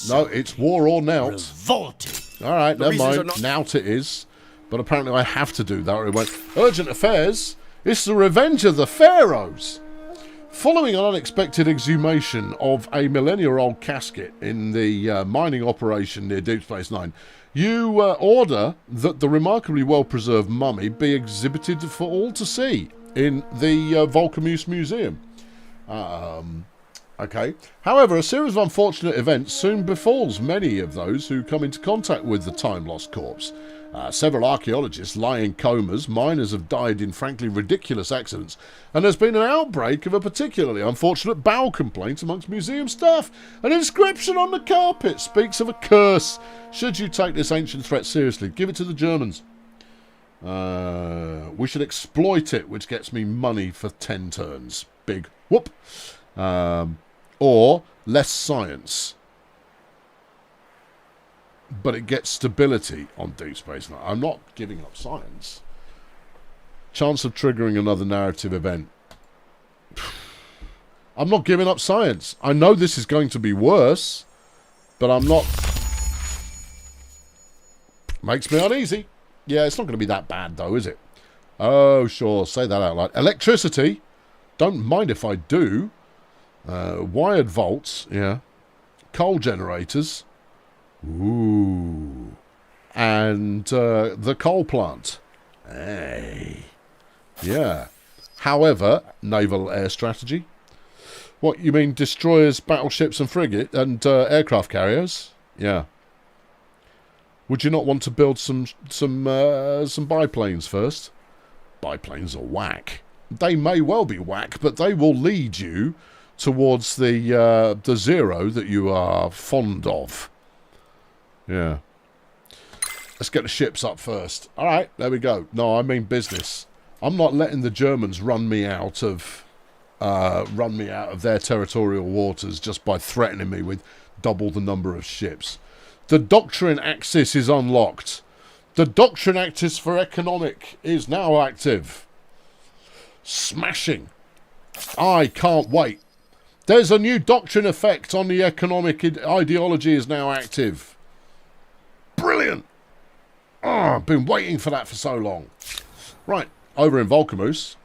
No, it's war or nout. Revolting. All right, never reasons mind. are not- Nout it is. But apparently I have to do that. Or it won't. Urgent affairs. It's the revenge of the pharaohs. Following an unexpected exhumation of a millennia-old casket in the mining operation near Deep Space Nine, you order that the remarkably well-preserved mummy be exhibited for all to see in the Volcamuse Museum. Okay. However, a series of unfortunate events soon befalls many of those who come into contact with the time-lost corpse. Several archaeologists lie in comas, miners have died in frankly ridiculous accidents, and there's been an outbreak of a particularly unfortunate bowel complaint amongst museum staff. An inscription on the carpet speaks of a curse. Should you take this ancient threat seriously, give it to the Germans. We should exploit it, which gets me money for 10 turns. Big whoop. Or less science. But it gets stability on Deep Space Nine. I'm not giving up science. Chance of triggering another narrative event. I'm not giving up science. I know this is going to be worse, but I'm not. Makes me uneasy. Yeah, it's not going to be that bad though, is it? Oh, sure. Say that out loud. Electricity. Don't mind if I do. Wired vaults. Yeah. Coal generators. Ooh. And the coal plant. Hey. Yeah. However, naval air strategy. What, you mean destroyers, battleships and frigate and aircraft carriers? Yeah. Would you not want to build some biplanes first? Biplanes are whack. They may well be whack, but they will lead you towards the zero that you are fond of. Yeah. Let's get the ships up first. All right, there we go. No, I mean business. I'm not letting the Germans run me out of their territorial waters just by threatening me with double the number of ships. The doctrine axis is unlocked. The doctrine axis for economic is now active. Smashing. I can't wait. There's a new doctrine effect on the economic ideology is now active. Brilliant. Oh, I've been waiting for that for so long. Right, over in Volcamuse.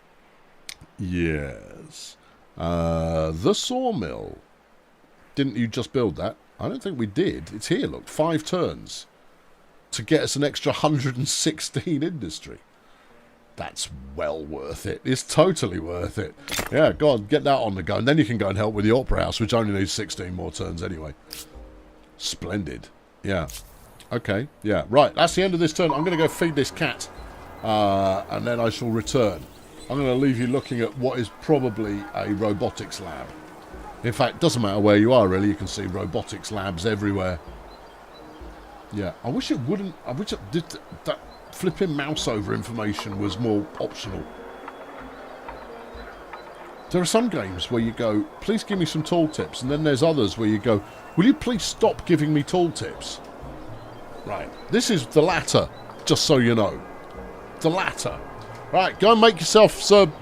Yes. The sawmill. Didn't you just build that? I don't think we did. It's here, look. 5 turns. To get us an extra 116 industry. That's well worth it. It's totally worth it. Yeah, go on, get that on the go. And then you can go and help with the Opera House, which only needs 16 more turns anyway. Splendid. Yeah. Okay, yeah. Right, that's the end of this turn. I'm going to go feed this cat. And then I shall return. I'm going to leave you looking at what is probably a robotics lab. In fact, doesn't matter where you are, really. You can see robotics labs everywhere. Yeah, I wish it wouldn't... I wish it did... That flipping mouse over information was more optional. There are some games where you go, please give me some tooltips. And then there's others where you go, will you please stop giving me tooltips? Right, this is the latter, just so you know. The latter. Right, go and make yourself some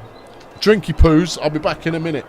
drinky poos. I'll be back in a minute.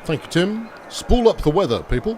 Thank you, Tim. Spool up the weather, people.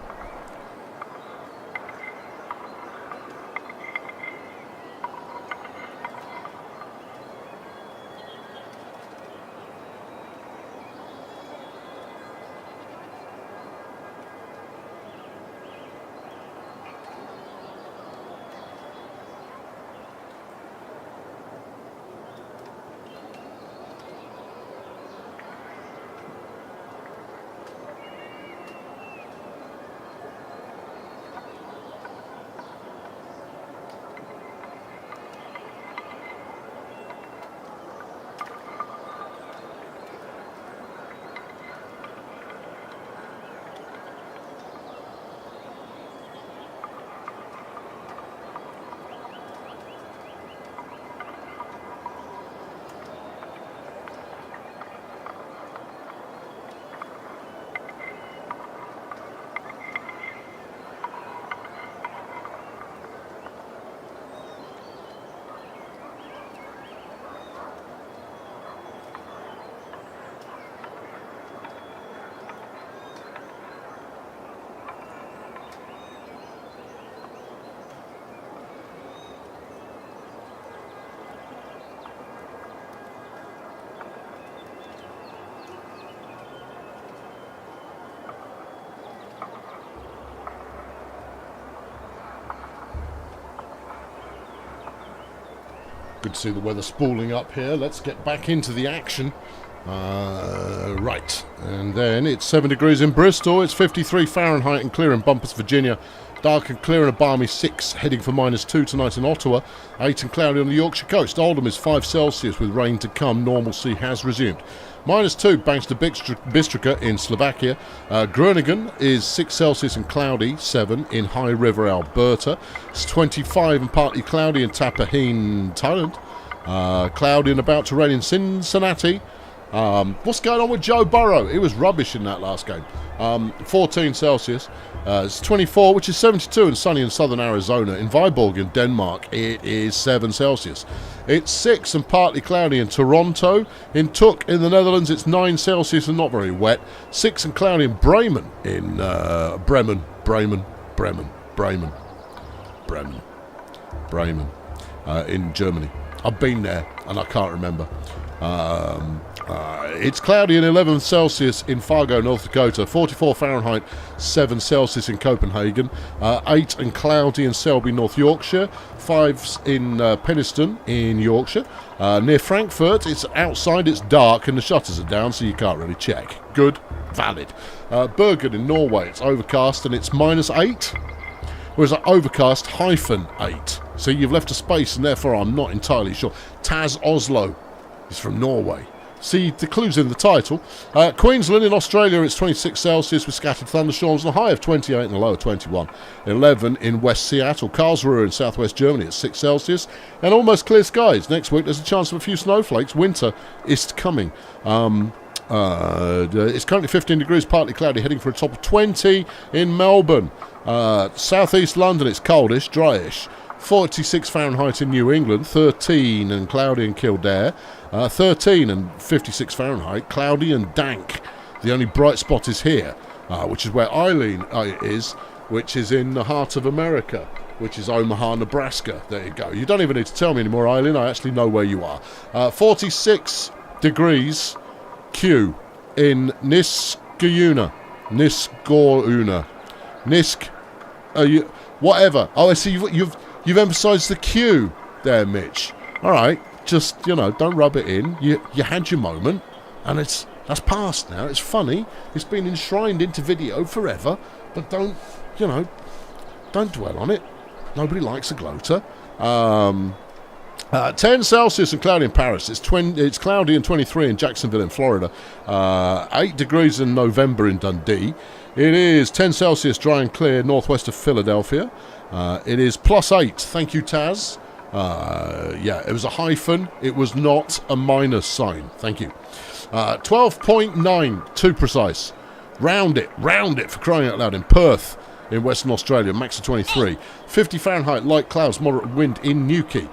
Good to see the weather spooling up here. Let's get back into the action. Right, and then it's 7 degrees in Bristol. It's 53 Fahrenheit and clear in Bumpus, Virginia. Dark and clear and a balmy 6, heading for -2 tonight in Ottawa. 8 and cloudy on the Yorkshire coast. Oldham is 5 Celsius with rain to come. Normalcy has resumed. -2 banks to Bystrica in Slovakia. Groningen is 6 Celsius and cloudy, 7 in High River, Alberta. It's 25 and partly cloudy in Tapaheen, Thailand. Cloudy and about to rain in Cincinnati. What's going on with Joe Burrow? He was rubbish in that last game. 14 Celsius. It's 24, which is 72 and sunny in southern Arizona. In Viborg in Denmark, it is 7 Celsius. It's 6 and partly cloudy in Toronto. In Tuk in the Netherlands, it's 9 Celsius and not very wet. 6 and cloudy in Bremen in Bremen in Germany. I've been there and I can't remember. It's cloudy and 11 Celsius in Fargo, North Dakota. 44 Fahrenheit, 7 Celsius in Copenhagen. 8 and cloudy in Selby, North Yorkshire. 5 in Penistone in Yorkshire. Near Frankfurt, it's outside, it's dark, and the shutters are down, so you can't really check. Good, valid. Bergen in Norway, it's overcast and it's -8. Or is it overcast -8? So you've left a space, and therefore I'm not entirely sure. Taz Oslo is from Norway. See, the clue's in the title. Queensland in Australia, it's 26 Celsius with scattered thunderstorms and a high of 28 and a low of 21. 11 in West Seattle. Karlsruhe in southwest Germany, it's 6 Celsius and almost clear skies. Next week, there's a chance of a few snowflakes. Winter is coming. It's currently 15 degrees, partly cloudy, heading for a top of 20 in Melbourne. Southeast London, it's coldish, dryish. 46 Fahrenheit in New England, 13 and cloudy in Kildare, 13 and 56 Fahrenheit, cloudy and dank. The only bright spot is here, which is where Eileen is, which is in the heart of America, which is Omaha, Nebraska. There you go. You don't even need to tell me anymore, Eileen. I actually know where you are. 46 degrees Q in Niskayuna. Whatever. Oh, I see you've emphasised the Q there, Mitch. All right, just, don't rub it in. You had your moment, and that's past now. It's funny. It's been enshrined into video forever, but don't dwell on it. Nobody likes a gloater. 10 Celsius and cloudy in Paris. It's cloudy and 23 in Jacksonville in Florida. 8 degrees in November in Dundee. It is 10 Celsius, dry and clear, northwest of Philadelphia. It is +8. Thank you, Taz. It was a hyphen. It was not a minus sign. Thank you. 12.9, too precise. Round it for crying out loud in Perth in Western Australia, max of 23. 50 Fahrenheit, light clouds, moderate wind in Newquay.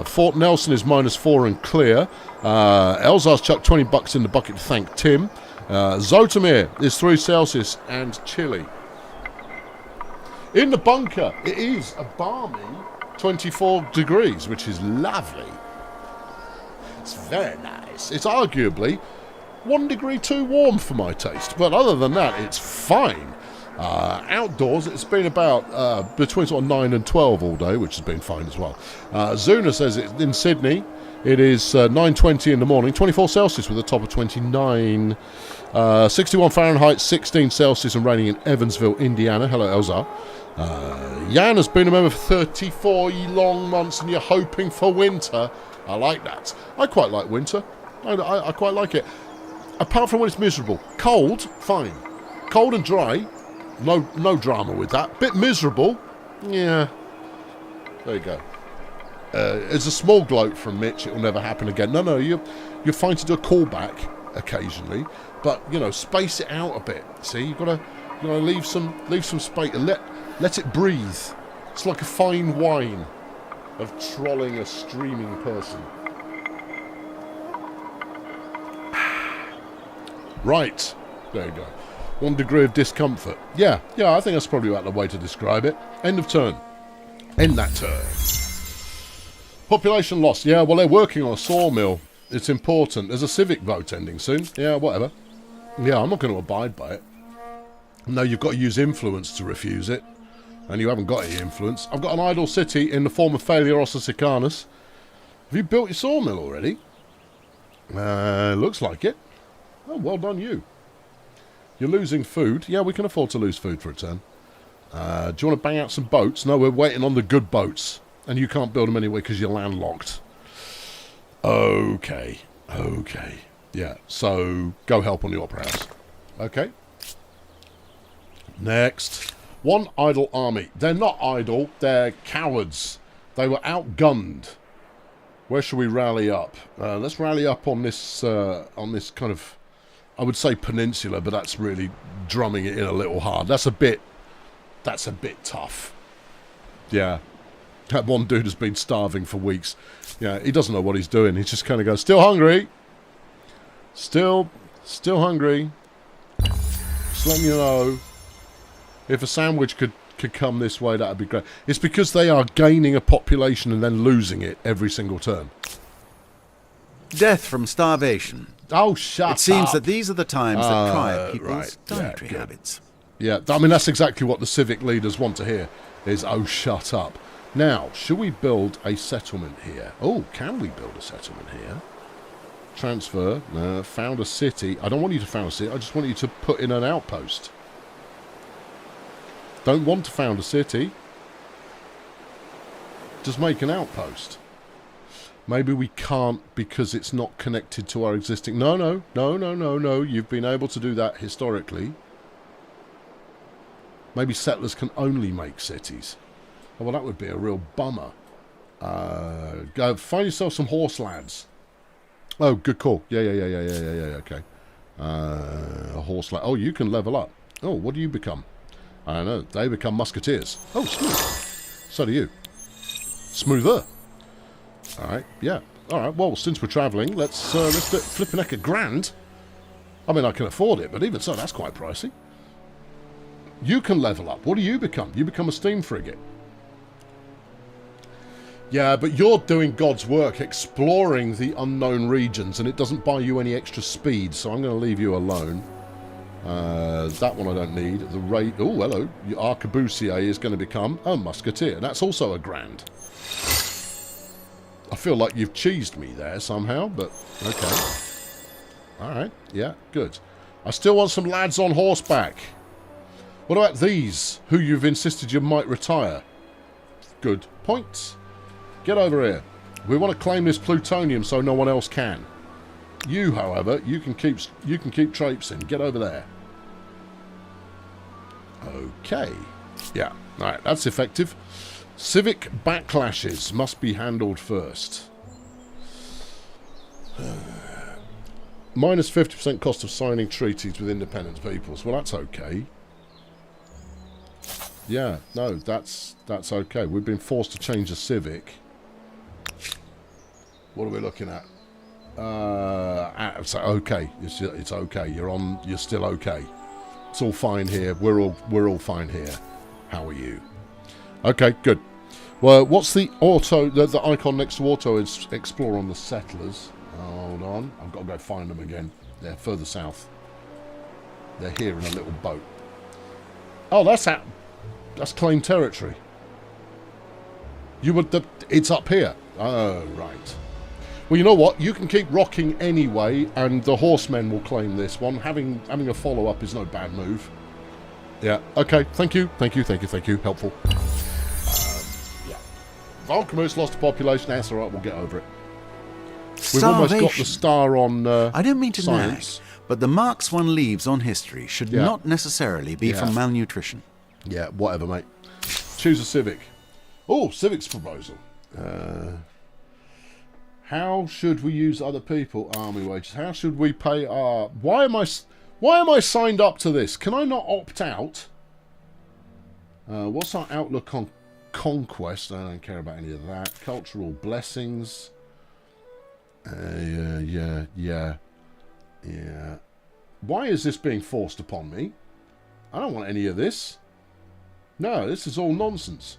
Fort Nelson is -4 and clear. Elzar's chucked $20 in the bucket to thank Tim. Zotomir is 3 Celsius and chilly. In the bunker, it is a balmy 24 degrees, which is lovely. It's very nice. It's arguably 1 degree too warm for my taste, but other than that, it's fine. Outdoors, it's been about between sort of 9 and 12 all day, which has been fine as well. Zuna says it's in Sydney. It is 9:20 in the morning, 24 Celsius with a top of 29, 61 Fahrenheit, 16 Celsius, and raining in Evansville, Indiana. Hello, Elzar. Jan has been a member for 34 long months, and you're hoping for winter. I like that. I quite like winter. I quite like it. Apart from when it's miserable. Cold, fine. Cold and dry, no drama with that. Bit miserable, yeah. There you go. It's a small gloat from Mitch. It will never happen again. No, you're fine to do a callback occasionally, but space it out a bit. See, you've got to leave some space and let it breathe. It's like a fine wine of trolling a streaming person. Right, there you go. 1 degree of discomfort. Yeah, I think that's probably about the way to describe it. End of turn. End that turn. Population loss. Yeah, well, they're working on a sawmill. It's important. There's a civic vote ending soon. Yeah, whatever. Yeah, I'm not going to abide by it. No, you've got to use influence to refuse it. And you haven't got any influence. I've got an idle city in the form of Phaleros Sicanus. Have you built your sawmill already? Looks like it. Oh, well done you. You're losing food. Yeah, we can afford to lose food for a turn. Do you want to bang out some boats? No, we're waiting on the good boats. And you can't build them anyway because you're landlocked. Okay. Yeah, so go help on the Opera House. Okay. Next. 1 idle army. They're not idle, they're cowards. They were outgunned. Where should we rally up? Let's rally up on this kind of, I would say peninsula, but that's really drumming it in a little hard. That's a bit tough. Yeah. That one dude has been starving for weeks. Yeah, he doesn't know what he's doing. He just kind of goes, still hungry. Still hungry. Just letting you know. If a sandwich could come this way, that would be great. It's because they are gaining a population and then losing it every single turn. Death from starvation. Oh, shut up. It seems that these are the times that try people's dietary habits. Yeah, I mean, that's exactly what the civic leaders want to hear, is, oh, shut up. Now, should we build a settlement here? Oh, can we build a settlement here? Transfer. Found a city. I don't want you to found a city. I just want you to put in an outpost. Don't want to found a city. Just make an outpost. Maybe we can't because it's not connected to our existing... No. You've been able to do that historically. Maybe settlers can only make cities. Oh, well, that would be a real bummer. Go find yourself some horse lads. Oh, good call. Yeah, okay. A horse lad. Oh, you can level up. Oh, what do you become? I don't know. They become musketeers. Oh, smooth. So do you. Smoother. All right, yeah. All right, well, since we're travelling, let's do flipping heck $1,000. I mean, I can afford it, but even so, that's quite pricey. You can level up. What do you become? You become a steam frigate. Yeah, but you're doing God's work, exploring the unknown regions, and it doesn't buy you any extra speed, so I'm going to leave you alone. That one I don't need. The rate... Oh, hello. Your arquebusier is going to become a musketeer. That's also $1,000. I feel like you've cheesed me there somehow, but okay. Alright, yeah, good. I still want some lads on horseback. What about these, who you've insisted you might retire? Good points. Get over here. We want to claim this plutonium so no one else can. You, however, you can keep traipsing. Get over there. Okay. Yeah. All right. That's effective. Civic backlashes must be handled first. Minus 50% cost of signing treaties with independent peoples. Well, that's okay. Yeah. No, that's okay. We've been forced to change the civic. What are we looking at? So okay, it's okay. You're still okay. It's all fine here. We're all fine here. How are you? Okay, good. Well, what's the icon next to auto is explore on the settlers? Hold on, I've got to go find them again. They're further south. They're here in a little boat. Oh, that's claimed territory. It's up here. Oh, right. Well, you know what? You can keep rocking anyway, and the horsemen will claim this one. Having a follow-up is no bad move. Yeah, okay. Thank you. Helpful. Yeah. Volcamus lost a population. That's all right. We'll get over it. We've almost got the star on I don't mean to science. nag, but the marks one leaves on history should not necessarily be from malnutrition. Yeah, whatever, mate. Choose a civic. Oh, civic's proposal. How should we use other people? Army wages. How should we pay our... Why am I signed up to this? Can I not opt out? What's our outlook on conquest? I don't care about any of that. Cultural blessings. Yeah. Why is this being forced upon me? I don't want any of this. No, this is all nonsense.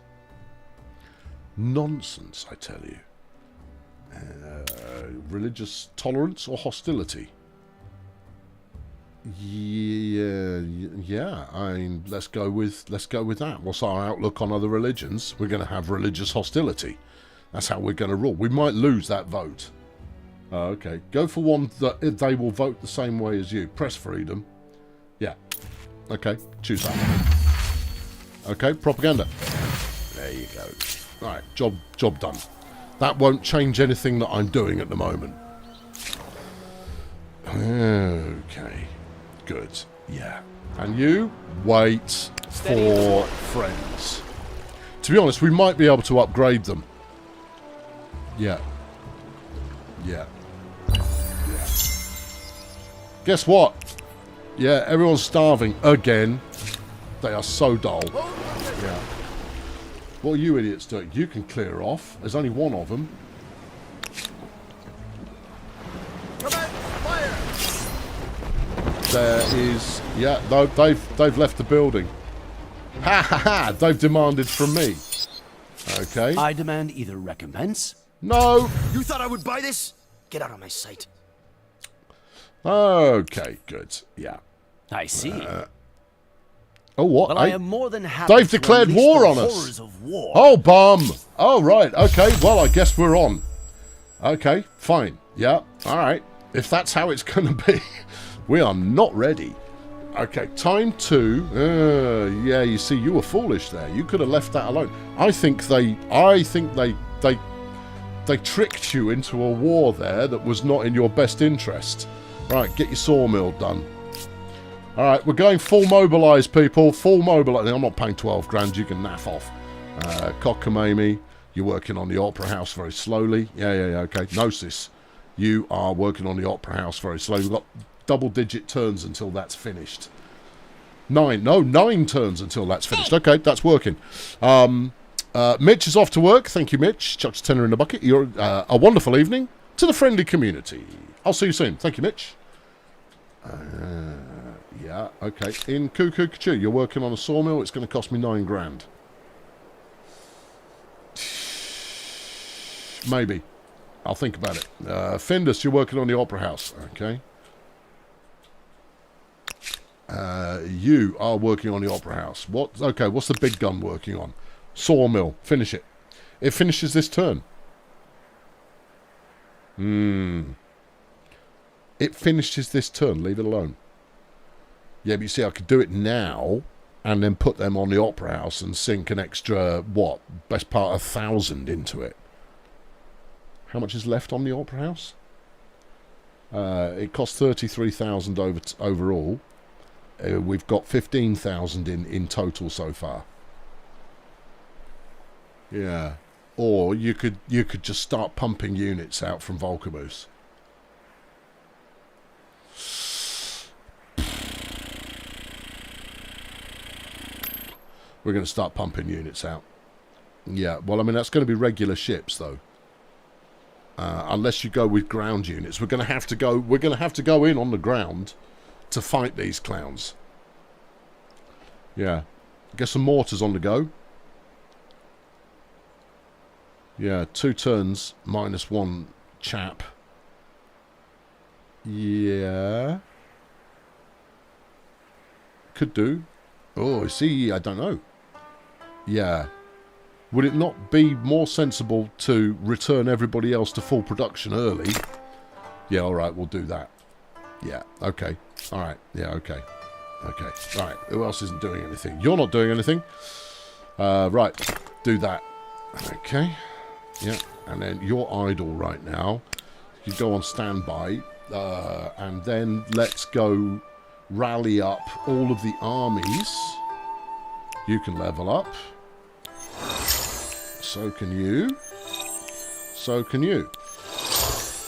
Nonsense, I tell you. Religious tolerance or hostility? Yeah. I mean, let's go with that. What's our outlook on other religions? We're going to have religious hostility. That's how we're going to rule. We might lose that vote. Okay, go for one that they will vote the same way as you. Press freedom. Yeah. Okay, choose that one. Okay, propaganda. There you go. All right, job done. That won't change anything that I'm doing at the moment. Okay, good. Yeah. And you wait for friends. To be honest, we might be able to upgrade them. Yeah. Guess what? Yeah, everyone's starving again. They are so dull. Yeah. What are you idiots doing? You can clear off. There's only one of them. There is... Yeah, they've left the building. Ha ha ha! They've demanded from me. Okay. I demand either recompense. No! You thought I would buy this? Get out of my sight. Okay, good. Yeah. I see. Oh, what? Well, I am more than happy. They've declared to unleash war the on us. horrors of war. Oh, bum. Oh, right. Okay. Well, I guess we're on. Okay. Fine. Yeah. All right. If that's how it's going to be, we are not ready. Okay. Time to. Yeah. You see, you were foolish there. You could have left that alone. I think they tricked you into a war there that was not in your best interest. Right. Get your sawmill done. All right, we're going full mobilise, people. Full mobilise. I'm not paying 12 grand. You can naff off. Cockamamie, you're working on the Opera House very slowly. Yeah, okay. Gnosis, you are working on the Opera House very slowly. We've got double-digit turns until that's finished. 9 turns until that's finished. Okay, that's working. Mitch is off to work. Thank you, Mitch. Chucks a tenner in the bucket. You're a wonderful evening to the friendly community. I'll see you soon. Thank you, Mitch. Yeah, okay. In Cuckoo Cachoo, you're working on a sawmill. It's going to cost me 9 grand. Maybe. I'll think about it. Findus, you're working on the Opera House. Okay. You are working on the Opera House. Okay, what's the big gun working on? Sawmill. Finish it. It finishes this turn. It finishes this turn. Leave it alone. Yeah, but you see, I could do it now and then put them on the Opera House and sink an extra, best part of 1,000 into it. How much is left on the Opera House? It costs 33,000 overall. We've got 15,000 in total so far. Yeah. Or you could just start pumping units out from Volcamoose. We're going to start pumping units out. Yeah, well, I mean, that's going to be regular ships, though. unless you go with ground units. We're going to have to go in on the ground to fight these clowns. Yeah. Get some mortars on the go. Yeah, 2 turns, -1 chap. Yeah. Could do. Oh, see, I don't know. Yeah. Would it not be more sensible to return everybody else to full production early? Yeah, alright, we'll do that. Yeah, okay. Alright, yeah, okay. Okay, alright. Who else isn't doing anything? You're not doing anything. Right, do that. Okay. Yeah, and then you're idle right now. You go on standby. And then let's go rally up all of the armies. You can level up. So can you. So can you.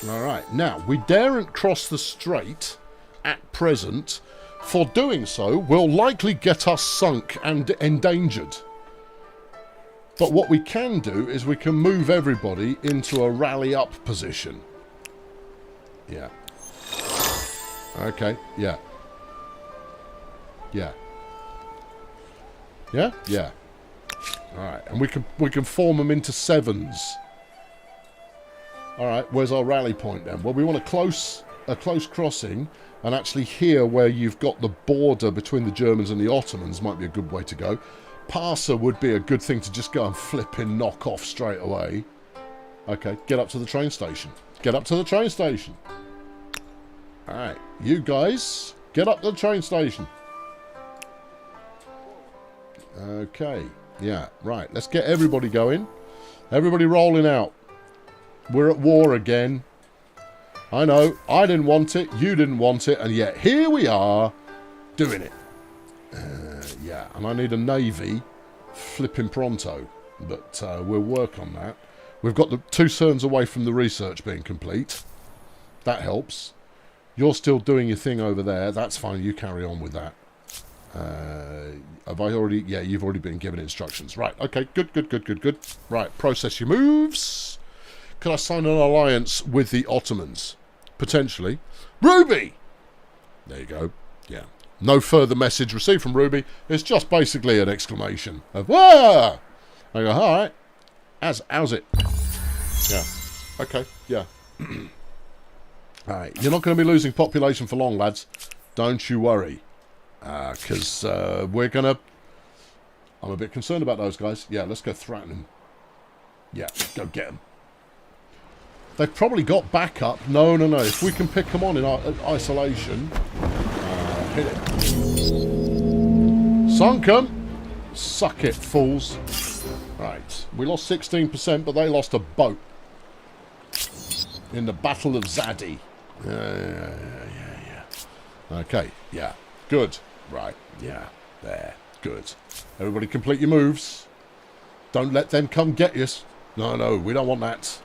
Alright, now, we daren't cross the strait at present. For doing so will likely get us sunk and endangered. But what we can do is we can move everybody into a rally up position. Yeah. Okay, yeah. Yeah. Yeah? Yeah. Alright, and we can form them into 7s. Alright, where's our rally point then? Well, we want a close crossing, and actually here where you've got the border between the Germans and the Ottomans might be a good way to go. Parser would be a good thing to just go and flipping knock off straight away. Okay, get up to the train station. Get up to the train station. Alright, you guys, get up to the train station. Okay, yeah, right, let's get everybody going. Everybody rolling out. We're at war again. I know, I didn't want it, you didn't want it, and yet here we are doing it. Yeah, and I need a navy flipping pronto, but we'll work on that. We've got the 2 turns away from the research being complete. That helps. You're still doing your thing over there. That's fine. You carry on with that. Have I already... Yeah, you've already been given instructions. Right. Okay. Good. Right. Process your moves. Could I sign an alliance with the Ottomans? Potentially. Ruby! There you go. Yeah. No further message received from Ruby. It's just basically an exclamation of, "Wah!" I go, all right. How's it? Yeah. Okay. Yeah. Alright, you're not going to be losing population for long, lads. Don't you worry. Because we're going to... I'm a bit concerned about those guys. Yeah, let's go threaten them. Yeah, go get them. They've probably got backup. No. If we can pick them on in isolation... hit it. Sunk 'em. Suck it, fools. Right, we lost 16%, but they lost a boat. In the Battle of Zadi. Yeah. Okay, yeah. Good. Right, yeah. There. Good. Everybody complete your moves. Don't let them come get you. No, we don't want that.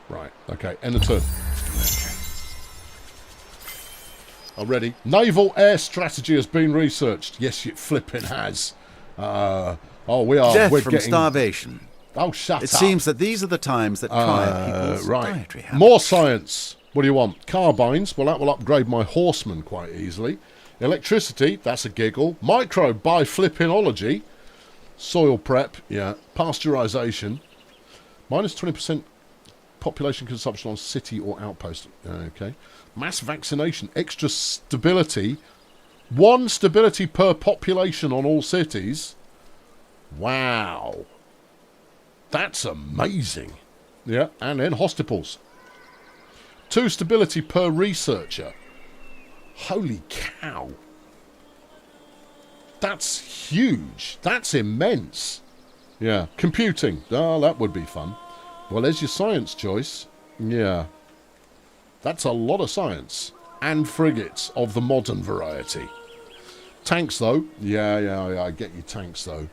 Right, okay. End the turn. Okay. Already. Naval air strategy has been researched. Yes, it flipping has. We are. Death we're from getting... starvation. Oh, shut up. It seems that these are the times that try people's dietary habits. More science. What do you want? Carbines. Well, that will upgrade my horsemen quite easily. Electricity. That's a giggle. Micro by flippinology. Soil prep. Yeah. Pasteurization. Minus 20% population consumption on city or outpost. Okay. Mass vaccination. Extra stability. 1 stability per population on all cities. Wow. That's amazing. Yeah, and then hospitals. 2 stability per researcher. Holy cow. That's huge. That's immense. Yeah, computing. Oh, that would be fun. Well, there's your science choice. Yeah. That's a lot of science. And frigates of the modern variety. Tanks, though. Yeah, I get you tanks, though.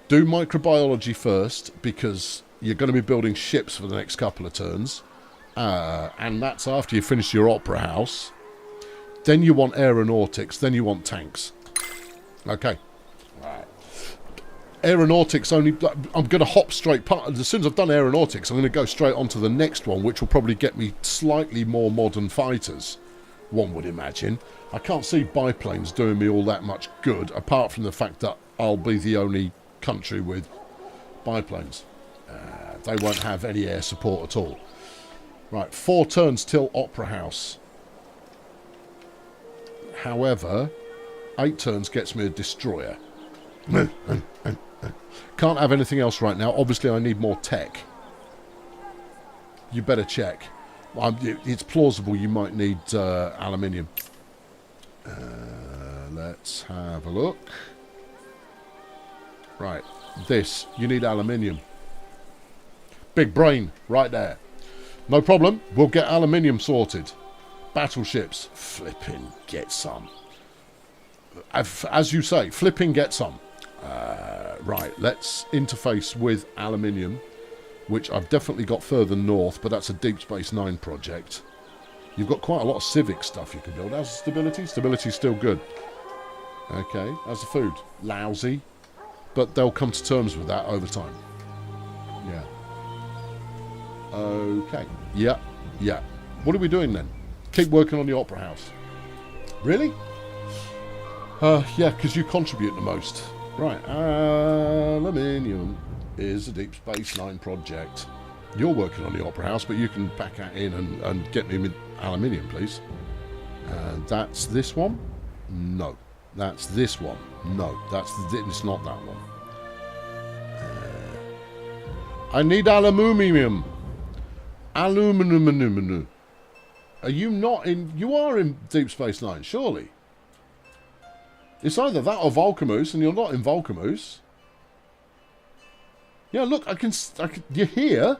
Do microbiology first, because you're going to be building ships for the next couple of turns. And that's after you finish your opera house. Then you want aeronautics. Then you want tanks. Okay. Right. aeronautics only... I'm going to hop straight... As soon as I've done aeronautics, I'm going to go straight on to the next one, which will probably get me slightly more modern fighters, one would imagine. I can't see biplanes doing me all that much good, apart from the fact that I'll be the only country with biplanes. They won't have any air support at all. Right, 4 turns till Opera House. However, 8 turns gets me a destroyer. Can't have anything else right now. Obviously, I need more tech. You better check. It's plausible you might need aluminium. Let's have a look. Right, this. You need aluminium. Big brain, right there. No problem. We'll get aluminium sorted. Battleships. Flipping get some. As you say, flipping get some. Right, let's interface with aluminium, which I've definitely got further north, but that's a Deep Space Nine project. You've got quite a lot of civic stuff you can build. How's the stability? Stability's still good. Okay, how's the food? Lousy. But they'll come to terms with that over time. Yeah. Okay. Yeah. Yeah. What are we doing then? Keep working on the Opera House. Really? Yeah, because you contribute the most. Right. Aluminium is a Deep Space Nine project. You're working on the Opera House, but you can back that in and get me aluminium, please. That's this one? No. That's this one? No. It's not that one. I need aluminium. Aluminum. Are you not in... You are in Deep Space Nine, surely. It's either that or Volcamoose, and you're not in Volcamoose. Yeah, look, I can you're here.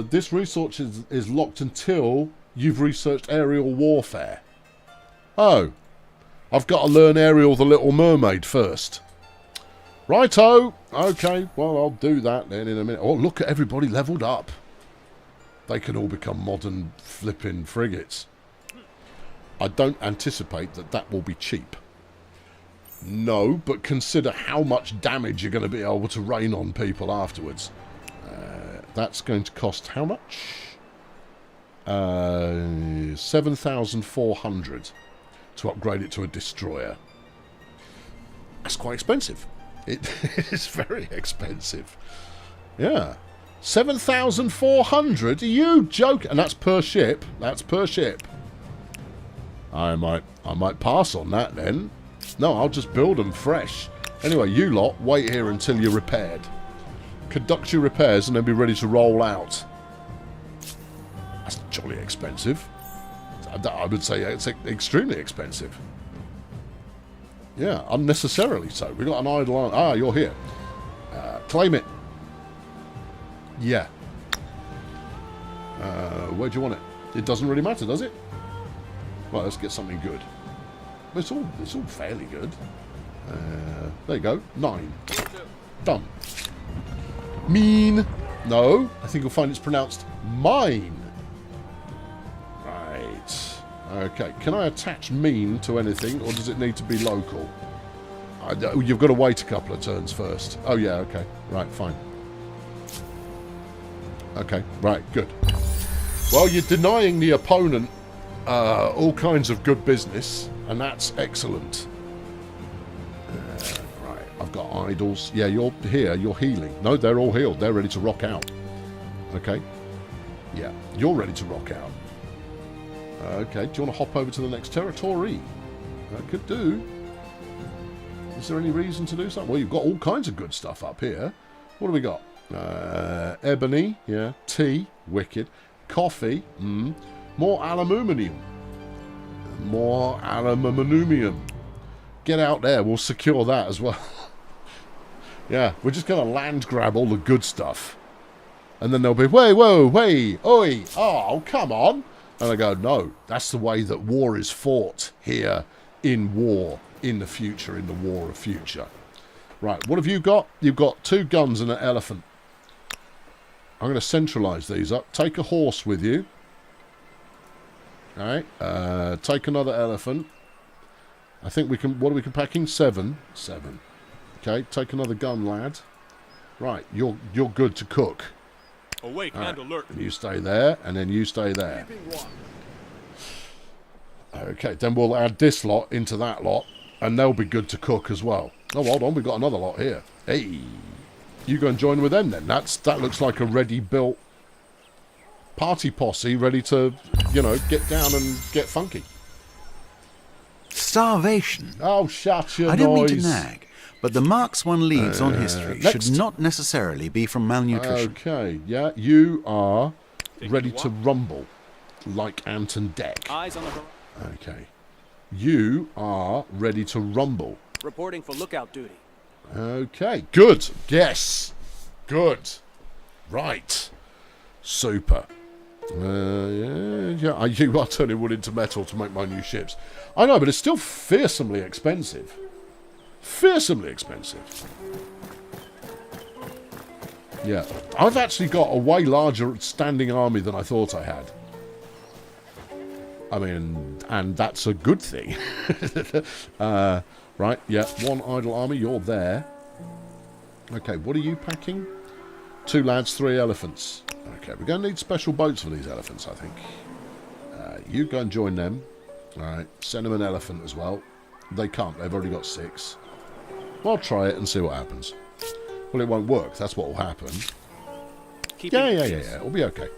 This research is locked until you've researched aerial warfare. Oh. I've got to learn Ariel the Little Mermaid first. Righto. Okay, well, I'll do that then in a minute. Oh, look at everybody leveled up. They can all become modern flipping frigates. I don't anticipate that will be cheap. No, but consider how much damage you're going to be able to rain on people afterwards. That's going to cost how much? 7,400 to upgrade it to a destroyer. That's quite expensive. It is very expensive. Yeah. 7,400? Are you joking? And that's per ship. That's per ship. I might pass on that then. No, I'll just build them fresh. Anyway, you lot, wait here until you're repaired. Conduct your repairs and then be ready to roll out. That's jolly expensive. I would say it's extremely expensive. Yeah, unnecessarily so. We've got an idle... Ah, you're here. Claim it. Yeah. Where do you want it? It doesn't really matter, does it? Right, let's get something good. It's all fairly good. There you go. 9. Done. Mean. No, I think you'll find it's pronounced mine. Right. Okay. Can I attach mean to anything, or does it need to be local? You've got to wait a couple of turns first. Oh, yeah, okay. Right, fine. Okay, right, good. Well, you're denying the opponent all kinds of good business, and that's excellent. Right, I've got idols. Yeah, you're here. You're healing. No, they're all healed. They're ready to rock out. Okay. Yeah, you're ready to rock out. Okay, do you want to hop over to the next territory? That could do. Is there any reason to do something? Well, you've got all kinds of good stuff up here. What do we got? Ebony, yeah. Tea, wicked. Coffee, more aluminium. More aluminium. Get out there, we'll secure that as well. Yeah, we're just going to land grab all the good stuff. And then they'll be, whoa, oi, oh, come on. And I go, no, that's the way that war is fought here in war, in the future, in the war of future. Right, what have you got? You've got 2 guns and an elephant. I'm going to centralise these up. Take a horse with you. Alright, take another elephant. I think we can... What are we packing? 7. 7. Okay, take another gun, lad. Right, you're good to cook. Awake and alert. And you stay there, and then you stay there. Okay, then we'll add this lot into that lot, and they'll be good to cook as well. Oh, hold on, we've got another lot here. Hey, you go and join with them then. That looks like a ready-built party posse ready to, you know, get down and get funky. Starvation. Oh, shut your I don't noise. mean to nag, but the marks one leaves on history next. should not necessarily be from malnutrition. Okay, yeah, you are ready to rumble like Ant and Dec. Eyes on the horizon. Okay. You are ready to rumble. Reporting for lookout duty. Okay, good. Yes. Good. Right. Super. Yeah, you are turning wood into metal to make my new ships. I know, but it's still fearsomely expensive. Fearsomely expensive. Yeah. I've actually got a way larger standing army than I thought I had. I mean, and that's a good thing. Right, yeah, 1 idle army, you're there. Okay, what are you packing? 2 lads, 3 elephants. Okay, we're going to need special boats for these elephants, I think. You go and join them. Alright, send them an elephant as well. They can't, they've already got 6. Well, I'll try it and see what happens. Well, it won't work, that's what will happen. Yeah, it'll be okay.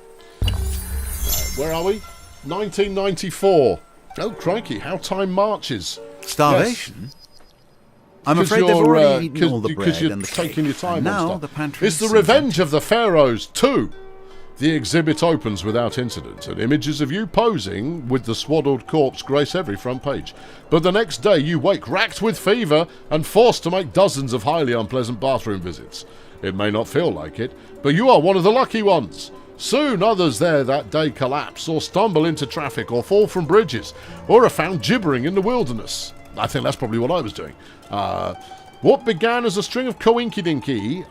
Where are we? 1994. Oh, crikey, how time marches. Starvation? Yes. I'm afraid they've already eaten all the bread you're and the taking cake. your time And now on stuff. the pantry It's the seems Revenge empty. of the Pharaohs 2. The exhibit opens without incident, and images of you posing with the swaddled corpse grace every front page. But the next day you wake racked with fever and forced to make dozens of highly unpleasant bathroom visits. It may not feel like it, but you are one of the lucky ones. Soon others there that day collapse or stumble into traffic or fall from bridges or are found gibbering in the wilderness. I think that's probably what I was doing. What began as a string of coinkydinky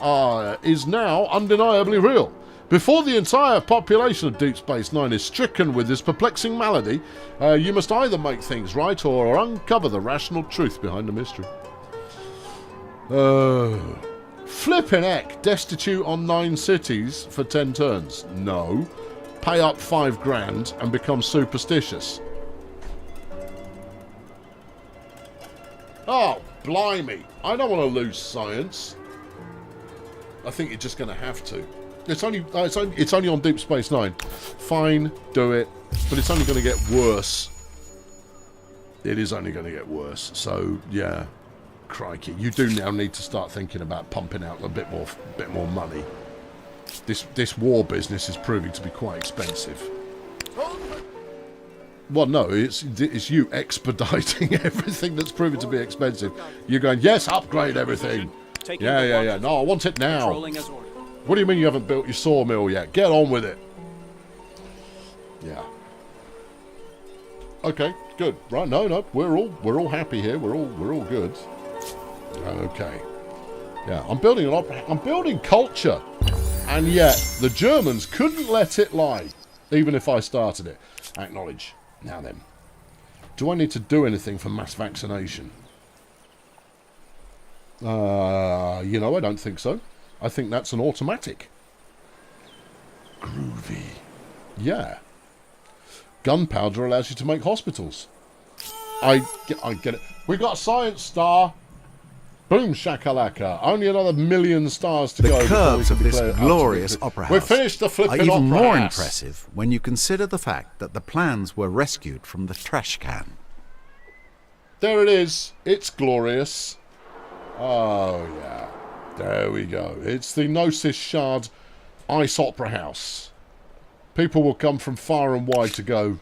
is now undeniably real. Before the entire population of Deep Space Nine is stricken with this perplexing malady, you must either make things right or uncover the rational truth behind the mystery. Flippin' heck, destitute on 9 cities for 10 turns. No. Pay up 5 grand and become superstitious. Oh, blimey. I don't want to lose science. I think you're just going to have to. It's only on Deep Space Nine. Fine, do it. But it's only going to get worse. It is only going to get worse. So, yeah. Crikey. You do now need to start thinking about pumping out a bit more money. This war business is proving to be quite expensive. Well, no, it's you expediting everything that's proven to be expensive. You're going, yes, upgrade everything. Yeah. No, I want it now. What do you mean you haven't built your sawmill yet? Get on with it. Yeah. Okay, good. Right, no, we're all happy here. We're all good. Okay. Yeah, I'm building culture. And yet the Germans couldn't let it lie, even if I started it. Acknowledge. Now then, do I need to do anything for mass vaccination? I don't think so. I think that's an automatic. Groovy. Yeah. Gunpowder allows you to make hospitals. I get it. We got a science star. Boom shakalaka. Only another 1,000,000 stars to go. The curves of this glorious opera house We've finished the are flipping even opera more house. impressive when you consider the fact that the plans were rescued from the trash can. There it is. It's glorious. Oh, yeah. There we go. It's the Gnosis Shard Ice Opera House. People will come from far and wide to go.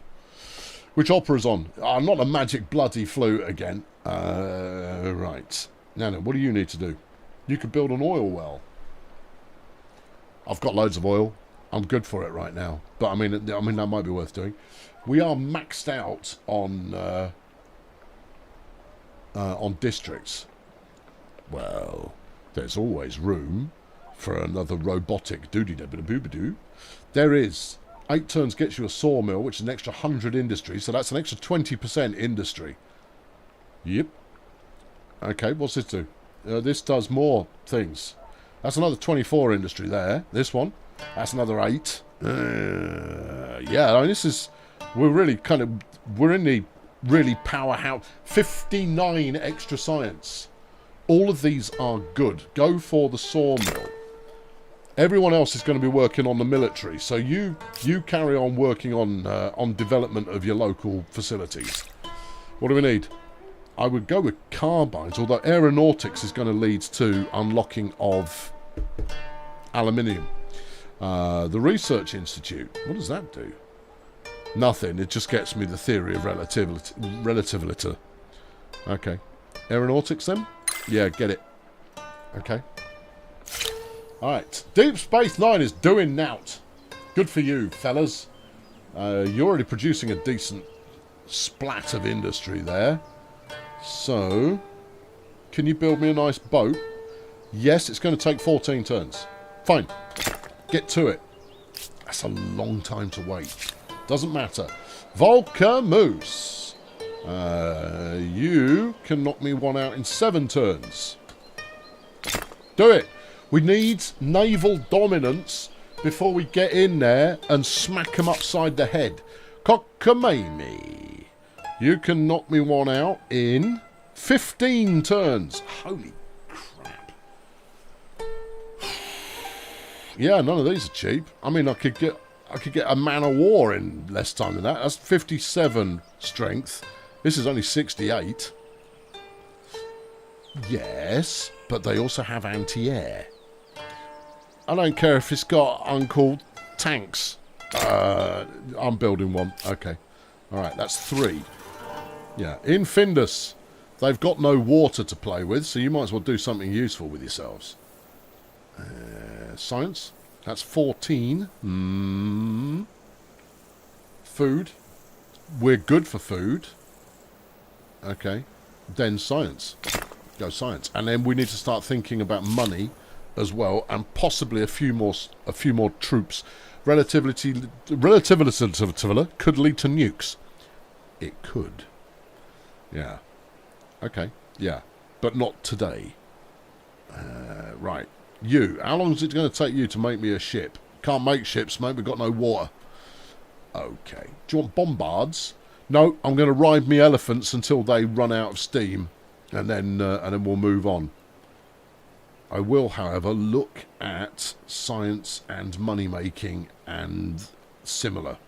Which opera's on? Not a magic bloody flute again. Right. Now, what do you need to do? You could build an oil well. I've got loads of oil. I'm good for it right now. But I mean that might be worth doing. We are maxed out on districts. Well, there's always room for another robotic doody-da-ba-da-boo-ba-doo. There is. 8 turns gets you a sawmill, which is an extra 100 industry, so that's an extra 20% industry. Yep. Okay, what's this do? This does more things. That's another 24 industry there. This one. That's another 8. Yeah, I mean, this is... We're in the really powerhouse. 59 extra science. All of these are good. Go for the sawmill. Everyone else is going to be working on the military, so you carry on working on development of your local facilities. What do we need? I would go with carbines, although aeronautics is going to lead to unlocking of aluminium. The Research Institute, what does that do? Nothing, it just gets me the theory of relativity. Okay. Aeronautics then? Yeah, get it. Okay. Alright, Deep Space Nine is doing nout. Good for you, fellas. You're already producing a decent splat of industry there. So, can you build me a nice boat? Yes, it's going to take 14 turns. Fine. Get to it. That's a long time to wait. Doesn't matter. Volker Moose. You can knock me one out in 7 turns. Do it. We need naval dominance before we get in there and smack them upside the head. Cockamamie. You can knock me one out in 15 turns. Holy crap. Yeah, none of these are cheap. I mean, I could get a man of war in less time than that. That's 57 strength. This is only 68. Yes, but they also have anti-air. I don't care if it's got uncalled tanks. I'm building one. Okay. Alright, that's 3. Yeah. In Findus, they've got no water to play with, so you might as well do something useful with yourselves. Science. That's 14. Food. We're good for food. Okay. Then science. Go science. And then we need to start thinking about money as well, and possibly a few more troops. Relativity could lead to nukes. It could. Yeah. Okay. Yeah. But not today. Right. You. How long is it going to take you to make me a ship? Can't make ships, mate. We've got no water. Okay. Do you want bombards? No. I'm going to ride me elephants until they run out of steam, and then we'll move on. I will, however, look at science and money-making and similar.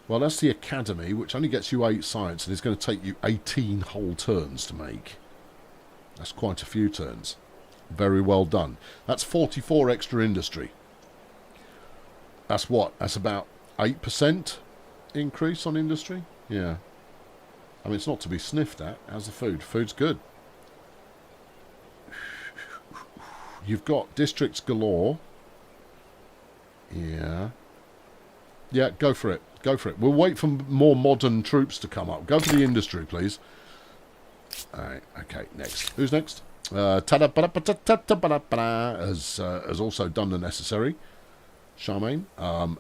Well, that's the academy, which only gets you 8 science, and it's going to take you 18 whole turns to make. That's quite a few turns. Very well done. That's 44 extra industry. That's what? That's about 8% increase on industry? Yeah. I mean, it's not to be sniffed at. How's the food? Food's good. You've got districts galore. Yeah. Yeah, go for it. Go for it. We'll wait for more modern troops to come up. Go for the industry, please. Alright, okay, next. Who's next? Has also done the necessary. Charmaine.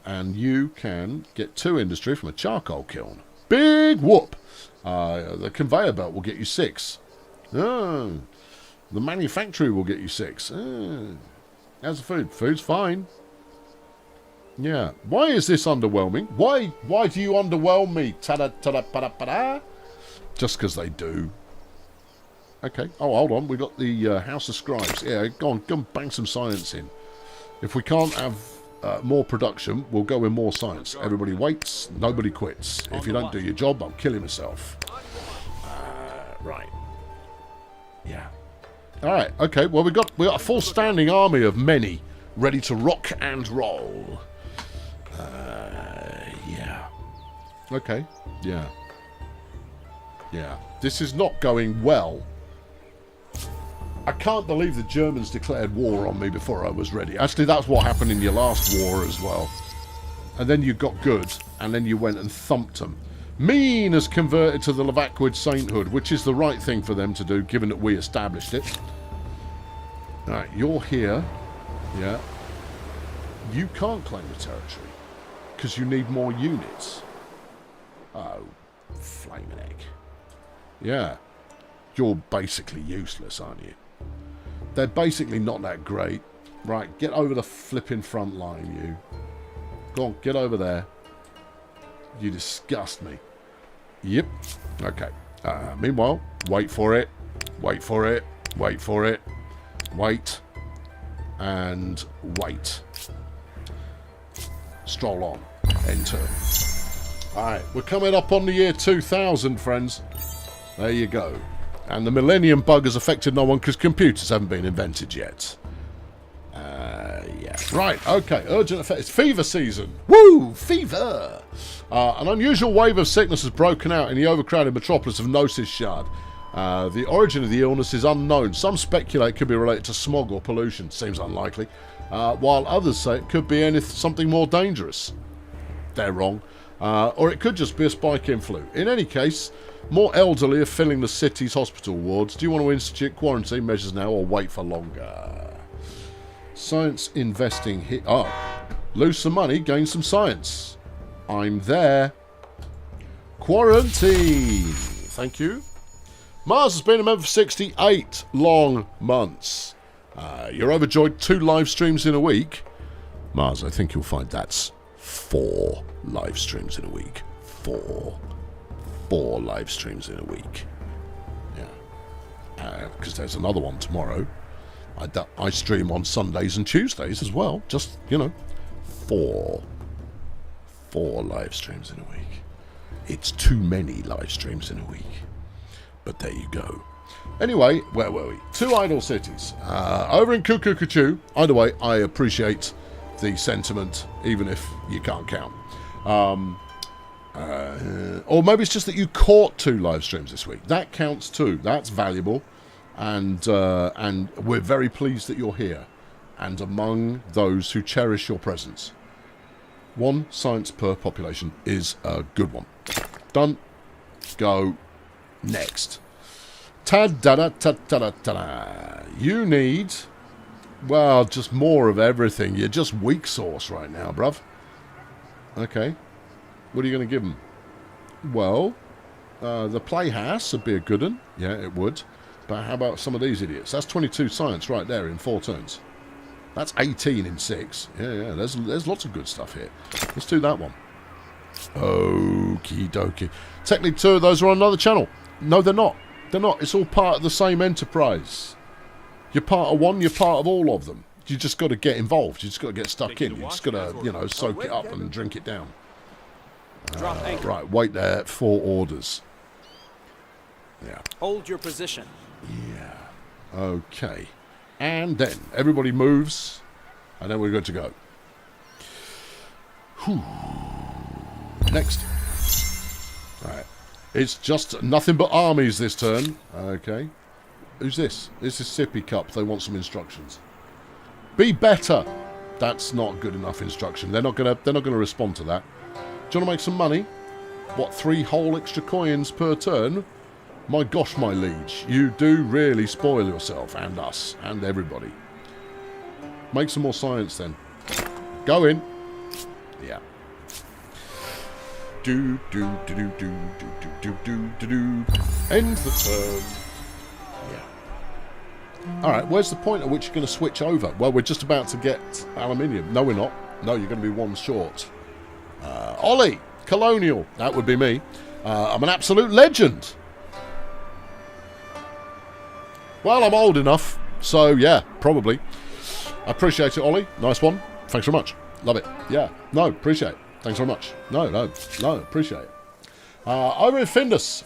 And you can get 2 industry from a charcoal kiln. Big whoop! The conveyor belt will get you 6. Oh. The manufactory will get you 6. How's the food? Food's fine. Yeah. Why is this underwhelming? Why do you underwhelm me? Just because they do. Okay. Oh, hold on. We've got the House of Scribes. Yeah, go on, bang some science in. If we can't have more production, we'll go with more science. Everybody waits. Nobody quits. If you don't do your job, I'm killing myself. Right. Yeah. Alright, okay, well we got a full standing army of many ready to rock and roll. Yeah. Okay, yeah. Yeah. This is not going well. I can't believe the Germans declared war on me before I was ready. Actually, that's what happened in your last war as well. And then you got good, and then you went and thumped them. Mean has converted to the Levaquid sainthood, which is the right thing for them to do, given that we established it. Alright, you're here. Yeah. You can't claim the territory, because you need more units. Oh, flaming egg. Yeah. you're basically useless, aren't you? They're basically not that great. Right, get over the flipping front line, you. Go on, get over there. You disgust me. Yep. Okay. Meanwhile, wait for it. Wait for it. Wait for it. Wait. And wait. Stroll on. Enter. Alright, we're coming up on the year 2000, friends. There you go. And the Millennium Bug has affected no one because computers haven't been invented yet. Yeah. Right, okay. Urgent effect. It's fever season. Woo! Fever! An unusual wave of sickness has broken out in the overcrowded metropolis of Gnosis Shard. The origin of the illness is unknown. Some speculate it could be related to smog or pollution. Seems unlikely. While others say it could be something more dangerous. They're wrong. Or it could just be a spike in flu. In any case, more elderly are filling the city's hospital wards. Do you want to institute quarantine measures now or wait for longer? Science investing here. Oh, lose some money, gain some science. I'm there. Quarantine. Thank you. Mars has been a member for 68 long months. You're overjoyed 2 live streams in a week. Mars, I think you'll find that's 4 live streams in a week. 4 live streams in a week. Yeah. Because there's another one tomorrow. I stream on Sundays and Tuesdays as well. Just, 4 live streams in a week. It's too many live streams in a week. But there you go. Anyway, where were we? 2 idle cities. Over in Cuckoo. Either way, I appreciate the sentiment, even if you can't count. Or maybe it's just that you caught 2 live streams this week. That counts too. That's valuable. And we're very pleased that you're here. And among those who cherish your presence. 1 science per population is a good one. Done. Go. Next. Ta-da-da-ta-ta-da-ta-da. You need, well, just more of everything. You're just weak sauce right now, bruv. Okay. What are you going to give them? Well, the Playhouse would be a good one. Yeah, it would. But how about some of these idiots? That's 22 science right there in 4 turns. That's 18 in 6. Yeah, there's lots of good stuff here. Let's do that one. Okie dokie. Technically 2 of those are on another channel. No, they're not. They're not. It's all part of the same enterprise. You're part of one, you're part of all of them. You just got to get involved. You just got to get stuck in. You just got to, soak it up and drink it down. Right, wait there. 4 orders. Yeah. Hold your position. Yeah. Okay. And then everybody moves, and then we're good to go. Whew. Next. Right. It's just nothing but armies this turn. Okay. Who's this? This is Sippy Cup. They want some instructions. Be better. That's not good enough instruction. They're not gonna respond to that. Do you want to make some money? What, 3 whole extra coins per turn? My gosh, my liege, you do really spoil yourself, and us, and everybody. Make some more science, then. Go in. Yeah. Do. End the turn. Yeah. Alright, where's the point at which you're going to switch over? Well, we're just about to get aluminium. No, we're not. No, you're going to be 1 short. Ollie, Colonial. That would be me. I'm an absolute legend. Well, I'm old enough, so yeah, probably. I appreciate it, Ollie. Nice one. Thanks very much. Love it. Yeah. No, appreciate it. Thanks very much. No, appreciate it. Over in Findus.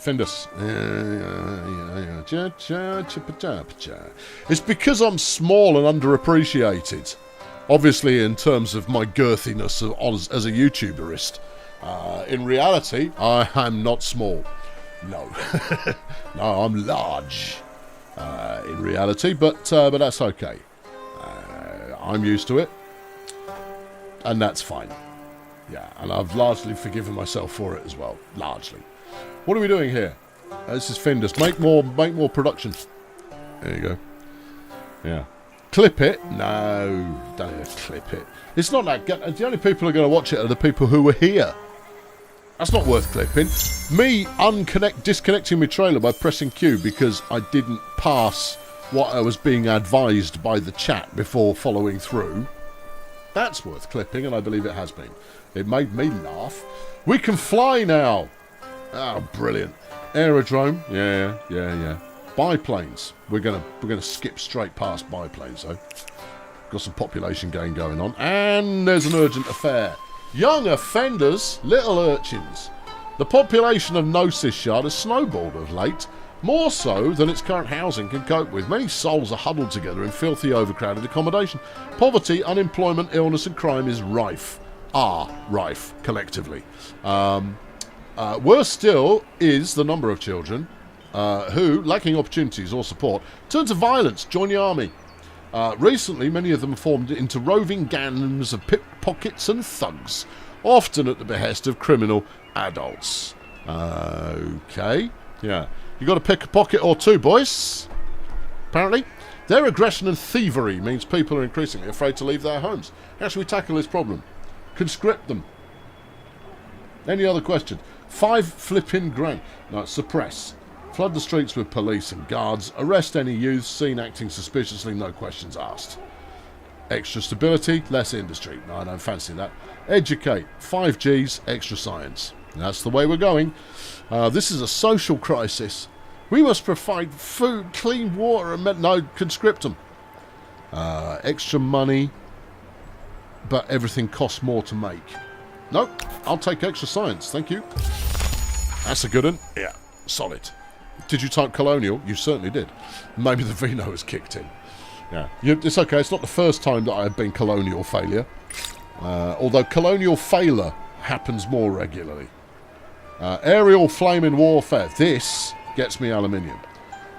It's because I'm small and underappreciated. Obviously, in terms of my girthiness as a YouTuberist. In reality, I am not small. No. No, I'm large. In reality, but that's okay. I'm used to it, and that's fine. Yeah, and I've largely forgiven myself for it as well. Largely. What are we doing here? This is Findus. Make more production. There you go. Yeah. Clip it? No, don't clip it. It's not that good. The only people who are going to watch it are the people who were here. That's not worth clipping. Me disconnecting my trailer by pressing Q because I didn't pass what I was being advised by the chat before following through. That's worth clipping, and I believe it has been. It made me laugh. We can fly now. Oh, brilliant. Aerodrome. Yeah. Biplanes. We're gonna skip straight past biplanes though. Got some population gain going on, and there's an urgent affair. Young offenders, little urchins. The population of Gnosis Shard has snowballed of late, more so than its current housing can cope with. Many souls are huddled together in filthy, overcrowded accommodation. Poverty, unemployment, illness, and crime is rife. Rife, collectively. Worse still is the number of children who, lacking opportunities or support, turn to violence, join the army. Recently, many of them formed into roving gangs of pickpockets and thugs, often at the behest of criminal adults. Okay, yeah. You got to pick a pocket or two, boys. Apparently. Their aggression and thievery means people are increasingly afraid to leave their homes. How should we tackle this problem? Conscript them. Any other questions? 5 flipping grand. No, suppress. Flood the streets with police and guards. Arrest any youths seen acting suspiciously, no questions asked. Extra stability, less industry. No, I don't fancy that. Educate. 5 Gs, extra science. That's the way we're going. This is a social crisis. We must provide food, clean water, and no, conscript them. Extra money, but everything costs more to make. Nope, I'll take extra science, thank you. That's a good one. Yeah, solid. Did you type colonial? You certainly did. Maybe the Vino has kicked in. Yeah, it's okay. It's not the first time that I have been colonial failure. Although colonial failure happens more regularly. Aerial flaming warfare. This gets me aluminium.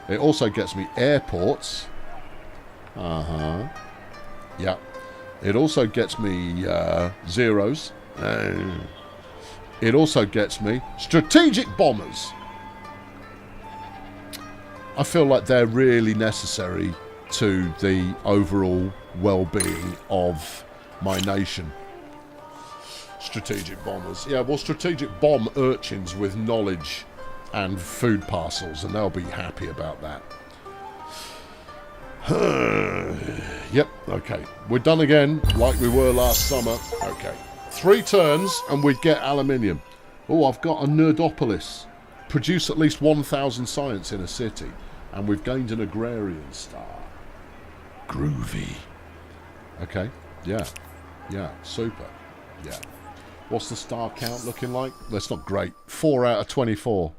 It also gets me airports. Yeah. It also gets me zeros. It also gets me strategic bombers. I feel like they're really necessary to the overall well-being of my nation. Strategic bombers. Yeah, well, strategic bomb urchins with knowledge and food parcels, and they'll be happy about that. Yep, okay. We're done again, like we were last summer. Okay. 3 turns, and we'd get aluminium. Oh, I've got a Nerdopolis. Produce at least 1,000 science in a city. And we've gained an agrarian star. Groovy. Okay, yeah. Yeah, super. Yeah. What's the star count looking like? That's not great. 4 out of 24.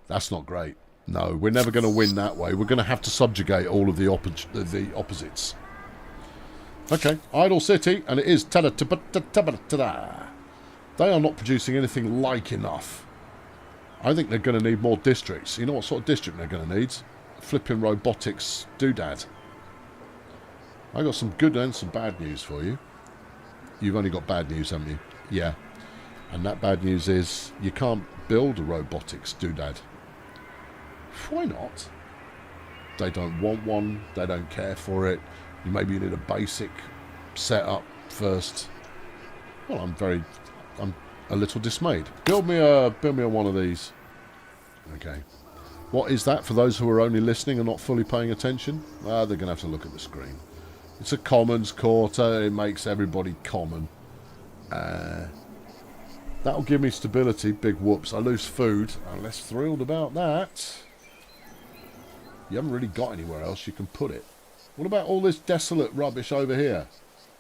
That's not great. No, we're never going to win that way. We're going to have to subjugate all of the opposites. Okay, Idle City, and it is ta-da-ta-ba-ta-ta-ba-ta-da. They are not producing anything like enough. I think they're going to need more districts. You know what sort of district they're going to need? Flipping robotics doodad. I got some good and some bad news for you. You've only got bad news, haven't you? Yeah. And that bad news is you can't build a robotics doodad. Why not? They don't want one. They don't care for it. Maybe you need a basic setup first. Well, I'm a little dismayed. Build me a one of these. Okay. What is that for those who are only listening and not fully paying attention? They're going to have to look at the screen. It's a commons quarter. It makes everybody common. That'll give me stability. Big whoops. I lose food. I'm less thrilled about that. You haven't really got anywhere else you can put it. What about all this desolate rubbish over here?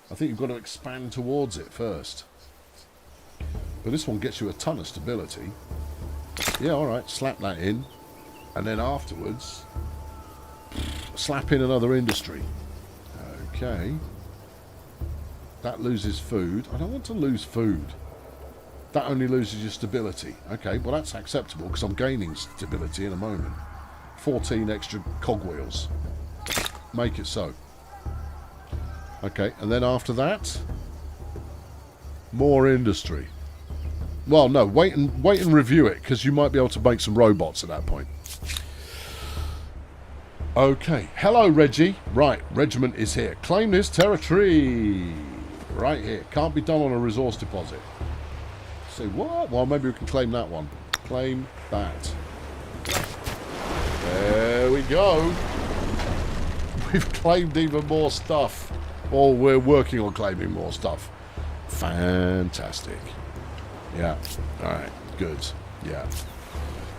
I think you've got to expand towards it first. But this one gets you a ton of stability. Yeah, alright, slap that in. And then afterwards, slap in another industry. Okay. That loses food. I don't want to lose food. That only loses your stability. Okay, well that's acceptable because I'm gaining stability in a moment. 14 extra cogwheels. Make it so. Okay, and then after that, more industry. Well, no, wait and review it because you might be able to make some robots at that point. Okay, hello Reggie. Right, regiment is here. Claim this territory. Right here. Can't be done on a resource deposit. Say what? Well, maybe we can claim that one. Claim that. There we go. We've claimed even more stuff. Or we're working on claiming more stuff. Fantastic. Yeah. Alright. Good. Yeah.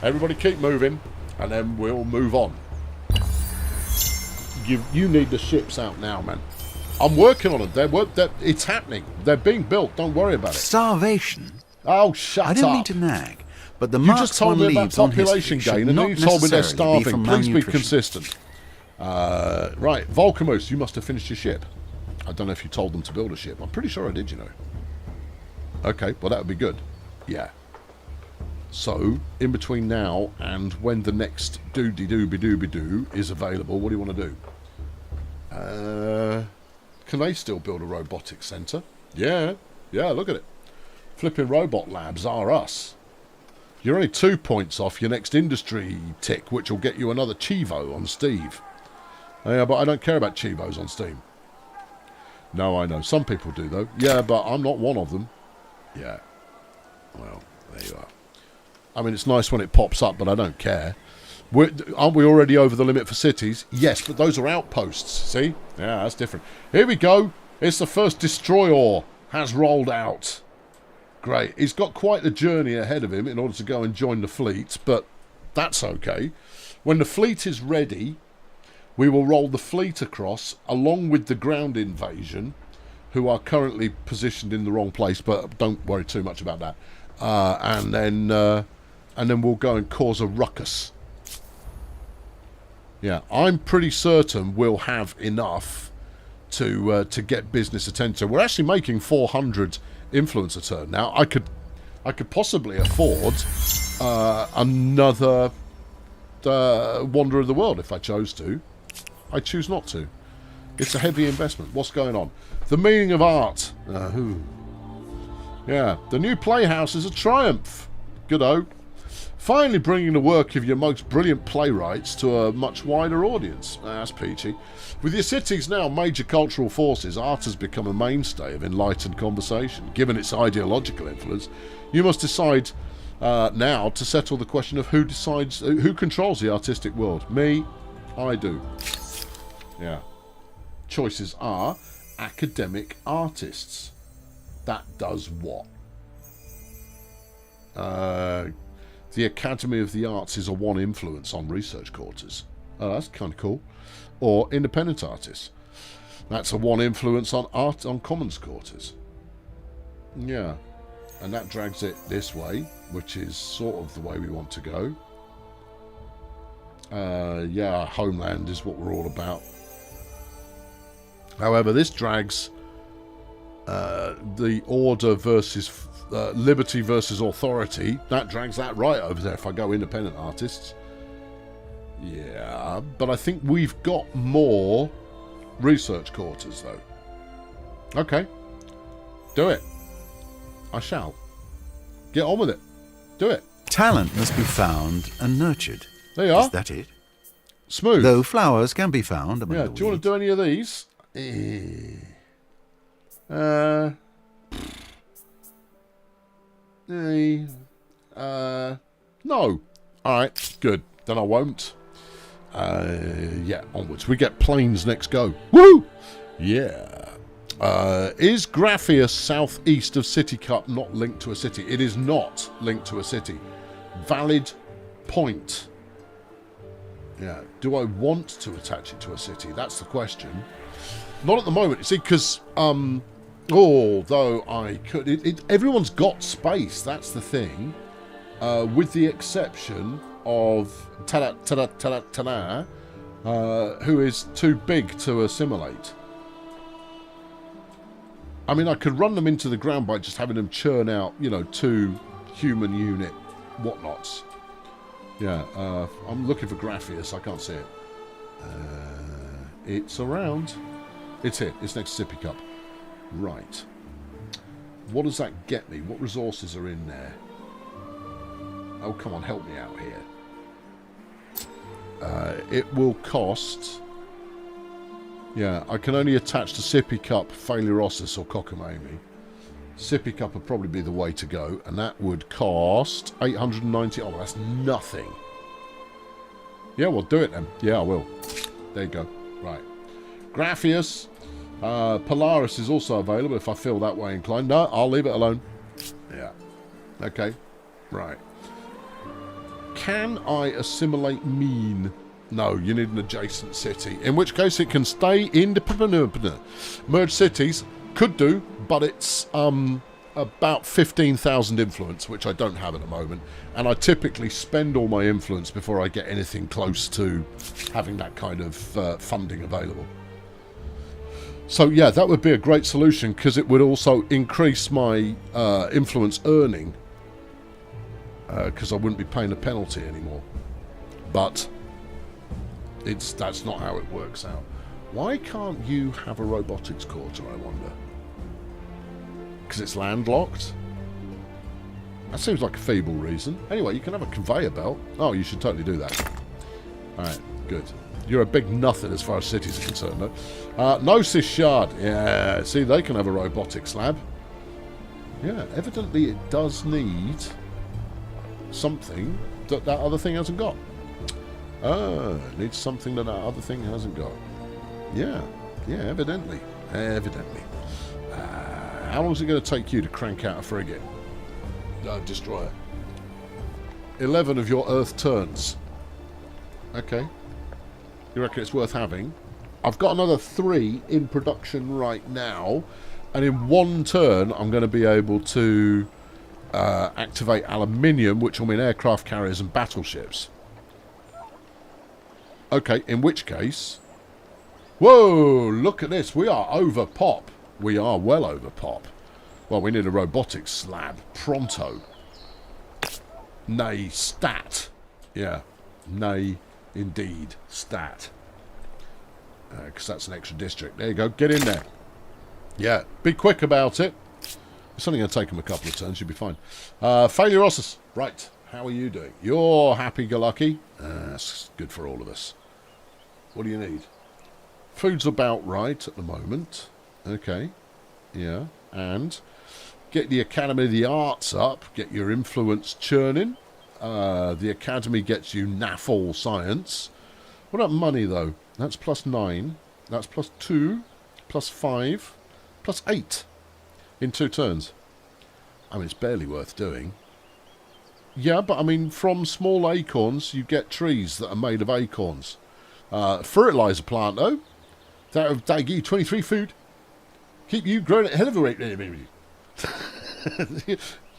Everybody keep moving. And then we'll move on. You need the ships out now, man. I'm working on it. It's happening. They're being built. Don't worry about it. Starvation? Oh, shut up. I don't mean to nag, but the You Mark just told I me about leaves on population history gain, should and then not you told me they're necessarily be starving. from Please be malnutrition. consistent. Right, Volcamus, you must have finished your ship. I don't know if you told them to build a ship. I'm pretty sure I did, you know. Okay, well, that would be good. Yeah. So, in between now and when the next doody-dooby-dooby-doo is available, what do you want to do? Can they still build a robotics centre? Yeah. Yeah, look at it. Flipping robot labs are us. You're only 2 points off your next industry tick, which will get you another Chivo on Steve. Yeah, but I don't care about Chivos on Steam. No, I know. Some people do, though. Yeah, but I'm not one of them. Yeah. Well, there you are. I mean, it's nice when it pops up, but I don't care. Aren't we already over the limit for cities? Yes, but those are outposts, see? Yeah, that's different. Here we go. It's the first destroyer has rolled out. Great. He's got quite the journey ahead of him in order to go and join the fleet, but that's okay. When the fleet is ready, we will roll the fleet across, along with the ground invasion, who are currently positioned in the wrong place, but don't worry too much about that. And then we'll go and cause a ruckus. Yeah, I'm pretty certain we'll have enough to get business attended to. We're actually making 400 influence a turn now. I could possibly afford another Wanderer of the World if I chose to. I choose not to. It's a heavy investment. What's going on? The meaning of art. Yeah, the new playhouse is a triumph. Good-o. Finally bringing the work of your most brilliant playwrights to a much wider audience. That's peachy. With your cities now major cultural forces, art has become a mainstay of enlightened conversation. Given its ideological influence, you must decide now to settle the question of who controls the artistic world. Me, I do. Yeah. Choices are academic artists. That does what? The Academy of the Arts is a one influence on research quarters. Oh, that's kind of cool. Or independent artists. That's a one influence on art on commons quarters. Yeah. And that drags it this way, which is sort of the way we want to go. Yeah, homeland is what we're all about. However, this drags the order versus liberty versus authority. That drags that right over there if I go independent artists. Yeah, but I think we've got more research quarters, though. Okay. Do it. I shall. Get on with it. Do it. Talent must be found and nurtured. There you are. Is that it? Smooth. Though flowers can be found among Yeah, the do you want weeds. to do any of these? No. Alright, good. Then I won't. Yeah, onwards. We get planes next go. Woo! Yeah. Is Graphius southeast of City Cup not linked to a city? It is not linked to a city. Valid point. Yeah. Do I want to attach it to a city? That's the question. Not at the moment. You see, because, although I could... everyone's got space. That's the thing. With the exception of who is too big to assimilate. I mean, I could run them into the ground by just having them churn out, 2 human unit whatnots. Yeah, I'm looking for Graphius. I can't see it. It's around. It's here. It's next to Sippy Cup. Right. What does that get me? What resources are in there? Oh, come on, help me out here. It will cost... Yeah, I can only attach to Sippy Cup, Phalerosis or Cockamamie. Sippy Cup would probably be the way to go, and that would cost 890. Oh, that's nothing. Yeah, we'll do it then. Yeah, I will. There you go. Right. Graphius. Polaris is also available if I feel that way inclined. No, I'll leave it alone. Yeah. Okay. Right. Can I assimilate mean? No, you need an adjacent city. In which case it can stay independent. Merge cities. Could do, but it's about 15,000 influence, which I don't have at the moment. And I typically spend all my influence before I get anything close to having that kind of funding available. So yeah, that would be a great solution, because it would also increase my influence earning, because I wouldn't be paying a penalty anymore. But that's not how it works out. Why can't you have a robotics quarter, I wonder? Because it's landlocked? That seems like a feeble reason. Anyway, you can have a conveyor belt. Oh, you should totally do that. Alright, good. You're a big nothing as far as cities are concerned, though. Gnosis Shard. Yeah, see, they can have a robotics lab. Yeah, evidently it does need something that other thing hasn't got. It needs something that other thing hasn't got. Yeah, evidently. Evidently. How long is it going to take you to crank out a frigate? Destroyer. 11 of your Earth turns. Okay. You reckon it's worth having? I've got another 3 in production right now, and in 1 turn I'm going to be able to activate aluminium, which will mean aircraft carriers and battleships. Okay, in which case... Whoa, look at this. We are over pop. We are well over pop. Well, we need a robotics slab. Pronto. Nay, stat. Yeah. Nay, indeed. Stat. Because that's an extra district. There you go. Get in there. Yeah. Be quick about it. It's only going to take them a couple of turns. You'll be fine. Failurosus. Right. How are you doing? You're happy-go-lucky. That's good for all of us. What do you need? Food's about right at the moment. Okay. Yeah. And get the Academy of the Arts up. Get your influence churning. The Academy gets you NAFL science. What about money, though? That's +9. That's +2. +5. +8. In 2 turns. I mean, it's barely worth doing. Yeah, but I mean, from small acorns, you get trees that are made of acorns. Fertilizer plant, though. That'll give you 23 food. Keep you growing at a hell of a rate.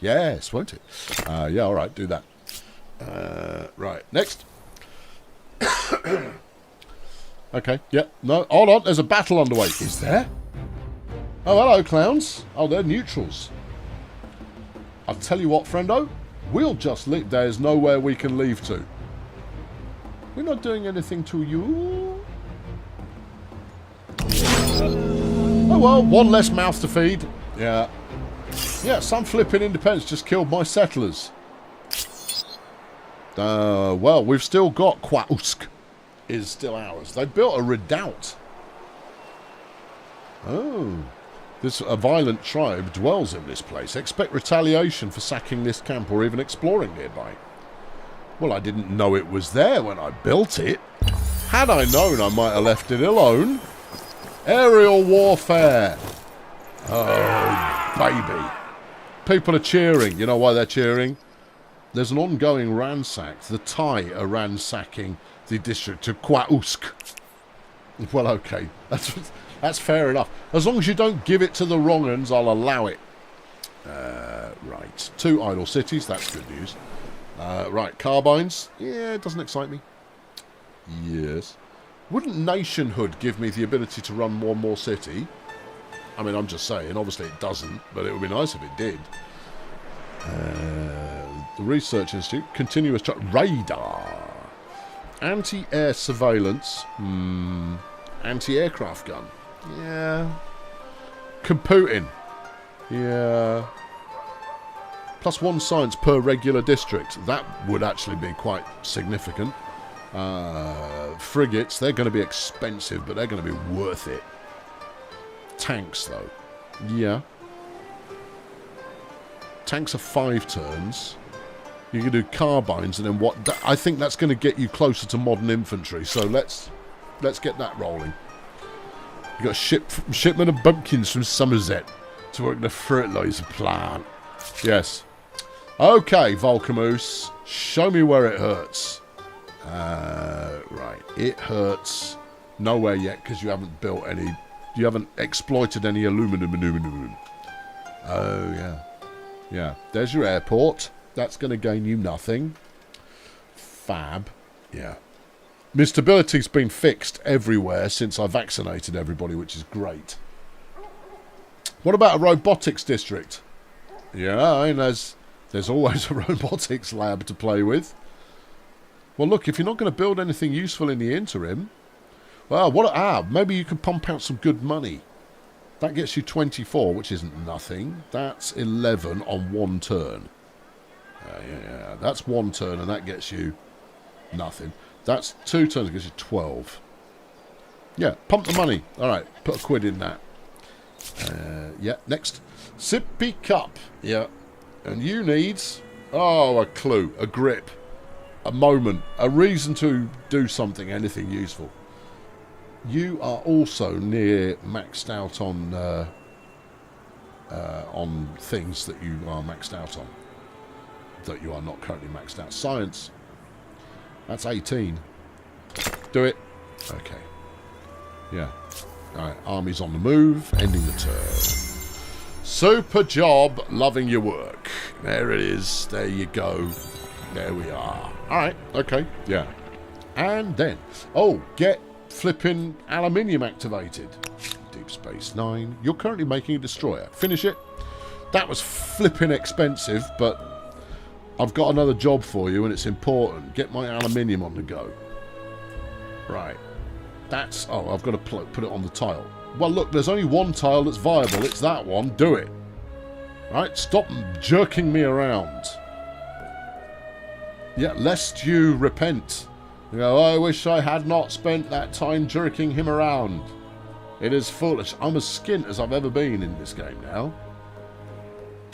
Yes, won't it? Yeah, all right, do that. Right, next. Okay, yeah. No, hold on, there's a battle underway. Is there? Oh, hello, clowns. Oh, they're neutrals. I'll tell you what, friendo. We'll just leave. There's nowhere we can leave to. We're not doing anything to you. Oh, well, 1 less mouth to feed. Yeah. Yeah, some flipping independents just killed my settlers. Well, we've still got Quausk. Is still ours. They built a redoubt. Oh. A violent tribe dwells in this place. Expect retaliation for sacking this camp or even exploring nearby. Well, I didn't know it was there when I built it. Had I known, I might have left it alone. Aerial warfare. Oh, baby. People are cheering. You know why they're cheering? There's an ongoing ransack. The Thai are ransacking the district of Quausk. Well, okay. That's fair enough. As long as you don't give it to the wrong uns, I'll allow it. Right. 2 idle cities. That's good news. Right. Carbines. Yeah, it doesn't excite me. Yes. Wouldn't nationhood give me the ability to run 1 more city? I mean, I'm just saying. Obviously, it doesn't, but it would be nice if it did. The Research Institute. Continuous radar. Anti-air surveillance. Anti-aircraft gun. Yeah. Computing. Yeah. +1 science per regular district. That would actually be quite significant. Frigates, they're going to be expensive, but they're going to be worth it. Tanks, though. Yeah. Tanks are 5 turns. You can do carbines, and then what? I think that's going to get you closer to modern infantry. So let's get that rolling. You got a shipment of bumpkins from Somerset to work the fertilizer plant. Yes. Okay, Volcamoose, show me where it hurts. Right, it hurts nowhere yet because you haven't built any. You haven't exploited any aluminum. Oh yeah, yeah. There's your airport. That's going to gain you nothing. Fab. Yeah. Instability's been fixed everywhere since I vaccinated everybody, which is great. What about a robotics district? Yeah, I mean, there's always a robotics lab to play with. Well, look, if you're not going to build anything useful in the interim, well, maybe you can pump out some good money. That gets you 24, which isn't nothing. That's 11 on 1 turn. Yeah, that's 1 turn, and that gets you nothing. That's 2 turns, it gets you 12. Yeah, pump the money. All right, put a quid in that. Yeah, next. Sippy Cup. Yeah. And you need, a clue, a grip, a moment, a reason to do something, anything useful. You are also near maxed out on things that you are maxed out on. That you are not currently maxed out. Science. That's 18. Do it. Okay. Yeah. Alright, army's on the move, ending the turn. Super job, loving your work. There it is. There you go. There we are. Alright, okay, yeah. And then, get flipping aluminium activated. Deep Space Nine. You're currently making a destroyer. Finish it. That was flipping expensive, but I've got another job for you, and it's important. Get my aluminium on the go. Right. That's... I've got to put it on the tile. Well, look, there's only one tile that's viable. It's that one. Do it. Right? Stop jerking me around. Yeah, lest you repent. You know, I wish I had not spent that time jerking him around. It is foolish. I'm as skint as I've ever been in this game now.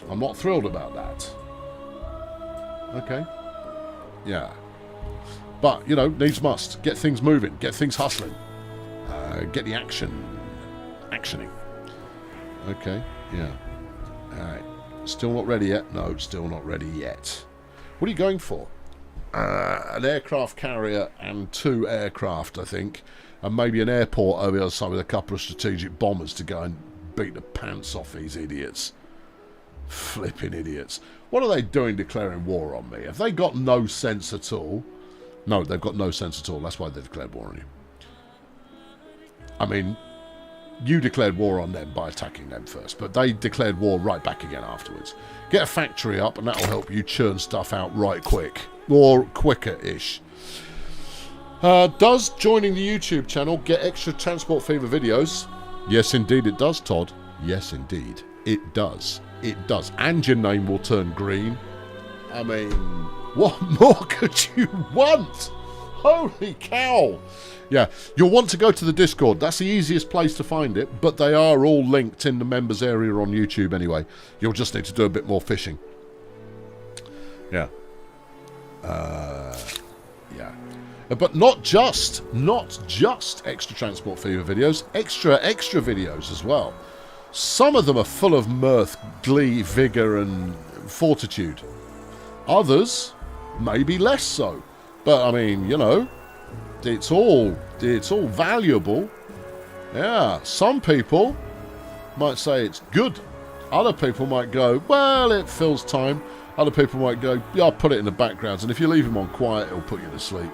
I'm not thrilled about that. Okay. Yeah. But, you know, needs must. Get things moving. Get things hustling. Get the actioning. Okay. Yeah. Alright. Still not ready yet? No, still not ready yet. What are you going for? An aircraft carrier and 2 aircraft, I think. And maybe an airport over the other side with a couple of strategic bombers to go and beat the pants off these idiots. Flipping idiots. What are they doing declaring war on me? Have they got no sense at all? No, they've got no sense at all. That's why they declared war on you. I mean, you declared war on them by attacking them first, but they declared war right back again afterwards. Get a factory up, and that'll help you churn stuff out right quick. Or quicker-ish. Does joining the YouTube channel get extra Transport Fever videos? Yes, indeed it does, Todd. Yes, indeed. It does. It does. And your name will turn green. I mean, what more could you want? Holy cow. Yeah, you'll want to go to the Discord. That's the easiest place to find it, but they are all linked in the members area on YouTube anyway. You'll just need to do a bit more fishing. Yeah. Yeah. But not just extra Transport Fever videos, extra videos as well. Some of them are full of mirth, glee, vigour and fortitude. Others, maybe less so. But, I mean, you know, it's all valuable. Yeah, some people might say it's good. Other people might go, well, it fills time. Other people might go, yeah, I'll put it in the background. And if you leave him on quiet, it'll put you to sleep.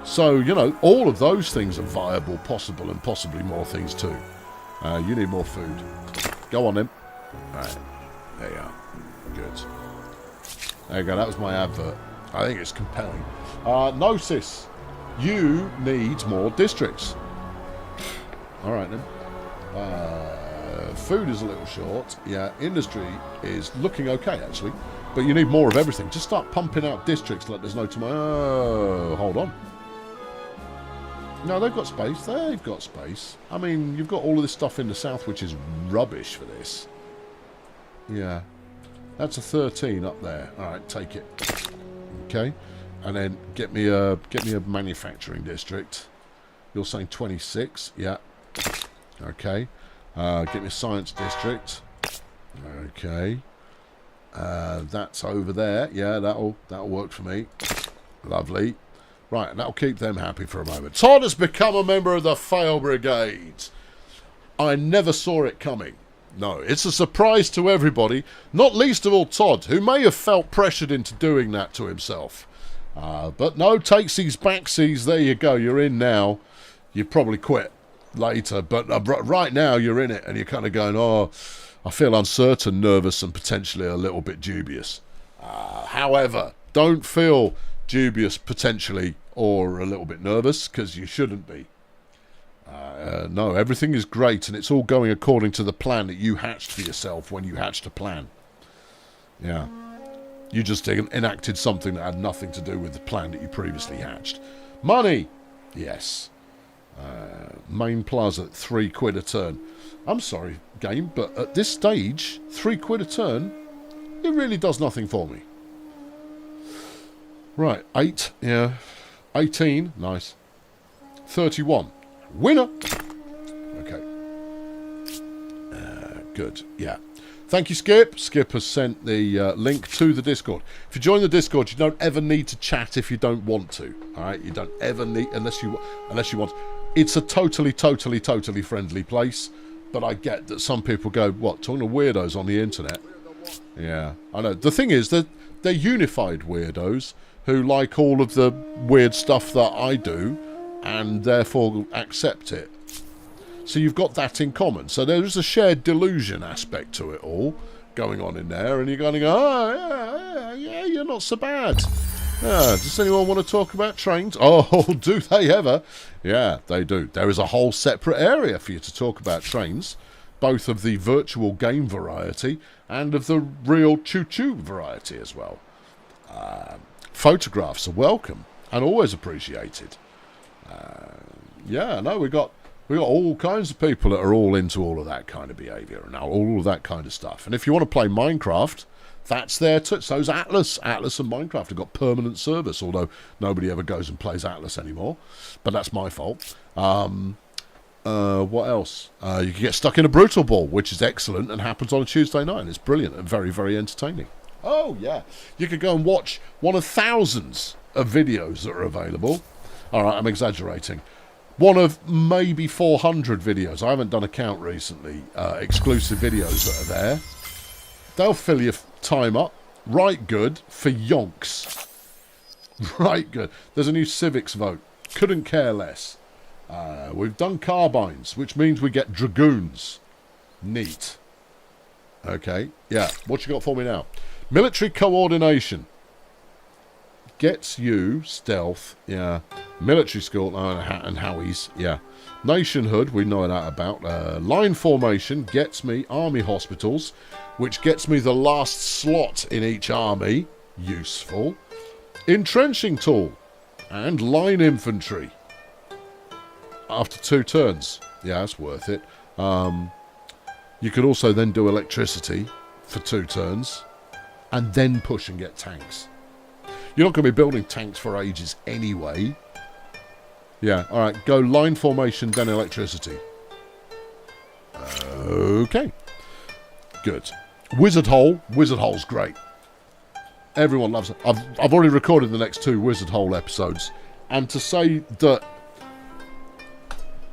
So, you know, all of those things are viable, possible, and possibly more things too. You need more food. Go on then. Alright. There you are. Good. There you go. That was my advert. I think it's compelling. Gnosis. You need more districts. Alright then. Food is a little short. Yeah, industry is looking okay, actually. But you need more of everything. Just start pumping out districts like there's no tomorrow. Oh, hold on. No, they've got space. They've got space. I mean, you've got all of this stuff in the south, which is rubbish for this. Yeah. That's a 13 up there. All right, take it. Okay, and then get me a manufacturing district. You're saying 26, yeah. Okay, get me a science district. Okay, that's over there. Yeah, that'll work for me. Lovely. Right, and that'll keep them happy for a moment. Todd has become a member of the Fail Brigade. I never saw it coming. No, it's a surprise to everybody, not least of all Todd, who may have felt pressured into doing that to himself. But no, takesies, backsies, there you go, you're in now. You probably quit later, but right now you're in it, and you're kind of going, oh, I feel uncertain, nervous, and potentially a little bit dubious. However, don't feel dubious potentially or a little bit nervous, because you shouldn't be. No, everything is great, and it's all going according to the plan that you hatched for yourself when you hatched a plan. Yeah. You just enacted something that had nothing to do with the plan that you previously hatched. Money! Yes. Main plaza, £3 a turn. I'm sorry, game, but at this stage, £3 a turn, it really does nothing for me. Right, 8, yeah. 18, nice. 31. Winner! Okay. Good, yeah. Thank you, Skip. Skip has sent the link to the Discord. If you join the Discord, you don't ever need to chat if you don't want to. All right, you don't ever need, unless you want. It's a totally friendly place. But I get that some people go, what, talking to weirdos on the internet? Yeah, I know. The thing is that they're unified weirdos who like all of the weird stuff that I do, and therefore accept it. So you've got that in common. So there is a shared delusion aspect to it all going on in there, and you're going to go, oh, yeah, you're not so bad. Yeah, does anyone want to talk about trains? Oh, do they ever? Yeah, they do. There is a whole separate area for you to talk about trains, both of the virtual game variety and of the real choo-choo variety as well. Photographs are welcome and always appreciated. Yeah, no, we got all kinds of people that are all into all of that kind of behaviour and all of that kind of stuff. And if you want to play Minecraft, that's there too. So's Atlas. Atlas and Minecraft have got permanent service, although nobody ever goes and plays Atlas anymore. But that's my fault. What else? You can get stuck in a Brutal Ball, which is excellent and happens on a Tuesday night. It's brilliant and very, very entertaining. Oh, yeah. You could go and watch one of thousands of videos that are available. All right, I'm exaggerating. One of maybe 400 videos. I haven't done a count recently. Exclusive videos that are there. They'll fill your time up. Right good for yonks. Right good. There's a new civics vote. Couldn't care less. We've done carbines, which means we get dragoons. Neat. Okay. Yeah. What you got for me now? Military coordination. Gets you stealth. Yeah. Military school and Howies. Yeah. Nationhood, we know that about. Line formation gets me army hospitals, which gets me the last slot in each army. Useful. Entrenching tool and line infantry. After 2 turns. Yeah, that's worth it. You could also then do electricity for 2 turns and then push and get tanks. You're not going to be building tanks for ages anyway. Yeah, alright, go line formation, then electricity. Okay. Good. Wizard Hole. Wizard Hole's great. Everyone loves it. I've already recorded the next 2 Wizard Hole episodes. And to say that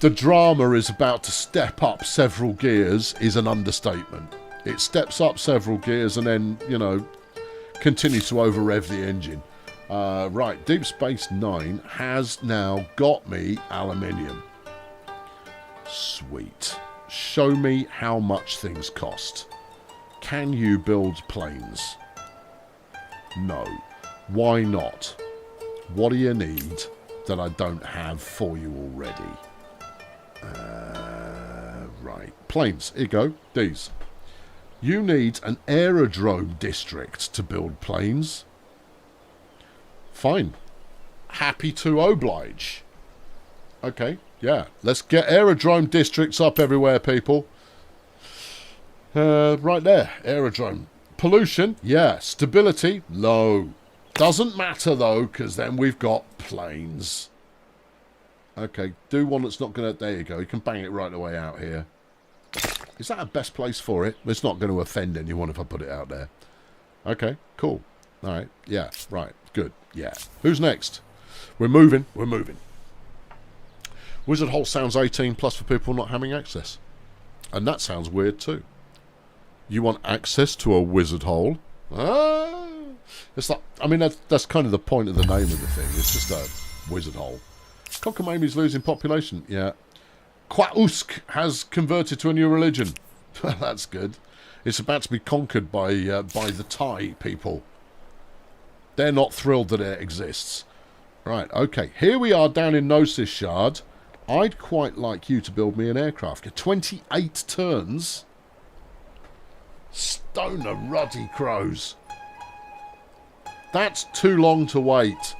the drama is about to step up several gears is an understatement. It steps up several gears and then, you know, continues to over-rev the engine. Right, Deep Space Nine has now got me aluminium. Sweet. Show me how much things cost. Can you build planes? No. Why not? What do you need that I don't have for you already? Right. Planes. Here you go. These. You need an aerodrome district to build planes. Fine. Happy to oblige. Okay. Yeah. Let's get aerodrome districts up everywhere, people. Right there. Aerodrome. Pollution, yeah. Stability, low. Doesn't matter, though, because then we've got planes. Okay, do one that's not going to... There you go. You can bang it right the way out here. Is that a best place for it? It's not going to offend anyone if I put it out there. Okay, cool. All right, yeah, right, good, yeah. Who's next? We're moving, we're moving. Wizard Hole sounds 18 plus for people not having access. And that sounds weird too. You want access to a wizard hole? Ah, it's like, I mean, that's kind of the point of the name of the thing. It's just a wizard hole. Cockamamie's losing population, yeah. Quausk has converted to a new religion. That's good. It's about to be conquered by the Thai people. They're not thrilled that it exists. Right, okay. Here we are down in Gnosis Shard. I'd quite like you to build me an aircraft. Get 28 turns. Stoner ruddy crows. That's too long to wait.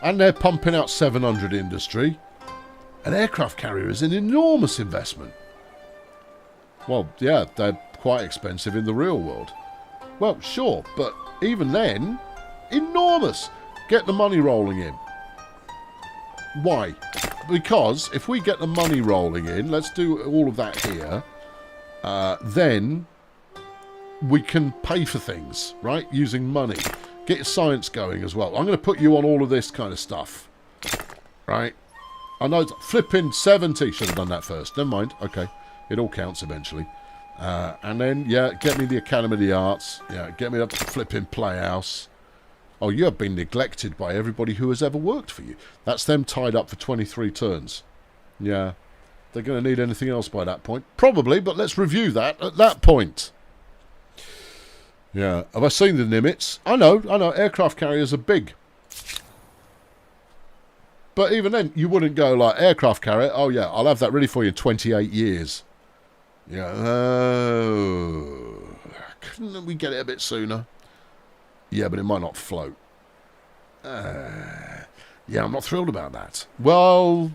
And they're pumping out 700 industry. An aircraft carrier is an enormous investment. Well, yeah, they're quite expensive in the real world. Well, sure, but even then, enormous. Get the money rolling in. Why? Because if we get the money rolling in, let's do all of that here, then we can pay for things, right? Using money. Get your science going as well. I'm going to put you on all of this kind of stuff, right? I know, flipping 70. Should have done that first. Never mind. Okay. It all counts eventually. And then, yeah, get me the Academy of the Arts. Yeah, get me the flipping Playhouse. Oh, you have been neglected by everybody who has ever worked for you. That's them tied up for 23 turns. Yeah. They're going to need anything else by that point. Probably, but let's review that at that point. Yeah. Have I seen the Nimitz? I know. Aircraft carriers are big. But even then, you wouldn't go like, aircraft carrier, oh yeah, I'll have that ready for you in 28 years. Yeah, oh, couldn't we get it a bit sooner? Yeah, but it might not float. Yeah, I'm not thrilled about that. Well,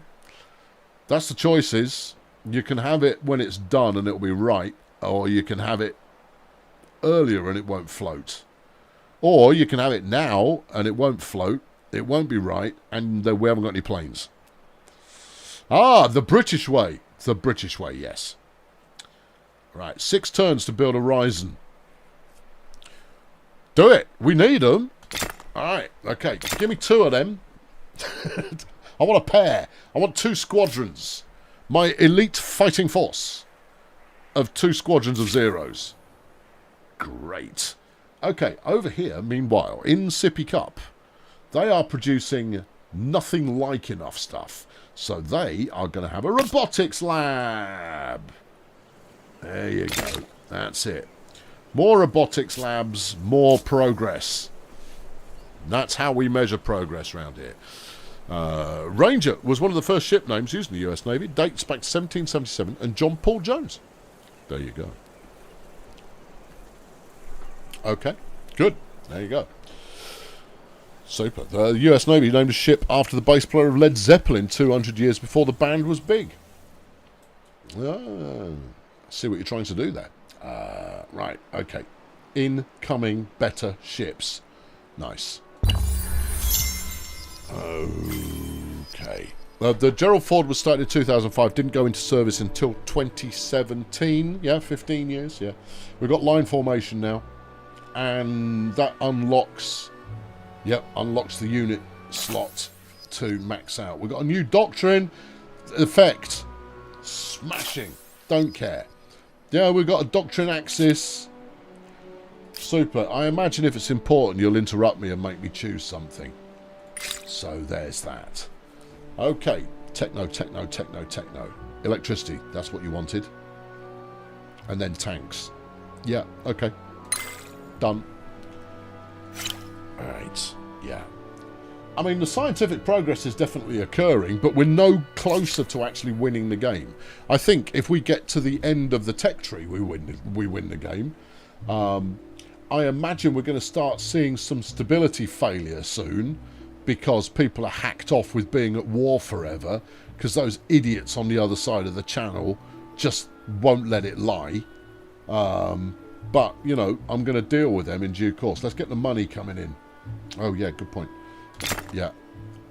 that's the choices. You can have it when it's done and it'll be right, or you can have it earlier and it won't float. Or you can have it now and it won't float, it won't be right, and we haven't got any planes. Ah, the British way. The British way, yes. Right, 6 turns to build a Ryzen. Do it. We need them. All right, okay. Give me 2 of them. I want a pair. I want 2 squadrons. My elite fighting force of 2 squadrons of zeros. Great. Okay, over here, meanwhile, in Sippy Cup, they are producing nothing like enough stuff. So they are going to have a robotics lab. There you go. That's it. More robotics labs, more progress. That's how we measure progress around here. Ranger was one of the first ship names used in the US Navy. Dates back to 1777 and John Paul Jones. There you go. Okay, good. There you go. Super. The US Navy named a ship after the bass player of Led Zeppelin 200 years before the band was big. See what you're trying to do there. Right, okay. Incoming better ships. Nice. Okay. The Gerald Ford was started in 2005, didn't go into service until 2017. Yeah, 15 years, yeah. We've got line formation now. And that unlocks... Yep, unlocks the unit slot to max out. We've got a new doctrine. Effect. Smashing. Don't care. Yeah, we've got a doctrine axis. Super. I imagine if it's important, you'll interrupt me and make me choose something. So there's that. Okay. Techno. Electricity. That's what you wanted. And then tanks. Yeah, okay. Done. Alright. Yeah. I mean, the scientific progress is definitely occurring, but we're no closer to actually winning the game. I think if we get to the end of the tech tree, we win the game. I imagine we're going to start seeing some stability failure soon, because people are hacked off with being at war forever, because those idiots on the other side of the channel just won't let it lie. But, you know, I'm going to deal with them in due course. Let's get the money coming in. Oh, yeah, good point. Yeah.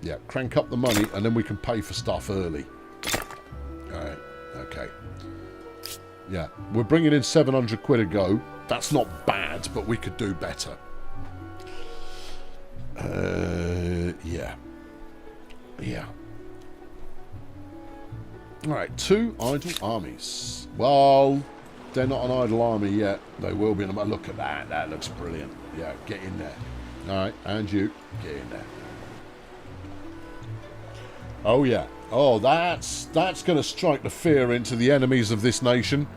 Yeah, crank up the money, and then we can pay for stuff early. Alright, okay. Yeah, we're bringing in 700 quid a go. That's not bad, but we could do better. Yeah. Yeah. Alright, 2 idle armies. Well, they're not an idle army yet. They will be in a... Look at that. That looks brilliant. Yeah, get in there. Alright, and you, get in there. Oh, yeah. Oh, that's going to strike the fear into the enemies of this nation.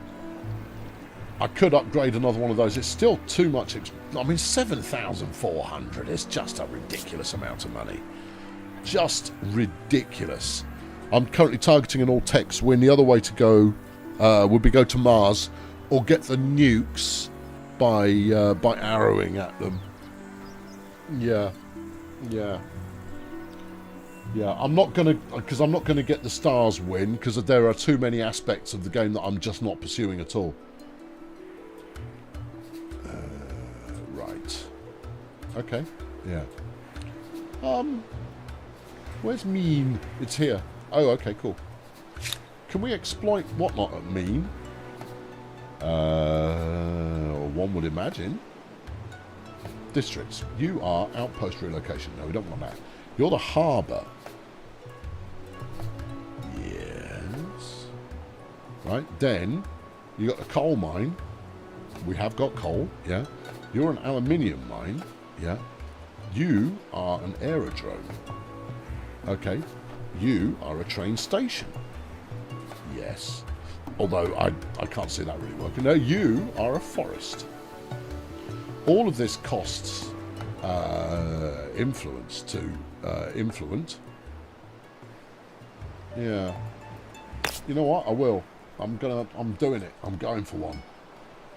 I could upgrade another one of those. It's still too much. I mean, 7,400 is just a ridiculous amount of money. Just ridiculous. I'm currently targeting an all-text win. The other way to go would be go to Mars or get the nukes by arrowing at them. Yeah. Yeah. Yeah, I'm not gonna get the stars win because there are too many aspects of the game that I'm just not pursuing at all. Right. Okay. Yeah. Where's mean? It's here. Oh, okay, cool. Can we exploit whatnot at mean? One would imagine. Districts. You are outpost relocation. No, we don't want that. You're the harbour. Yes. Right, then you got the coal mine. We have got coal, yeah. You're an aluminium mine, yeah. You are an aerodrome. Okay. You are a train station. Yes. Although I can't see that really working. No, you are a forest. All of this costs influence to influence. Yeah. You know what? I will. I'm doing it. I'm going for one.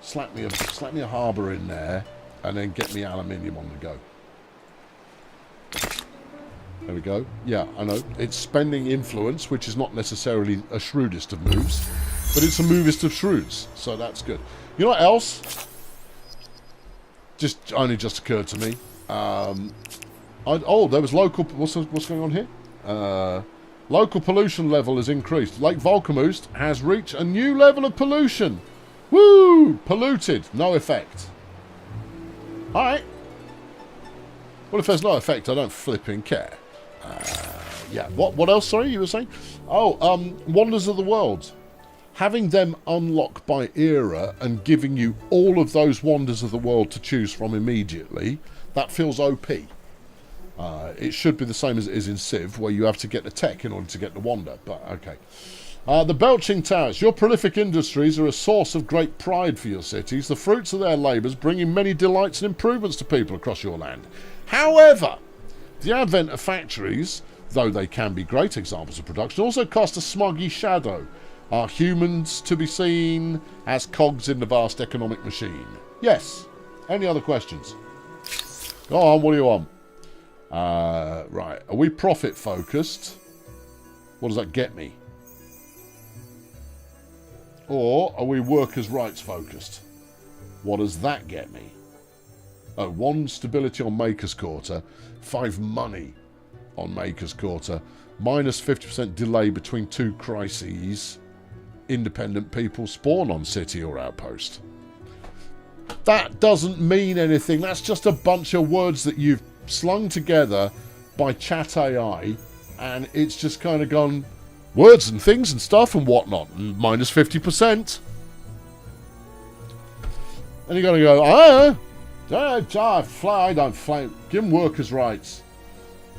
Slap me a harbour in there, and then get me aluminium on the go. There we go. Yeah, I know. It's spending influence, which is not necessarily a shrewdest of moves, but it's a movest of shrews, so that's good. You know what else? Only just occurred to me. There was local... What's going on here? Local pollution level has increased. Lake Volcamoost has reached a new level of pollution. Woo! Polluted. No effect. Alright. Well, if there's no effect, I don't flipping care. Yeah. What else, sorry, you were saying? Oh, Wonders of the World. Having them unlock by era and giving you all of those Wonders of the World to choose from immediately, that feels OP. It should be the same as it is in Civ, where you have to get the tech in order to get the wonder, but okay. The Belching Towers. Your prolific industries are a source of great pride for your cities, the fruits of their labours bringing many delights and improvements to people across your land. However, the advent of factories, though they can be great examples of production, also cast a smoggy shadow. Are humans to be seen as cogs in the vast economic machine? Yes. Any other questions? Go on, what do you want? Right. Are we profit focused? What does that get me? Or are we workers' rights focused? What does that get me? Oh, 1 stability on Maker's Quarter, 5 money on Maker's Quarter, minus 50% delay between 2 crises. Independent people spawn on city or outpost. That doesn't mean anything. That's just a bunch of words that you've slung together by chat AI, and it's just kind of gone words and things and stuff and whatnot, and minus 50%. And you're going to go, I don't fly. Give them workers' rights.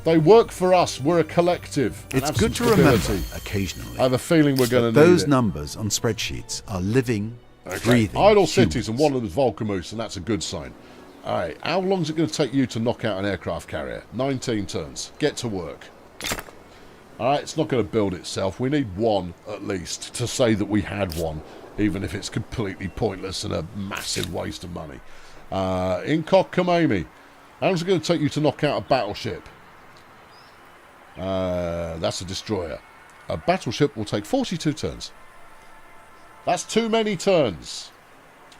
They work for us. We're a collective. It's good to remember occasionally. I have a feeling we're going to need those numbers on spreadsheets are living, breathing idle humans. cities, and one of them is Volcamoose, and that's a good sign. All right, how long is it going to take you to knock out an aircraft carrier? 19 turns. Get to work. All right, it's not going to build itself. We need one, at least, to say that we had one, even if it's completely pointless and a massive waste of money. Incock Kamami. How long is it going to take you to knock out a battleship? That's a destroyer. A battleship will take 42 turns. That's too many turns.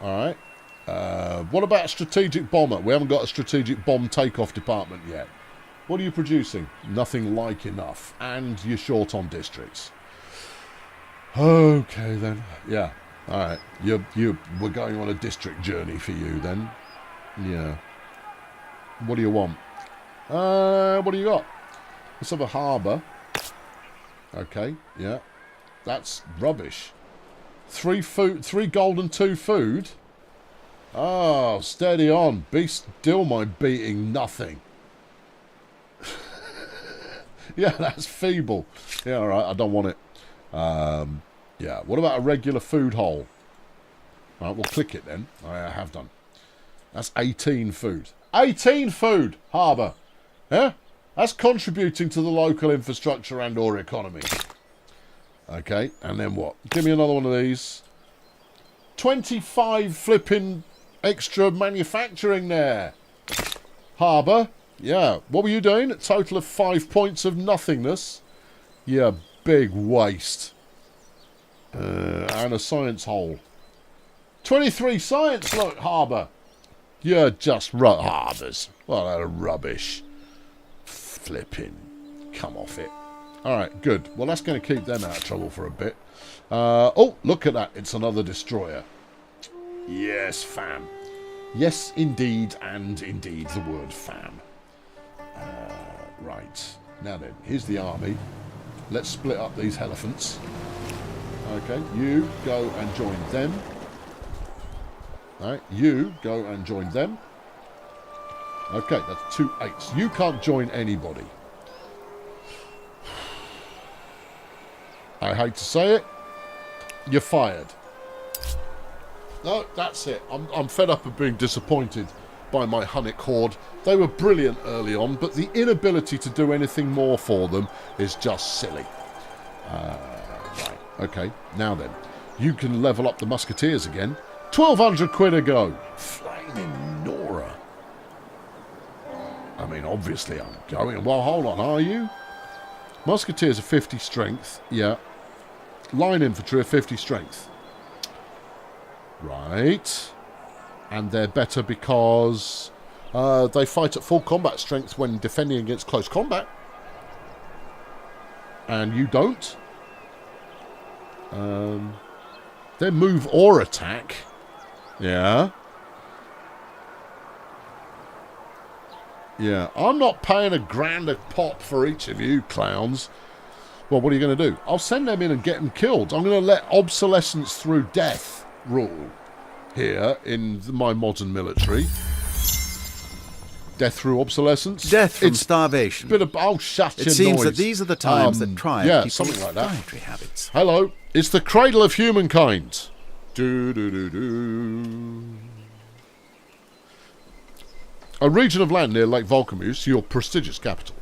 Alright. What about a strategic bomber? We haven't got a strategic bomb takeoff department yet. What are you producing? Nothing like enough. And you're short on districts. Okay, then. Yeah. All right. We're going on a district journey for you, then. Yeah. What do you want? What do you got? Let's have a harbour. Okay. Yeah. That's rubbish. 3 gold and 2 food. Oh, steady on. Be still my beating nothing. Yeah, that's feeble. Yeah, all right. I don't want it. Yeah. What about a regular food hole? All right, we'll click it then. I have done. That's 18 food. 18 food, harbour. Yeah? That's contributing to the local infrastructure and or economy. Okay, and then what? Give me another one of these. 25 flipping extra manufacturing there. Harbour. Yeah. What were you doing? A total of 5 points of nothingness. Yeah, big waste. And a science hole. 23 science, look, harbour. You're just harbours. What a rubbish. Flipping. Come off it. Alright, good. Well, that's going to keep them out of trouble for a bit. Oh, look at that. It's another destroyer. Yes, fam. Yes, indeed, and indeed the word fam. Right. Now then, here's the army. Let's split up these elephants. Okay, you go and join them. Alright, you go and join them. Okay, that's 2 8s. You can't join anybody. I hate to say it. You're fired. No, that's it. I'm fed up of being disappointed by my Hunnic horde. They were brilliant early on, but the inability to do anything more for them is just silly. Right. Okay, now then. You can level up the musketeers again. 1,200 quid a go. Flaming Nora. I mean, obviously I'm going. Well, hold on, are you? Musketeers are 50 strength. Yeah. Line infantry are 50 strength. Right. And they're better because they fight at full combat strength when defending against close combat. And you don't. They move or attack. Yeah. Yeah. I'm not paying a grand a pop for each of you clowns. Well, what are you going to do? I'll send them in and get them killed. I'm going to let obsolescence through death rule here in my modern military. Death through obsolescence? Death from starvation. Bit of, oh, shut your It seems noise. that these are the times that try yeah, people's something like that. dietary habits. Hello, it's the cradle of humankind. Do-do-do-do. A region of land near Lake Volcamus, your prestigious capital,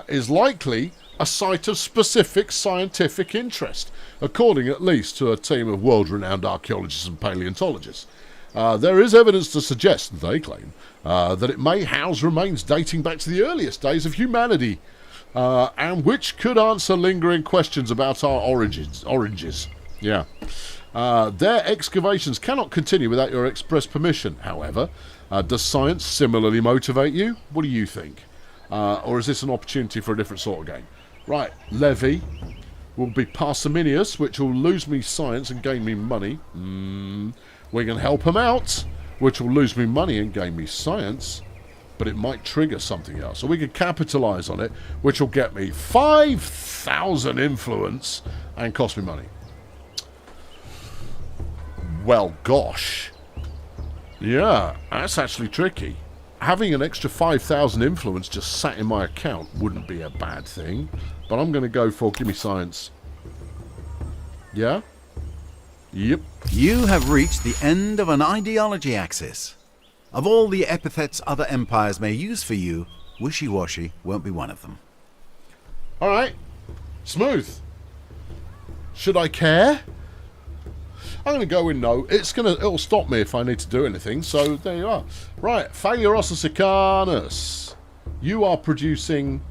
is likely a site of specific scientific interest, according at least to a team of world-renowned archaeologists and paleontologists. There is evidence to suggest, they claim, that it may house remains dating back to the earliest days of humanity, and which could answer lingering questions about our origins. Yeah. Their excavations cannot continue without your express permission, however. Does science similarly motivate you? What do you think? Or is this an opportunity for a different sort of game? Right, levy will be parsimonious, which will lose me science and gain me money. We can help them out, which will lose me money and gain me science, but it might trigger something else. So we can capitalise on it, which will get me 5,000 influence and cost me money. Well, gosh. Yeah, that's actually tricky. Having an extra 5,000 influence just sat in my account wouldn't be a bad thing. But I'm going to go for give me science. Yeah? Yep. You have reached the end of an ideology axis. Of all the epithets other empires may use for you, wishy-washy won't be one of them. Alright. Smooth. Should I care? I'm going to go in no. It'll stop me if I need to do anything, so there you are. Right, Phalerosus Icanus. You are producing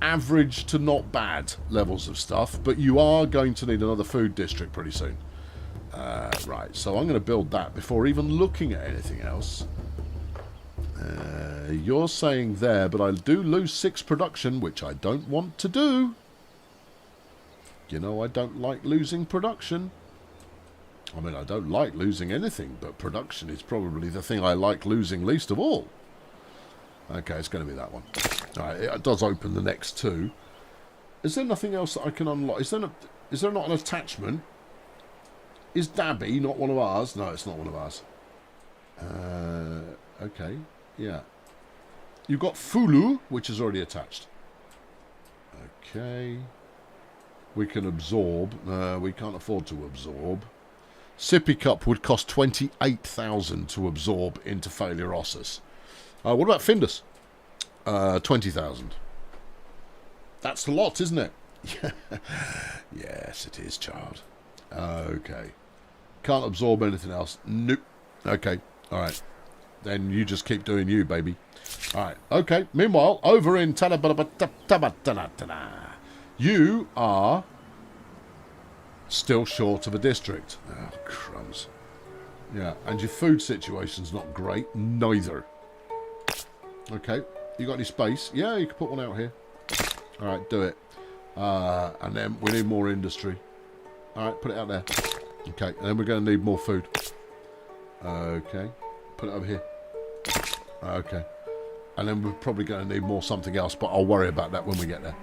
average to not bad levels of stuff, but you are going to need another food district pretty soon. Right, so I'm going to build that before even looking at anything else. You're saying there, but I do lose 6 production, which I don't want to do. You know, I don't like losing production. I mean, I don't like losing anything, but production is probably the thing I like losing least of all. Okay, it's going to be that one. Alright, it does open the next 2. Is there nothing else that I can unlock? Is there not an attachment? Is Dabby not one of ours? No, it's not one of ours. Okay, yeah. You've got Fulu, which is already attached. Okay. We can absorb. We can't afford to absorb. Sippy Cup would cost 28,000 to absorb into Failure Ossus. What about Findus? 20,000. That's a lot, isn't it? Yes, it is, child. Okay. Can't absorb anything else. Nope. Okay. Alright. Then you just keep doing you, baby. Alright. Okay. Meanwhile, over in you are still short of a district. Oh, crumbs. Yeah, and your food situation's not great. Neither. Okay. You got any space? Yeah, you can put one out here. Alright, do it. And then we need more industry. Alright, put it out there. Okay, and then we're going to need more food. Okay. Put it over here. Okay. And then we're probably going to need more something else, but I'll worry about that when we get there.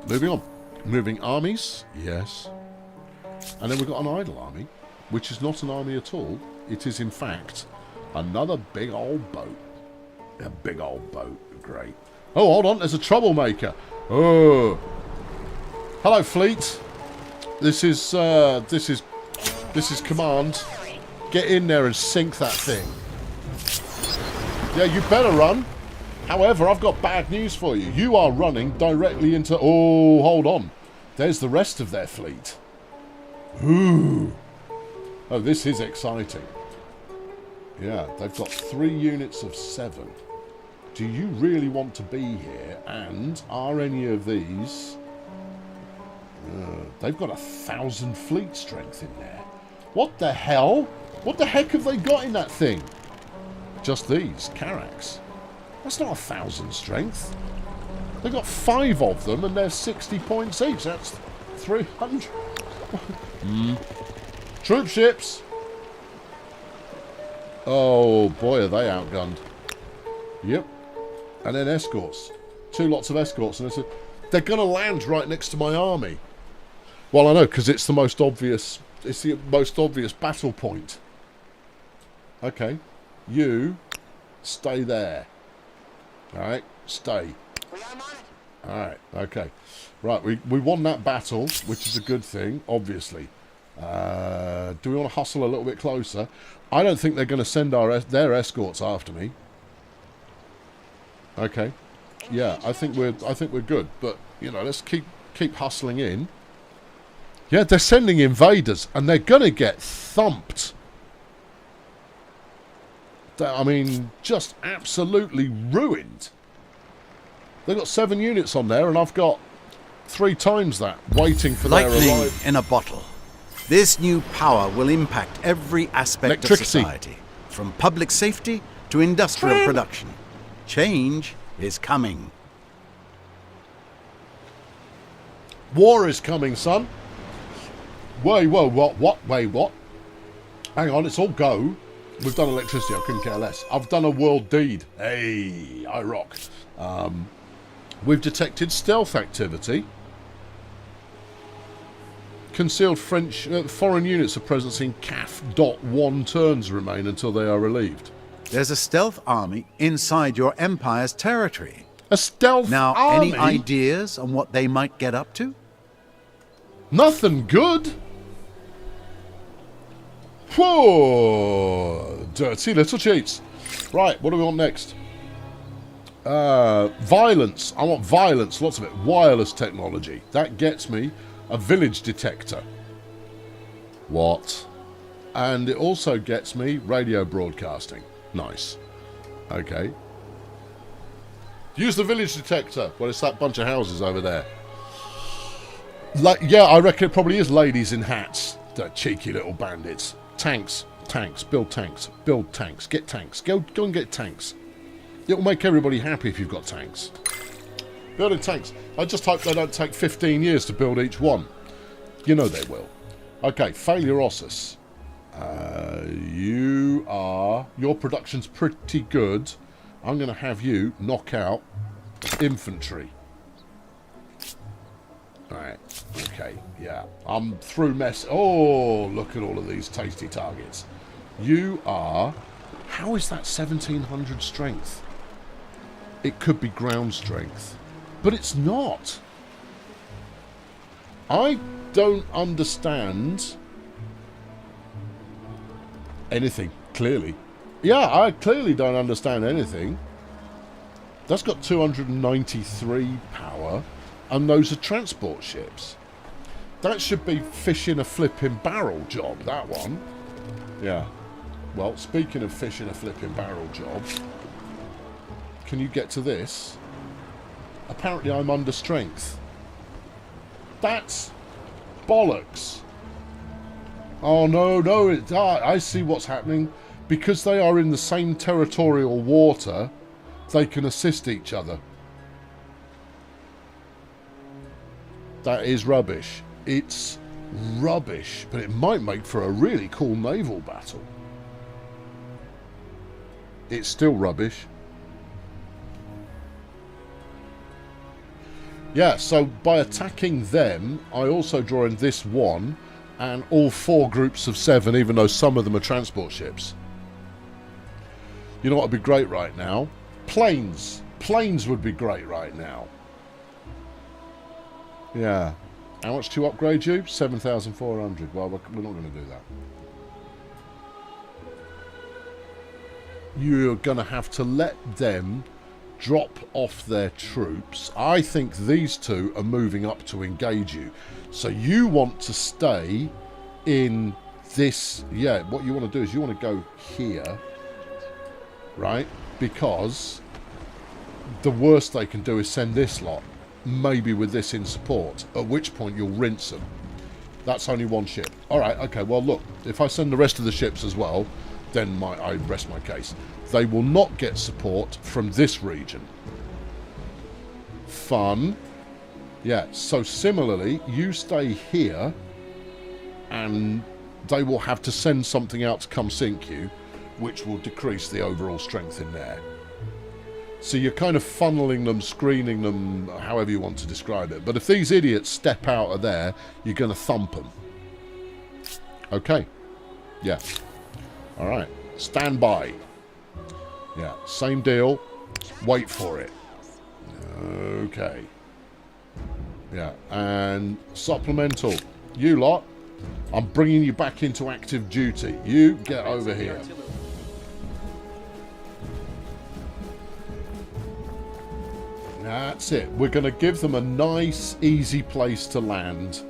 Moving on. Moving armies. Yes. And then we've got an idle army, which is not an army at all. It is, in fact, another big old boat. A big old boat. Great. Oh, hold on. There's a troublemaker. Oh. Hello, fleet. This is command. Get in there and sink that thing. Yeah, you better run. However, I've got bad news for you. You are running directly into... Oh, hold on. There's the rest of their fleet. Ooh. Oh, this is exciting. Yeah, they've got 3 units of 7. Do you really want to be here? And are any of these... they've got 1,000 fleet strength in there. What the hell? What the heck have they got in that thing? Just these. Carracks. That's not 1,000 strength. They've got 5 of them and they're 60 points each. That's 300. Troop ships. Oh boy, are they outgunned. Yep. And then escorts. 2 lots of escorts. And they're going to land right next to my army. Well, I know, because it's the most obvious... It's the most obvious battle point. Okay. You stay there. Alright, stay. Alright, okay. Right, we won that battle, which is a good thing, obviously. Do we want to hustle a little bit closer? I don't think they're going to send their escorts after me. Okay. Yeah, I think we're good, but you know, let's keep hustling in. Yeah, they're sending invaders, and they're going to get thumped. I mean, just absolutely ruined. They've got 7 units on there, and I've got 3 times that waiting for their Lightning arrival. in a bottle. This new power will impact every aspect of society, from public safety to industrial production. Change is coming. War is coming, son. Wait, whoa, what? Wait, what? Hang on, it's all go. We've done electricity, I couldn't care less. I've done a world deed. Hey, I rock. We've detected stealth activity. Concealed French foreign units of presence in CAF.1 turns remain until they are relieved. There's a stealth army inside your empire's territory. A stealth Now, army? any ideas on what they might get up to? Nothing good. Whoa, dirty little cheats. Right, what do we want next? Violence. I want violence, lots of it. Wireless technology. That gets me a village detector. What? And it also gets me radio broadcasting. Nice. Okay. Use the village detector. Well, it's that bunch of houses over there. Yeah, I reckon it probably is ladies in hats. The cheeky little bandits. Tanks. Tanks. Build tanks. Build tanks. Get tanks. Go and get tanks. It'll make everybody happy if you've got tanks. Building tanks. I just hope they don't take 15 years to build each one. You know they will. Okay, Failure-osus. Your production's pretty good. I'm going to have you knock out infantry. Alright, okay, yeah. I'm through mess. Oh, look at all of these tasty targets. You are... How is that 1700 strength? It could be ground strength. But it's not. I don't understand anything, clearly. Yeah, I clearly don't understand anything. That's got 293 power, and those are transport ships. That should be fish in a flipping barrel job, that one. Yeah. Well, speaking of fish in a flipping barrel job, can you get to this? Apparently I'm under strength. That's bollocks. Oh, no, I see what's happening. Because they are in the same territorial water, they can assist each other. That is rubbish. It's rubbish, but it might make for a really cool naval battle. It's still rubbish. Yeah, so by attacking them, I also draw in this one and all 4 groups of 7, even though some of them are transport ships. You know what would be great right now? Planes. Planes would be great right now. Yeah. How much to upgrade you? 7,400. Well, we're not going to do that. You're going to have to let them drop off their troops. I think these 2 are moving up to engage you. So you want to stay in this... Yeah, what you want to do is you want to go here, right? Because the worst they can do is send this lot, maybe with this in support, at which point you'll rinse them. That's only 1 ship. Alright, okay, well look, if I send the rest of the ships as well, then I rest my case. They will not get support from this region. Fun. Yeah, so similarly, you stay here, and they will have to send something out to come sink you, which will decrease the overall strength in there. So you're kind of funneling them, screening them, however you want to describe it. But if these idiots step out of there, you're going to thump them. Okay. Yeah. All right. Stand by. Yeah. Same deal. Wait for it. Okay. Yeah. And supplemental. You lot, I'm bringing you back into active duty. You get over here. That's it. We're going to give them a nice, easy place to land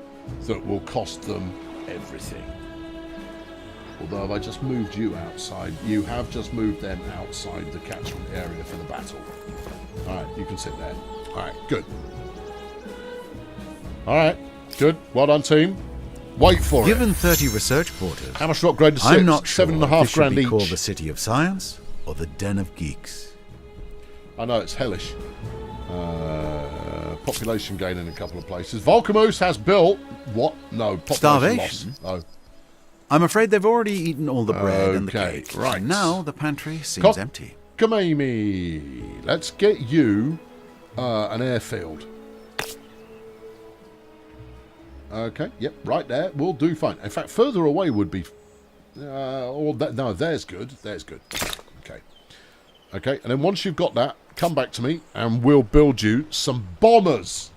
that will cost them everything. Although, have I just moved you outside? You have just moved them outside the catchment area for the battle. Alright, you can sit there. Alright, good. Alright, good. Well done, team. Wait for it. Given 30 research quarters, how much to upgrade to 6? I'm not sure 7.5 this should grand be each. called the City of Science or the Den of Geeks. I know, it's hellish. Population gain in a couple of places. Volcamoose has built... What? No, population Starvation? loss. Oh. I'm afraid they've already eaten all the bread and the Okay, cake. right. And now the pantry seems empty. Kamimi. Let's get you an airfield. Okay, yep, right there. We'll do fine. In fact, further away would be... no, there's good. There's good. Okay. Okay, and then once you've got that, come back to me and we'll build you some bombers.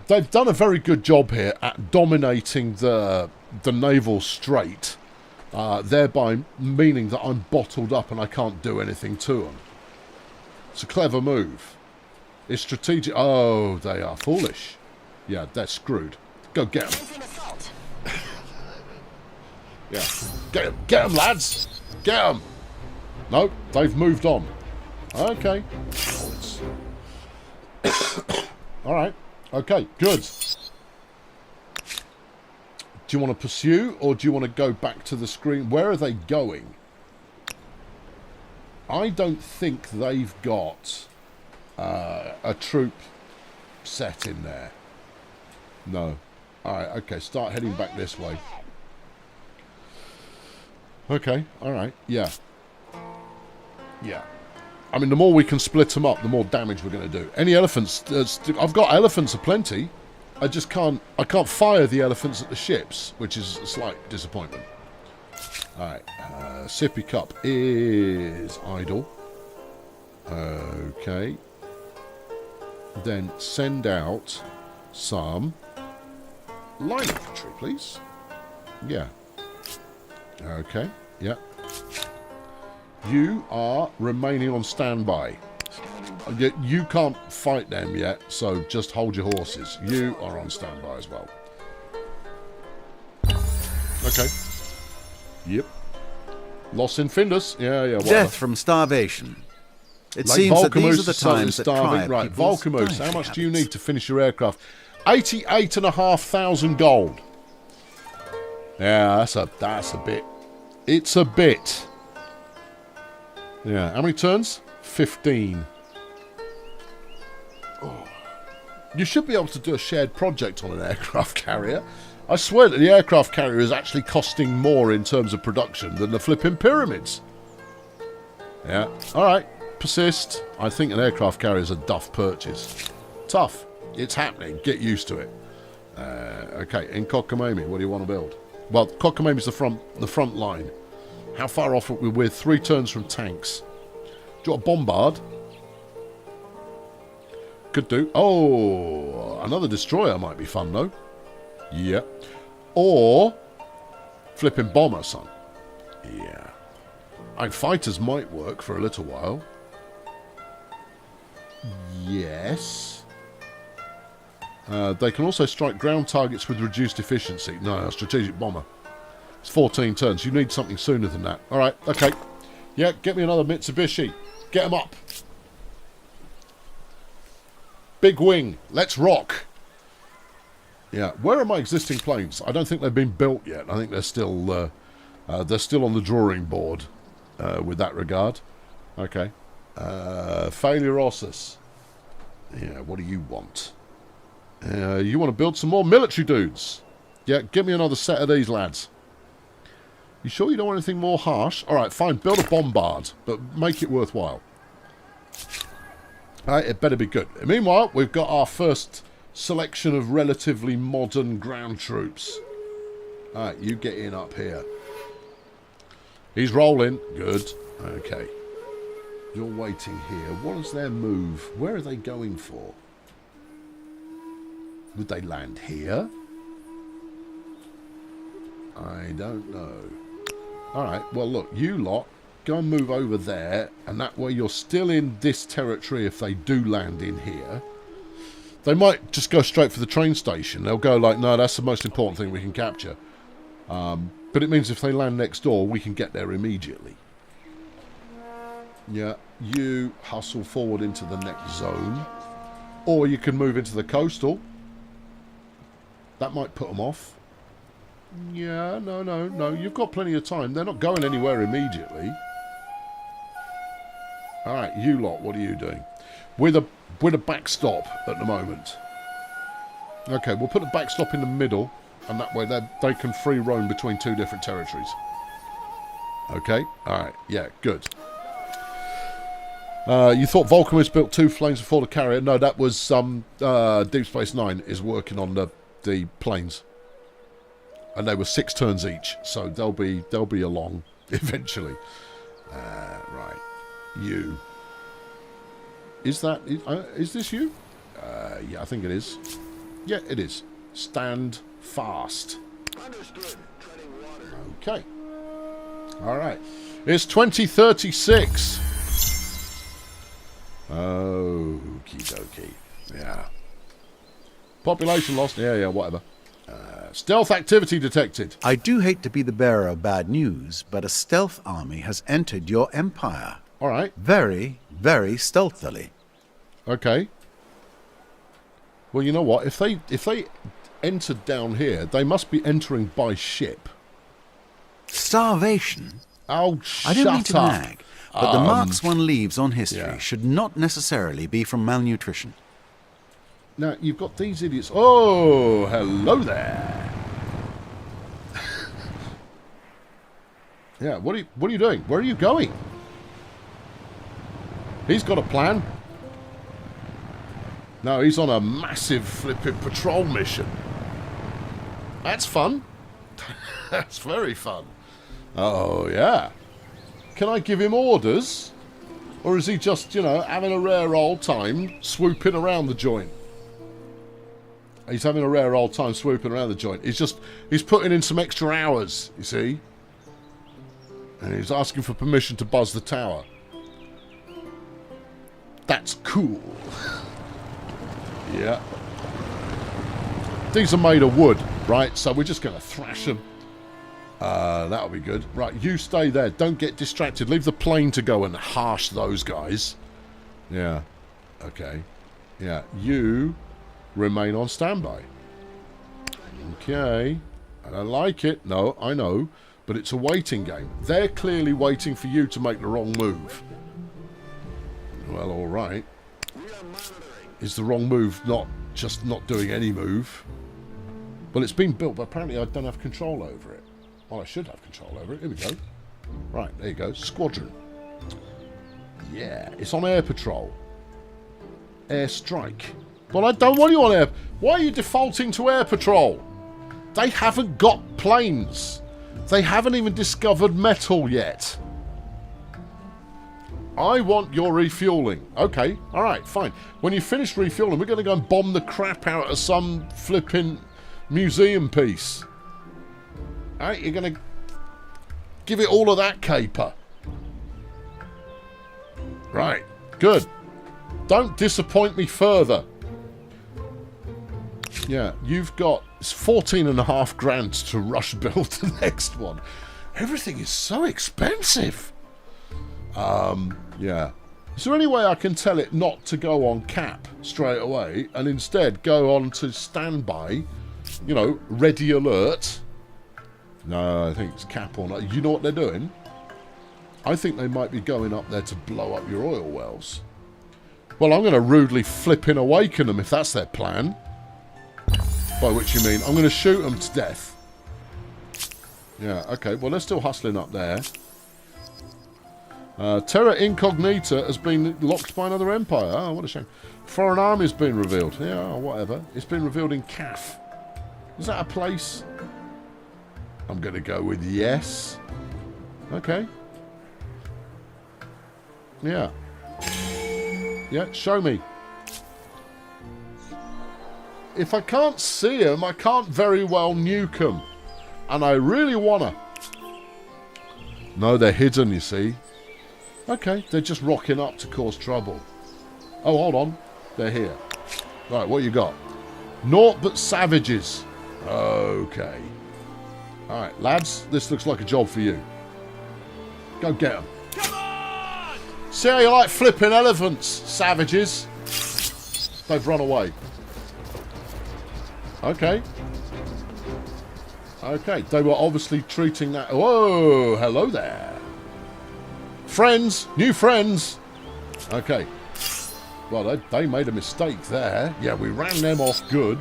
They've done a very good job here at dominating the naval strait, thereby meaning that I'm bottled up and I can't do anything to them. It's a clever move. It's strategic. Oh, they are foolish. Yeah, they're screwed. Go get them. Yeah, get them, lads. Get them. No, they've moved on. Okay. All right. Okay, good. Do you want to pursue, or do you want to go back to the screen? Where are they going? I don't think they've got a troop set in there. No. Alright, okay, start heading back this way. Okay, alright, yeah. Yeah. I mean, the more we can split them up, the more damage we're going to do. Any elephants? I've got elephants aplenty. I just can't... I can't fire the elephants at the ships, which is a slight disappointment. Alright, sippy cup is idle. Okay. Then send out some line infantry, please. Yeah. Okay, yeah. You are remaining on standby. You can't fight them yet, so just hold your horses. You are on standby as well. Okay. Yep. Loss in Findus. Yeah, whatever. Death from starvation. It Like seems that Volcamoose these are the is suddenly times that starving. try Right, people's Volcamoose, how dietary much do you habits. need to finish your aircraft? 88,500 gold. Yeah, that's a bit. It's a bit. Yeah, how many turns? 15. Oh. You should be able to do a shared project on an aircraft carrier. I swear that the aircraft carrier is actually costing more in terms of production than the flipping pyramids. Yeah, alright. Persist. I think an aircraft carrier is a duff purchase. Tough. It's happening. Get used to it. Okay, in Kokomami, what do you want to build? Well, Kokomami's the front line. How far off are we? We're 3 turns from tanks. Do you want a bombard? Could do. Oh, another destroyer might be fun, though. Yeah. Or flipping bomber, son. Yeah. Fighters might work for a little while. Yes. They can also strike ground targets with reduced efficiency. No, a strategic bomber. It's 14 turns. You need something sooner than that. Alright, okay. Yeah, get me another Mitsubishi. Get them up. Big wing. Let's rock. Yeah, where are my existing planes? I don't think they've been built yet. I think they're still on the drawing board with that regard. Okay. Failure-osus. Yeah, what do you want? You want to build some more military dudes? Yeah, give me another set of these lads. You sure you don't want anything more harsh? Alright, fine, build a bombard, but make it worthwhile. Alright, it better be good. Meanwhile, we've got our first selection of relatively modern ground troops. Alright, you get in up here. He's rolling. Good. Okay. You're waiting here. What is their move? Where are they going for? Would they land here? I don't know. Alright, well look, you lot, go and move over there, and that way you're still in this territory if they do land in here. They might just go straight for the train station. They'll go like, no, that's the most important thing we can capture. But it means if they land next door, we can get there immediately. Yeah, you hustle forward into the next zone. Or you can move into the coastal. That might put them off. Yeah, no. You've got plenty of time. They're not going anywhere immediately. Alright, you lot, what are you doing? With a backstop at the moment. Okay, we'll put a backstop in the middle, and that way they can free roam between 2 different territories. Okay, alright, yeah, good. You thought Vulcan was built 2 planes before the carrier? No, that was Deep Space Nine is working on the planes. And they were 6 turns each, so they'll be along eventually. Right, you. Is this you? Yeah, I think it is. Yeah, it is. Stand fast. Understood. Treading water. Okay. All right. It's 2036. Okie dokie. Yeah. Population lost. Yeah, whatever. Stealth activity detected. I do hate to be the bearer of bad news, but a stealth army has entered your empire. All right. Very, very stealthily. Okay. Well, you know what? If they entered down here, they must be entering by ship. Starvation? Oh, I don't mean shut to up. nag, but the marks one leaves on history yeah. should not necessarily be from malnutrition. Now, you've got these idiots. Oh, hello there. Yeah, what are you doing? Where are you going? He's got a plan. No, he's on a massive flipping patrol mission. That's fun. That's very fun. Oh, yeah. Can I give him orders? Or is he just, you know, having a rare old time swooping around the joint? He's having a rare old time swooping around the joint. He's putting in some extra hours, you see. And he's asking for permission to buzz the tower. That's cool. Yeah. These are made of wood, right? So we're just going to thrash them. That'll be good. Right, you stay there. Don't get distracted. Leave the plane to go and harsh those guys. Yeah. Okay. Yeah. You remain on standby. Okay. I don't like it. No, I know. But it's a waiting game. They're clearly waiting for you to make the wrong move. Well, all right. Is the wrong move not just not doing any move? Well, it's been built, but apparently I don't have control over it. Well, I should have control over it. Here we go. Right, there you go. Squadron. Yeah, it's on air patrol. Air strike. Well, I don't want you on air... Why are you defaulting to air patrol? They haven't got planes. They haven't even discovered metal yet. I want your refueling. Okay, alright, fine. When you finish refueling, we're going to go and bomb the crap out of some flipping museum piece. Alright, you're going to give it all of that caper. Right, good. Don't disappoint me further. Yeah, you've got... It's 14.5 grand to rush build the next one. Everything is so expensive. Yeah. Is there any way I can tell it not to go on cap straight away and instead go on to standby? You know, ready alert. No, I think it's cap or not. You know what they're doing? I think they might be going up there to blow up your oil wells. Well, I'm going to rudely flipping awaken them if that's their plan. By which you mean, I'm going to shoot them to death. Yeah, okay. Well, they're still hustling up there. Terra Incognita has been locked by another empire. Oh, what a shame. Foreign army's been revealed. Yeah, whatever. It's been revealed in CAF. Is that a place? I'm going to go with yes. Okay. Yeah. Yeah, show me. If I can't see them, I can't very well nuke them. And I really wanna. No, they're hidden, you see. Okay, they're just rocking up to cause trouble. Oh, hold on. They're here. Right, what you got? Naught but savages. Okay. Alright, lads, this looks like a job for you. Go get them. Come on! See how you like flipping elephants, savages? They've run away. Okay. Okay, they were obviously treating that... Whoa, hello there. Friends, new friends. Okay. Well, they made a mistake there. Yeah, we ran them off good.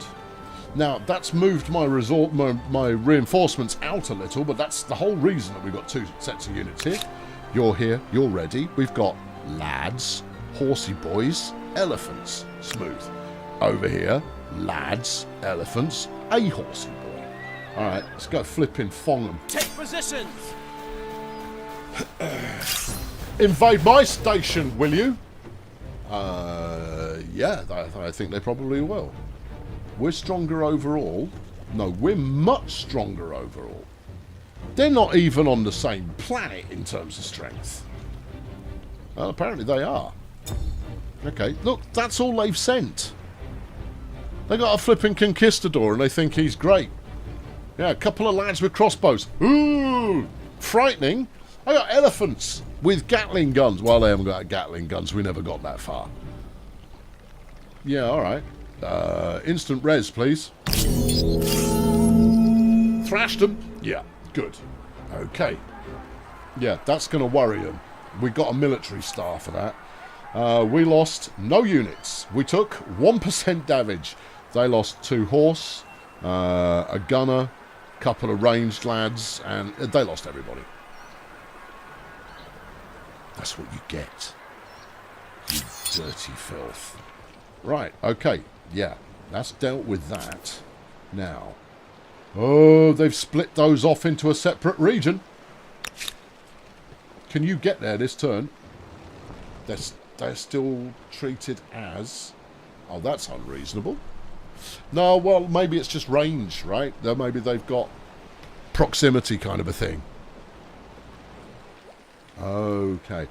Now, that's moved my reinforcements out a little, but that's the whole reason that we've got two sets of units here. You're here, you're ready. We've got lads, horsey boys, elephants. Smooth. Over here, lads, elephants, a horsey boy. Alright, let's go flipping fong them. Take positions! Invade my station, will you? Yeah, I think they probably will. We're stronger overall. No, we're much stronger overall. They're not even on the same planet in terms of strength. Well, apparently they are. Okay, look, that's all they've sent. They got a flipping conquistador and they think he's great. Yeah, a couple of lads with crossbows. Ooh, frightening. I got elephants with gatling guns. Well, they haven't got gatling guns. We never got that far. Yeah, all right. Instant res, please. Thrashed them. Yeah, good. Okay. Yeah, that's going to worry them. We got a military star for that. We lost no units. We took 1% damage. They lost 2 horse, a gunner, couple of ranged lads, and they lost everybody. That's what you get. You dirty filth. Right, okay. Yeah, that's dealt with that. Now. Oh, they've split those off into a separate region. Can you get there this turn? They're still treated as... Oh, that's unreasonable. No, well, maybe it's just range, right? Maybe they've got proximity kind of a thing. Okay.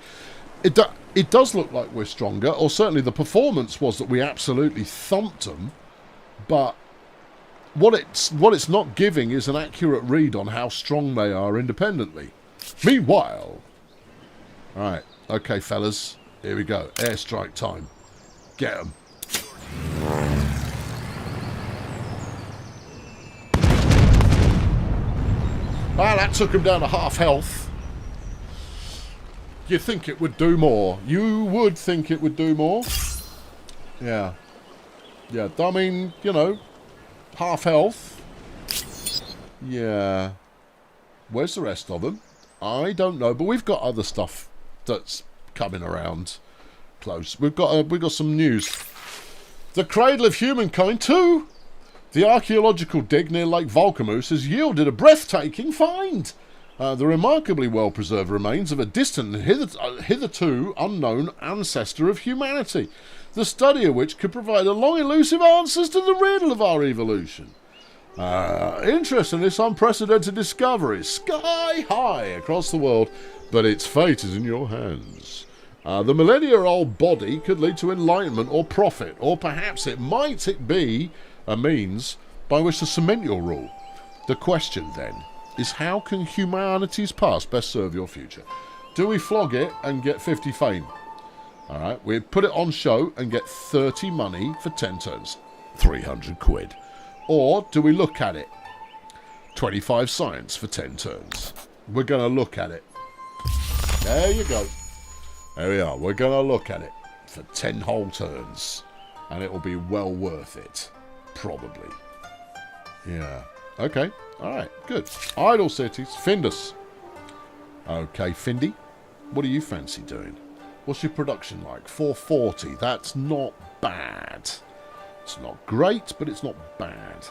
It does look like we're stronger, or certainly the performance was that we absolutely thumped them, but what it's not giving is an accurate read on how strong they are independently. Meanwhile... Alright, okay, fellas. Here we go. Airstrike time. Get them. Well, that took him down to half health. You think it would do more. You would think it would do more. Yeah. Yeah, I mean, you know, half health. Yeah. Where's the rest of them? I don't know, but we've got other stuff that's coming around close. We've got some news. The cradle of humankind too. The archaeological dig near Lake Volcamus has yielded a breathtaking find. The remarkably well-preserved remains of a distant and hitherto unknown ancestor of humanity, the study of which could provide a long elusive answers to the riddle of our evolution. Interest in this unprecedented discovery, sky high across the world, but its fate is in your hands. The millennia-old body could lead to enlightenment or profit, or perhaps it be a means by which to cement your rule. The question, then, is how can humanity's past best serve your future? Do we flog it and get 50 fame? Alright, we put it on show and get 30 money for 10 turns. 300 quid. Or do we look at it? 25 science for 10 turns. We're going to look at it. There you go. There we are. We're going to look at it for 10 whole turns. And it will be well worth it. Probably. Yeah. Okay. Alright. Good. Idle cities. Findus. Okay, Findy. What do you fancy doing? What's your production like? 440. That's not bad. It's not great, but it's not bad.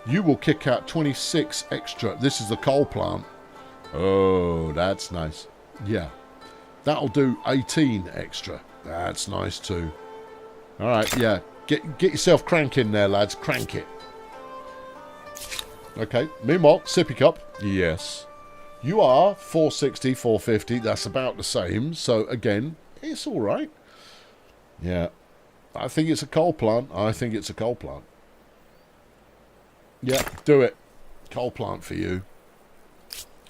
You will kick out 26 extra. This is the coal plant. Oh, that's nice. Yeah. That'll do 18 extra. That's nice too. Alright, yeah. Get yourself cranking there, lads. Crank it. Okay. Meanwhile, sippy cup. Yes. You are 460, 450. That's about the same. So, again, it's alright. Yeah. I think it's a coal plant. I think it's a coal plant. Yeah, do it. Coal plant for you.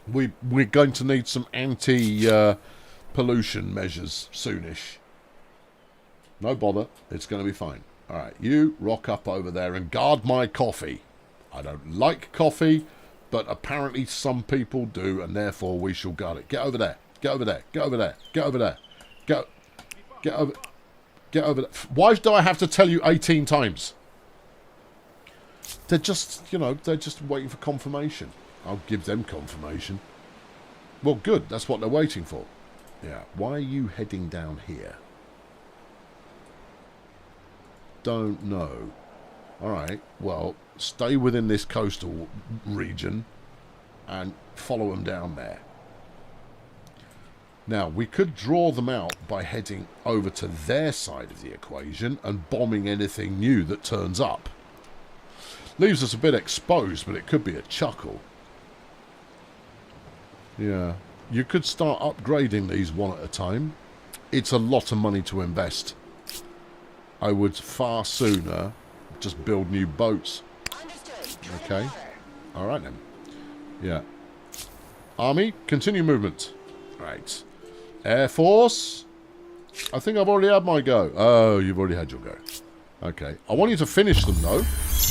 We're going to need some anti-pollution measures soonish. No bother. It's going to be fine. Alright, you rock up over there and guard my coffee. I don't like coffee, but apparently some people do, and therefore we shall guard it. Get over there. Get over there. Get over there. Get over there. Get over... Get over there. Why do I have to tell you 18 times? They're just, you know, they're just waiting for confirmation. I'll give them confirmation. Well, good. That's what they're waiting for. Yeah. Why are you heading down here? Don't know. Alright. Well, stay within this coastal region and follow them down there. Now, we could draw them out by heading over to their side of the equation and bombing anything new that turns up. Leaves us a bit exposed, but it could be a chuckle. Yeah. You could start upgrading these one at a time. It's a lot of money to invest. I would far sooner just build new boats. Okay. Alright then. Yeah. Army, continue movement. Right. Air Force. I think I've already had my go. Oh, you've already had your go. Okay. I want you to finish them, though.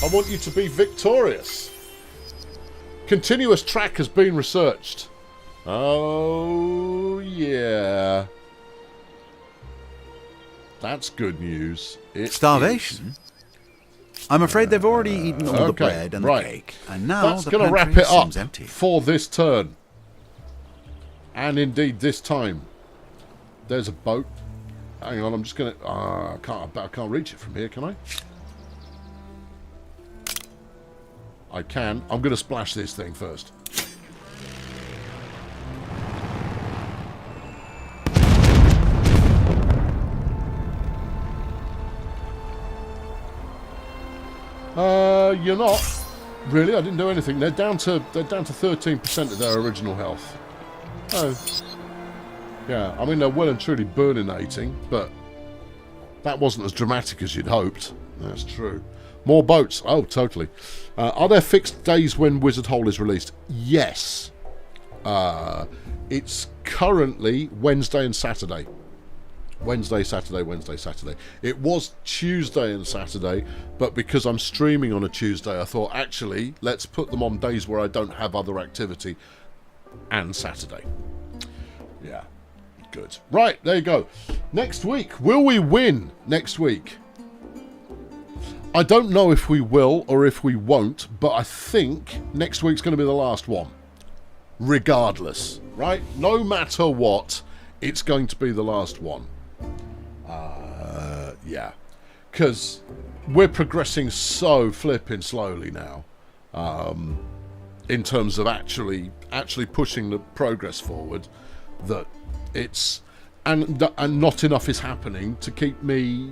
I want you to be victorious. Continuous track has been researched. Oh, yeah. That's good news. Starvation? I'm afraid they've already eaten all the bread and the cake. And now that's the going to wrap pantry it up seems empty. for this turn. And indeed this time. There's a boat. Hang on, I'm just going to... I can't reach it from here, can I? I can. I'm going to splash this thing first. You're not. Really? I didn't do anything. They're down to 13% of their original health. Oh. Yeah, I mean, they're well and truly burninating, but that wasn't as dramatic as you'd hoped. That's true. More boats. Oh, totally. Are there fixed days when Wizard Hole is released? Yes. It's currently Wednesday and Saturday. Wednesday, Saturday, Wednesday, Saturday. It was Tuesday and Saturday, but because I'm streaming on a Tuesday, I thought, actually, let's put them on days where I don't have other activity, and Saturday. Yeah, good. Right, there you go. Next week, will we win next week? I don't know if we will or if we won't, but I think next week's going to be the last one. Regardless, right? No matter what, it's going to be the last one. Yeah, because we're progressing so flipping slowly now, in terms of actually pushing the progress forward, that it's and not enough is happening to keep me.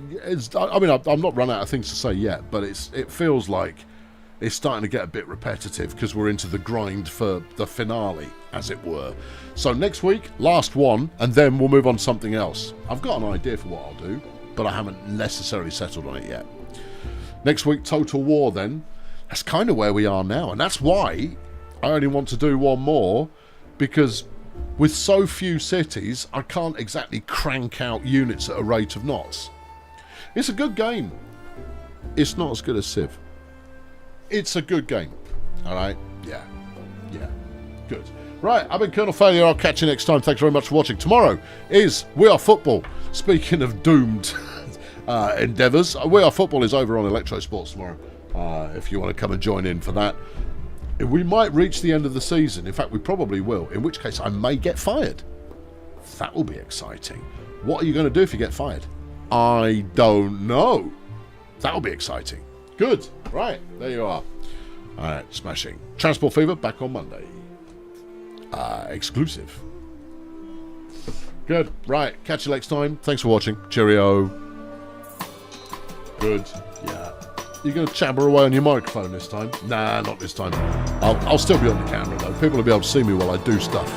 I mean, I'm not run out of things to say yet, but it feels like it's starting to get a bit repetitive because we're into the grind for the finale, as it were. So next week, last one, and then we'll move on to something else. I've got an idea for what I'll do, but I haven't necessarily settled on it yet. Next week, Total War then. That's kind of where we are now, and that's why I only want to do one more, because with so few cities, I can't exactly crank out units at a rate of knots. It's a good game. It's not as good as Civ. It's a good game. Alright? Yeah. Good. Right, I've been Colonel Failure. I'll catch you next time. Thanks very much for watching. Tomorrow is We Are Football. Speaking of doomed endeavours, We Are Football is over on Electro Sports tomorrow. If you want to come and join in for that. We might reach the end of the season. In fact, we probably will. In which case, I may get fired. That will be exciting. What are you going to do if you get fired? I don't know. That'll be exciting. Good. Right. There you are. All right. Smashing. Transport Fever back on Monday. Exclusive. Good. Right. Catch you next time. Thanks for watching. Cheerio. Good. Yeah. You going to jabber away on your microphone this time? Nah, not this time. I'll still be on the camera though. People will be able to see me while I do stuff.